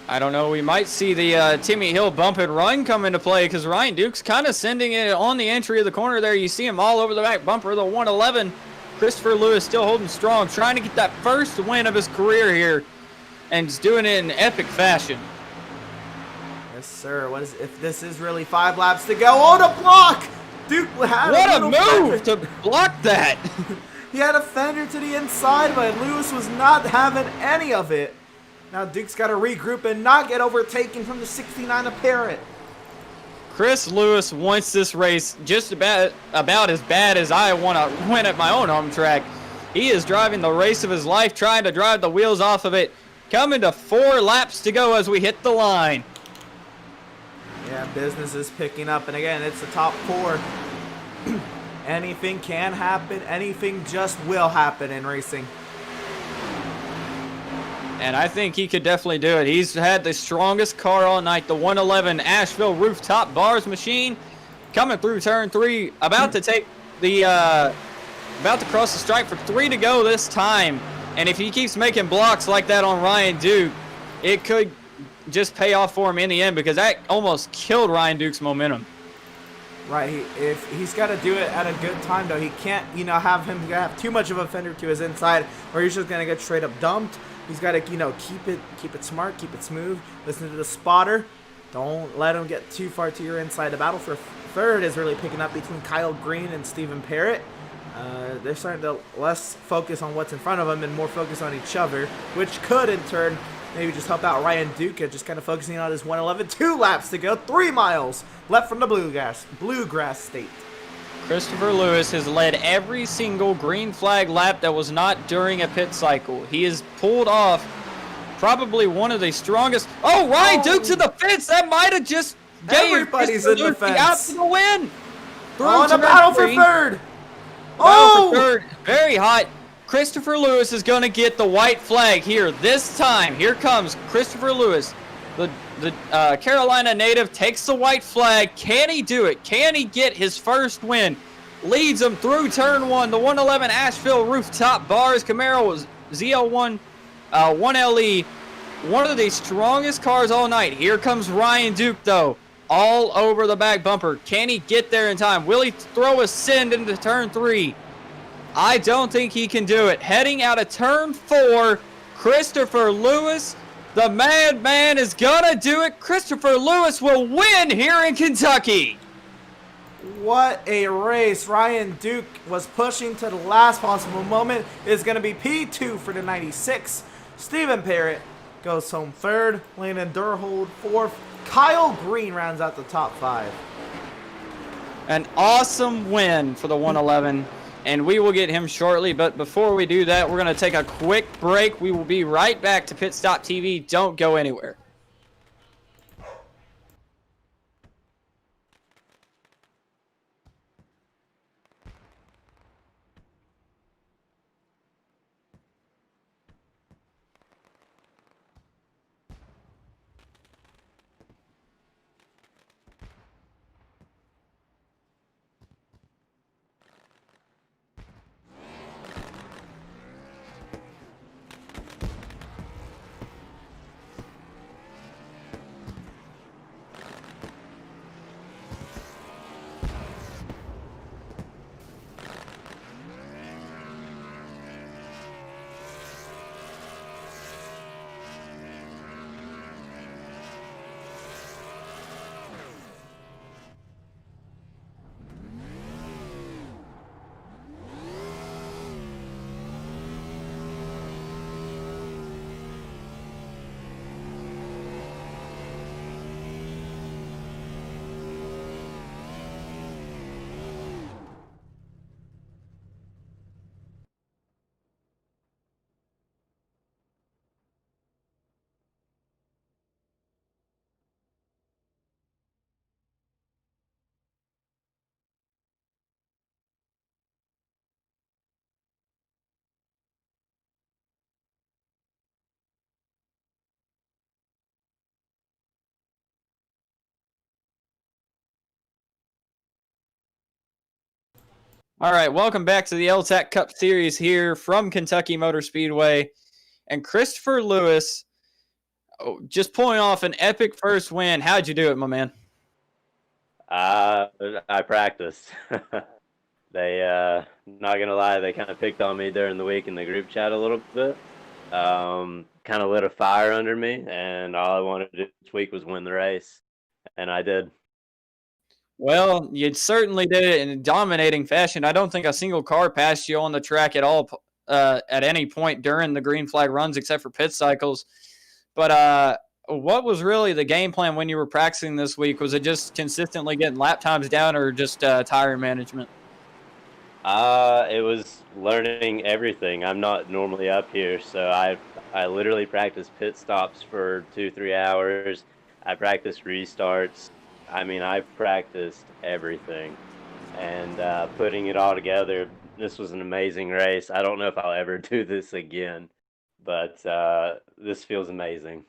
I don't know. We might see the Timmy Hill bump and run come into play because Ryan Duke's kind of sending it on the entry of the corner there. You see him all over the back bumper of the 111. Christopher Lewis still holding strong, trying to get that first win of his career here, and he's doing it in epic fashion. Yes, sir. What is if this is really 5 laps to go? Oh, the block! Duke had what a move to block that! He had a fender to the inside, but Lewis was not having any of it. Now Duke's got to regroup and not get overtaken from the 69 of Parrott. Chris Lewis wants this race just about as bad as I want to win at my own home track. He is driving the race of his life, trying to drive the wheels off of it. Coming to 4 laps to go as we hit the line. Yeah, business is picking up, and again, it's the top 4. Anything can happen. Anything just will happen in racing. And I think he could definitely do it. He's had the strongest car all night, the 111 Asheville Rooftop Bars machine, coming through turn 3, about to take the, about to cross the stripe for 3 to go this time. And if he keeps making blocks like that on Ryan Duke, it could just pay off for him in the end because that almost killed Ryan Duke's momentum. Right, if he's got to do it at a good time, though. He can't, you know, have too much of a fender to his inside, or he's just gonna get straight up dumped. He's got to, you know, keep it smart, keep it smooth. Listen to the spotter. Don't let him get too far to your inside. The battle for third is really picking up between Kyle Green and Stephen Parrott. They're starting to less focus on what's in front of them and more focus on each other, which could in turn maybe just help out Ryan Duke at just kind of focusing on his 111. 2 laps to go, 3 miles left from the Bluegrass State. Christopher Lewis has led every single green flag lap that was not during a pit cycle. He has pulled off probably one of the strongest. Oh, Ryan Duke's in the fence. That might have just gave everybody's in the fence. Out to the win. On the battle for third. Oh, for third. Very hot. Christopher Lewis is going to get the white flag here this time. Here comes Christopher Lewis. The Carolina native takes the white flag. Can he do it? Can he get his first win? Leads him through turn 1. The 111 Asheville Rooftop Bars Camaro ZL1 1LE. One of the strongest cars all night. Here comes Ryan Duke, though. All over the back bumper. Can he get there in time? Will he throw a send into turn 3? I don't think he can do it. Heading out of turn 4, Christopher Lewis. The madman is gonna do it. Christopher Lewis will win here in Kentucky. What a race. Ryan Duke was pushing to the last possible moment. Is going to be P2 for the 96. Stephen Parrott goes home third. Landon Durhold fourth. Kyle Green rounds out the top 5. An awesome win for the 111. And we will get him shortly, but before we do that, we're going to take a quick break. We will be right back to PitStop TV. Don't go anywhere. All right, welcome back to the L-TAC Cup Series here from Kentucky Motor Speedway. And Christopher Lewis, just pulling off an epic first win. How'd you do it, my man? I practiced. They, not gonna lie, they kind of picked on me during the week in the group chat a little bit. Kind of lit a fire under me, and all I wanted to do this week was win the race, and I did. Well, you certainly did it in a dominating fashion. I don't think a single car passed you on the track at all at any point during the green flag runs except for pit cycles. But what was really the game plan when you were practicing this week? Was it just consistently getting lap times down or just tire management? It was learning everything. I'm not normally up here, so I literally practiced pit stops for 2-3 hours. I practiced restarts. I mean, I've practiced everything, and putting it all together, this was an amazing race. I don't know if I'll ever do this again, but this feels amazing.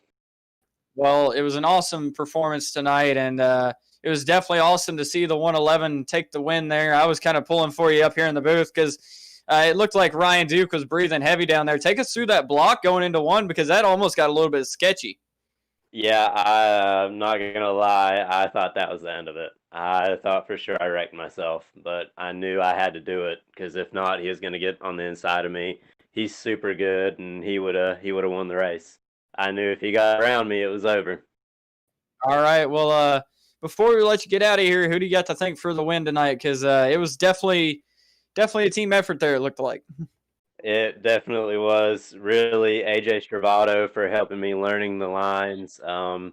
Well, it was an awesome performance tonight, and it was definitely awesome to see the 111 take the win there. I was kind of pulling for you up here in the booth because it looked like Ryan Duke was breathing heavy down there. Take us through that block going into one because that almost got a little bit sketchy. Yeah, I'm not gonna lie. I thought that was the end of it. I thought for sure I wrecked myself, but I knew I had to do it because if not, he was gonna get on the inside of me. He's super good, and he would have won the race. I knew if he got around me, it was over. All right. Well, before we let you get out of here, who do you got to thank for the win tonight? Because it was definitely a team effort there, it looked like. It definitely was. Really, AJ Stravato for helping me learning the lines. Damar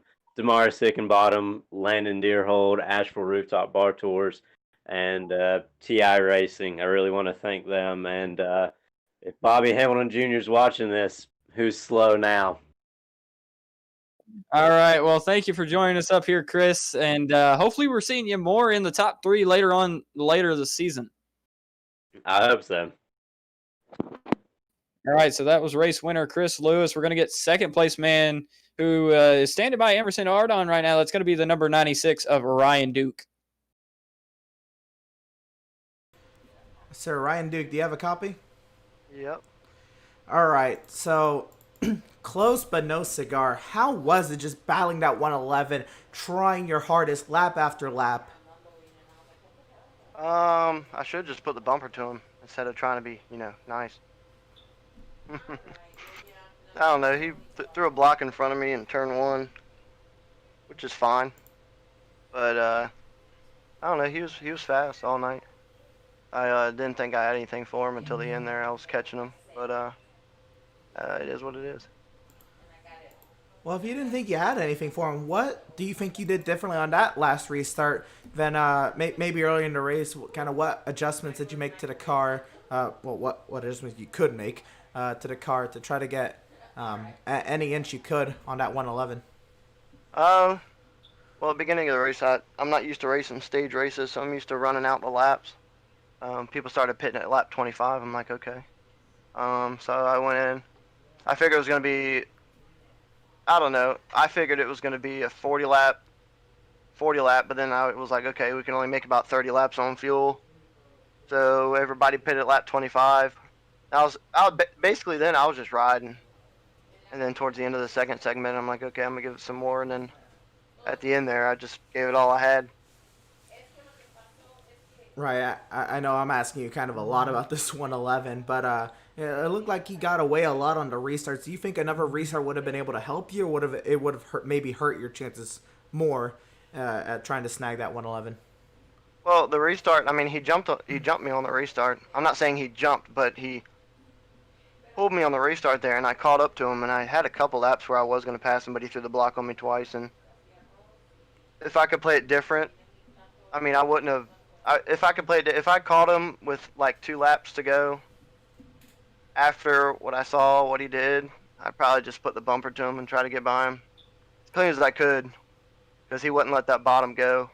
Sickenbottom, Landon Deerhold, Asheville Rooftop Bar Tours, and TI Racing. I really want to thank them. And if Bobby Hamilton Jr. is watching this, who's slow now? All right. Well, thank you for joining us up here, Chris. And hopefully we're seeing you more in the top 3 later this season. I hope so. All right, so that was race winner Chris Lewis. We're going to get second place man who is standing by Emerson Ardon right now. That's going to be the number 96 of Ryan Duke. Sir Ryan Duke, do you have a copy? Yep. All right, so close but no cigar. How was it just battling that 111, trying your hardest lap after lap? I should just put the bumper to him instead of trying to be, nice. I don't know. He threw a block in front of me in turn 1, which is fine. But I don't know. He was fast all night. I didn't think I had anything for him until the end there. I was catching him, but it is what it is. Well, if you didn't think you had anything for him, what do you think you did differently on that last restart than maybe earlier in the race? What adjustments did you make to the car? What adjustments you could make to the car to try to get any inch you could on that 111? Well, at the beginning of the race, I'm not used to racing stage races, so I'm used to running out the laps. People started pitting at lap 25. I'm like, okay. So I went in. I figured it was going to be, I don't know. I figured it was going to be a 40 lap, but then I was like, okay, we can only make about 30 laps on fuel. So everybody pitted at lap 25. Basically then I was just riding. And then towards the end of the second segment, I'm like, okay, I'm going to give it some more. And then at the end there, I just gave it all I had. Right, I know I'm asking you kind of a lot about this 111, but it looked like he got away a lot on the restarts. Do you think another restart would have been able to help you, or would have maybe hurt your chances more at trying to snag that 111? Well, the restart, I mean, he jumped me on the restart. I'm not saying he jumped, but he pulled me on the restart there, and I caught up to him, and I had a couple laps where I was going to pass him, but he threw the block on me twice. And if I could play it different, I mean, I wouldn't have. If I caught him with like 2 laps to go, after what he did, I'd probably just put the bumper to him and try to get by him as clean as I could, because he wouldn't let that bottom go.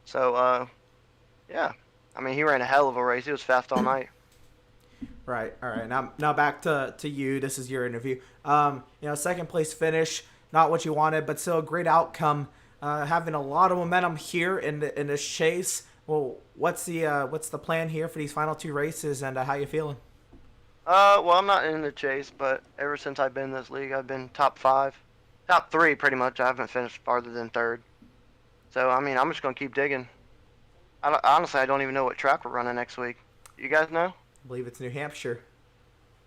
So, yeah, I mean, he ran a hell of a race. He was fast all night. Right. All right. Now back to you. This is your interview. Second place finish, not what you wanted, but still a great outcome. Having a lot of momentum here in this chase. Well, what's the plan here for these final 2 races, and how you feeling? Well, I'm not in the chase, but ever since I've been in this league, I've been top 5, top 3 pretty much. I haven't finished farther than 3rd. So I mean, I'm just gonna keep digging. Honestly, I don't even know what track we're running next week. You guys know? I believe it's New Hampshire.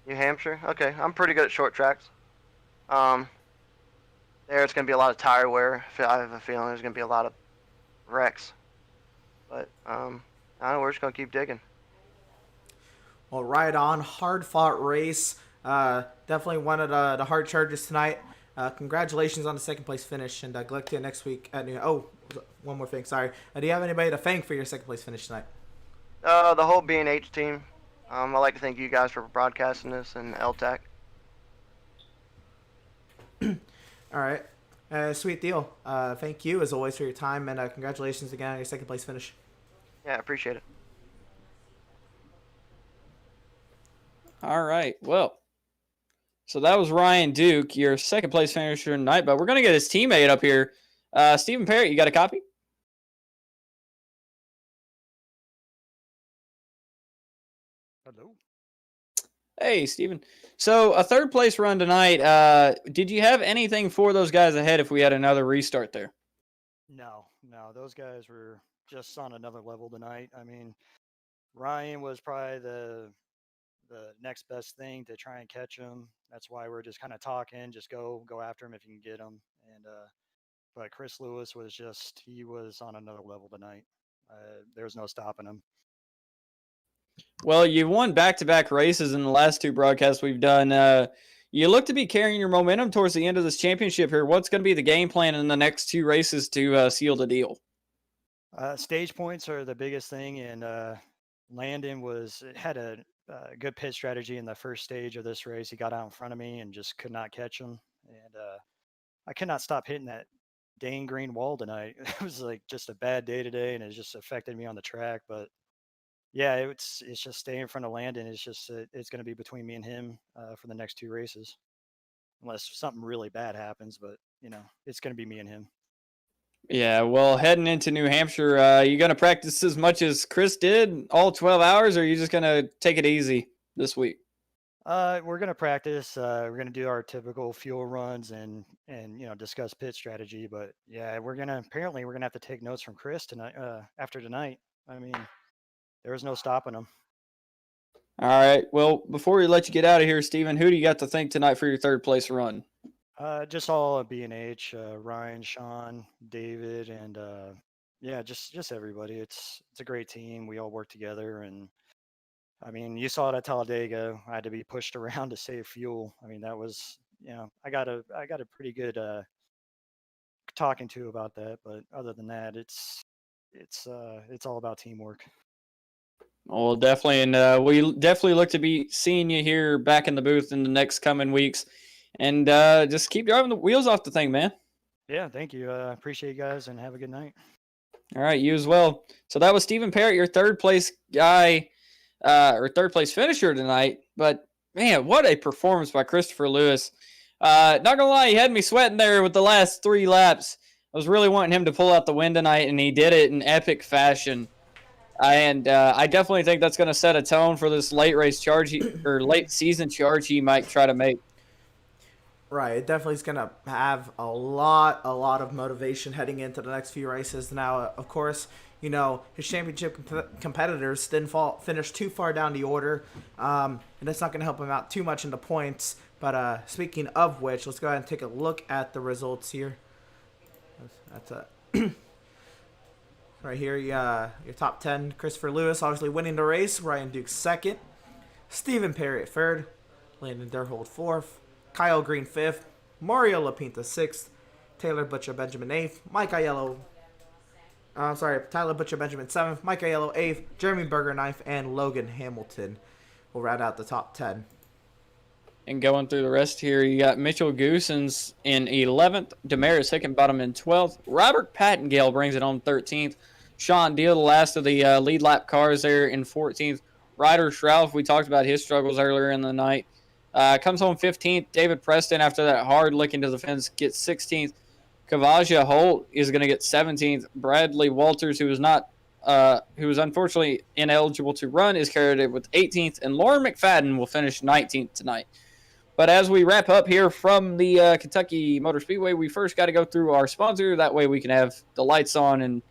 New Hampshire? Okay, I'm pretty good at short tracks. There it's gonna be a lot of tire wear. I have a feeling there's gonna be a lot of wrecks. But I don't know. We're just gonna keep digging. Well, right on. Hard-fought race. Definitely one of the hard charges tonight. Congratulations on the 2nd place finish, and good luck to you next week at New. Oh, one more thing. Sorry. Do you have anybody to thank for your 2nd place finish tonight? The whole B&H team. I'd like to thank you guys for broadcasting this and L-TAC. All right. Sweet deal. Thank you, as always, for your time, and congratulations again on your 2nd place finish. Yeah, I appreciate it. All right. Well, so that was Ryan Duke, your 2nd place finisher tonight, but we're going to get his teammate up here. Stephen Parrott, you got a copy? Hello. Hey, Stephen. So a 3rd place run tonight. Did you have anything for those guys ahead if we had another restart there? No, those guys were just on another level tonight. I mean, Ryan was probably the next best thing to try and catch him. That's why we're just kind of talking. Just go after him if you can get him. And but Chris Lewis he was on another level tonight. There's no stopping him. Well, you won back-to-back races in the last 2 broadcasts we've done. You look to be carrying your momentum towards the end of this championship here. What's going to be the game plan in the next 2 races to seal the deal? Stage points are the biggest thing, and Landon had a good pit strategy in the first stage of this race. He got out in front of me and just could not catch him, and I could not stop hitting that dang green wall tonight. It was like just a bad day today, and it just affected me on the track. But yeah, it's just staying in front of Landon. It's just it's going to be between me and him for the next 2 races, unless something really bad happens. But it's going to be me and him. Yeah, well, heading into New Hampshire, you going to practice as much as Chris did, all 12 hours, or are you just going to take it easy this week? We're going to practice. We're going to do our typical fuel runs and discuss pit strategy. But yeah, apparently we're going to have to take notes from Chris tonight. After tonight, I mean, there was no stopping him. All right. Well, before we let you get out of here, Stephen, who do you got to thank tonight for your 3rd place run? Just all B&H, Ryan, Sean, David, and yeah, just everybody. It's a great team. We all work together, and I mean, you saw it at Talladega. I had to be pushed around to save fuel. I mean, that was I got a pretty good talking to about that. But other than that, it's all about teamwork. Well, definitely, and we definitely look to be seeing you here back in the booth in the next coming weeks. And just keep driving the wheels off the thing, man. Yeah, thank you. Appreciate you guys, and have a good night. All right, you as well. So that was Stephen Parrott, your 3rd place guy, or 3rd place finisher tonight. But, man, what a performance by Christopher Lewis. Not going to lie, he had me sweating there with the last 3 laps. I was really wanting him to pull out the win tonight, and he did it in epic fashion. And I definitely think that's going to set a tone for this late race charge or late season charge he might try to make. Right, it definitely is going to have a lot of motivation heading into the next few races. Now, of course, his championship competitors didn't finish too far down the order, and that's not going to help him out too much in the points. But speaking of which, let's go ahead and take a look at the results here. That's right here, your top 10. Christopher Lewis obviously winning the race. Ryan Duke 2nd. Stephen Parrott 3rd. Landon Durhold 4th. Kyle Green 5th, Mario Lapinta 6th, Taylor Butcher Benjamin 8th, Tyler Butcher Benjamin 7th, Mike Aiello 8th, Jeremy Berger 9th, and Logan Hamilton will round out the top 10. And going through the rest here, you got Mitchell Goosens in 11th, Damaris Hickenbottom in 12th, Robert Pattengale brings it on 13th, Sean Deal, the last of the lead lap cars there, in 14th, Ryder Shrouf, we talked about his struggles earlier in the night, comes home 15th. David Preston, after that hard lick into the fence, gets 16th. Kavaja Holt is going to get 17th. Bradley Walters, who was not who is unfortunately ineligible to run, is credited with 18th, and Lauren McFadden will finish 19th tonight. But as we wrap up here from the Kentucky Motor Speedway, we first got to go through our sponsor. That way we can have the lights on and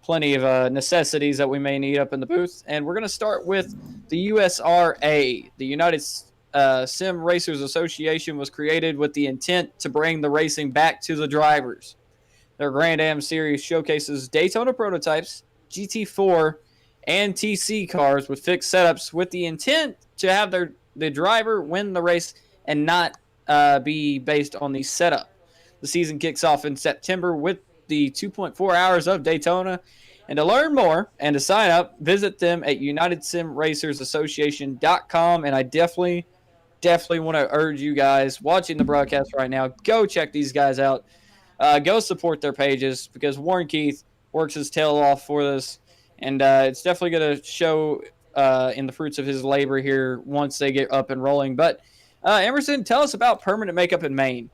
plenty of necessities that we may need up in the booth. And we're going to start with the USRA. The United Sim Racers Association was created with the intent to bring the racing back to the drivers. Their Grand Am Series showcases Daytona prototypes, GT4, and TC cars with fixed setups with the intent to have the driver win the race and not be based on the setup. The season kicks off in September with the 2.4 hours of Daytona. And to learn more and to sign up, visit them at UnitedSimRacersAssociation.com. And I definitely want to urge you guys watching the broadcast right now, go check these guys out. Go support their pages because Warren Keith works his tail off for this. And it's definitely going to show in the fruits of his labor here once they get up and rolling. But Emerson, tell us about Permanent Makeup in Maine.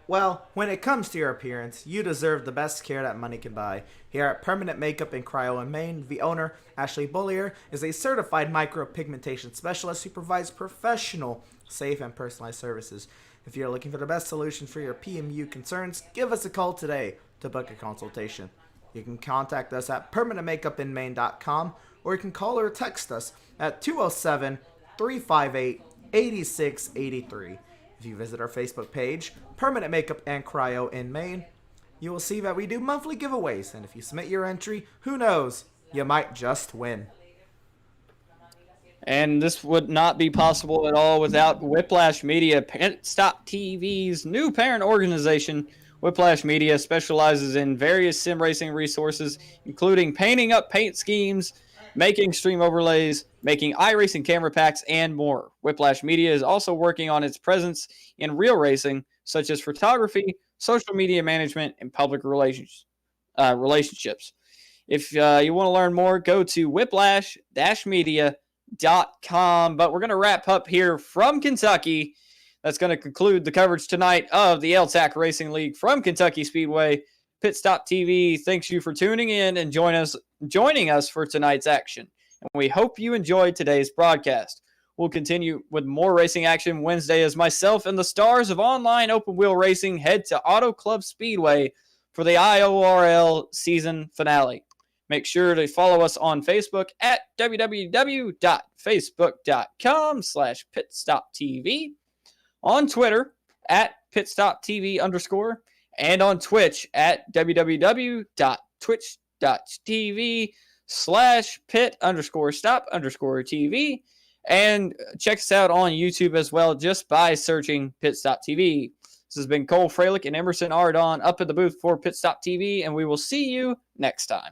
Well, when it comes to your appearance, you deserve the best care that money can buy. Here at Permanent Makeup in Cryo in Maine, the owner, Ashley Bullier, is a certified micropigmentation specialist who provides professional, safe, and personalized services. If you're looking for the best solution for your PMU concerns, give us a call today to book a consultation. You can contact us at permanentmakeupinmaine.com, or you can call or text us at 207-358-8683. If you visit our Facebook page, Permanent Makeup and Cryo in Maine, you will see that we do monthly giveaways, and if you submit your entry, who knows, you might just win. And this would not be possible at all without Whiplash Media, PitStop TV's new parent organization. Whiplash Media specializes in various sim racing resources, including painting up paint schemes, making stream overlays, making iRacing camera packs, and more. Whiplash Media is also working on its presence in real racing, such as photography, social media management, and public relationships. If you want to learn more, go to whiplash-media.com. But we're going to wrap up here from Kentucky. That's going to conclude the coverage tonight of the L-TAC Racing League from Kentucky Speedway. PitStop TV thanks you for tuning in and joining us for tonight's action. And we hope you enjoyed today's broadcast. We'll continue with more racing action Wednesday as myself and the stars of online open wheel racing head to Auto Club Speedway for the IORL season finale. Make sure to follow us on Facebook at www.facebook.com/PitStopTV, on Twitter at PitStopTV_, and on Twitch at www.twitch.tv/pit_stop_TV. And check us out on YouTube as well just by searching PitStop TV. This has been Cole Freilich and Emerson Ardon up at the booth for PitStop TV, and we will see you next time.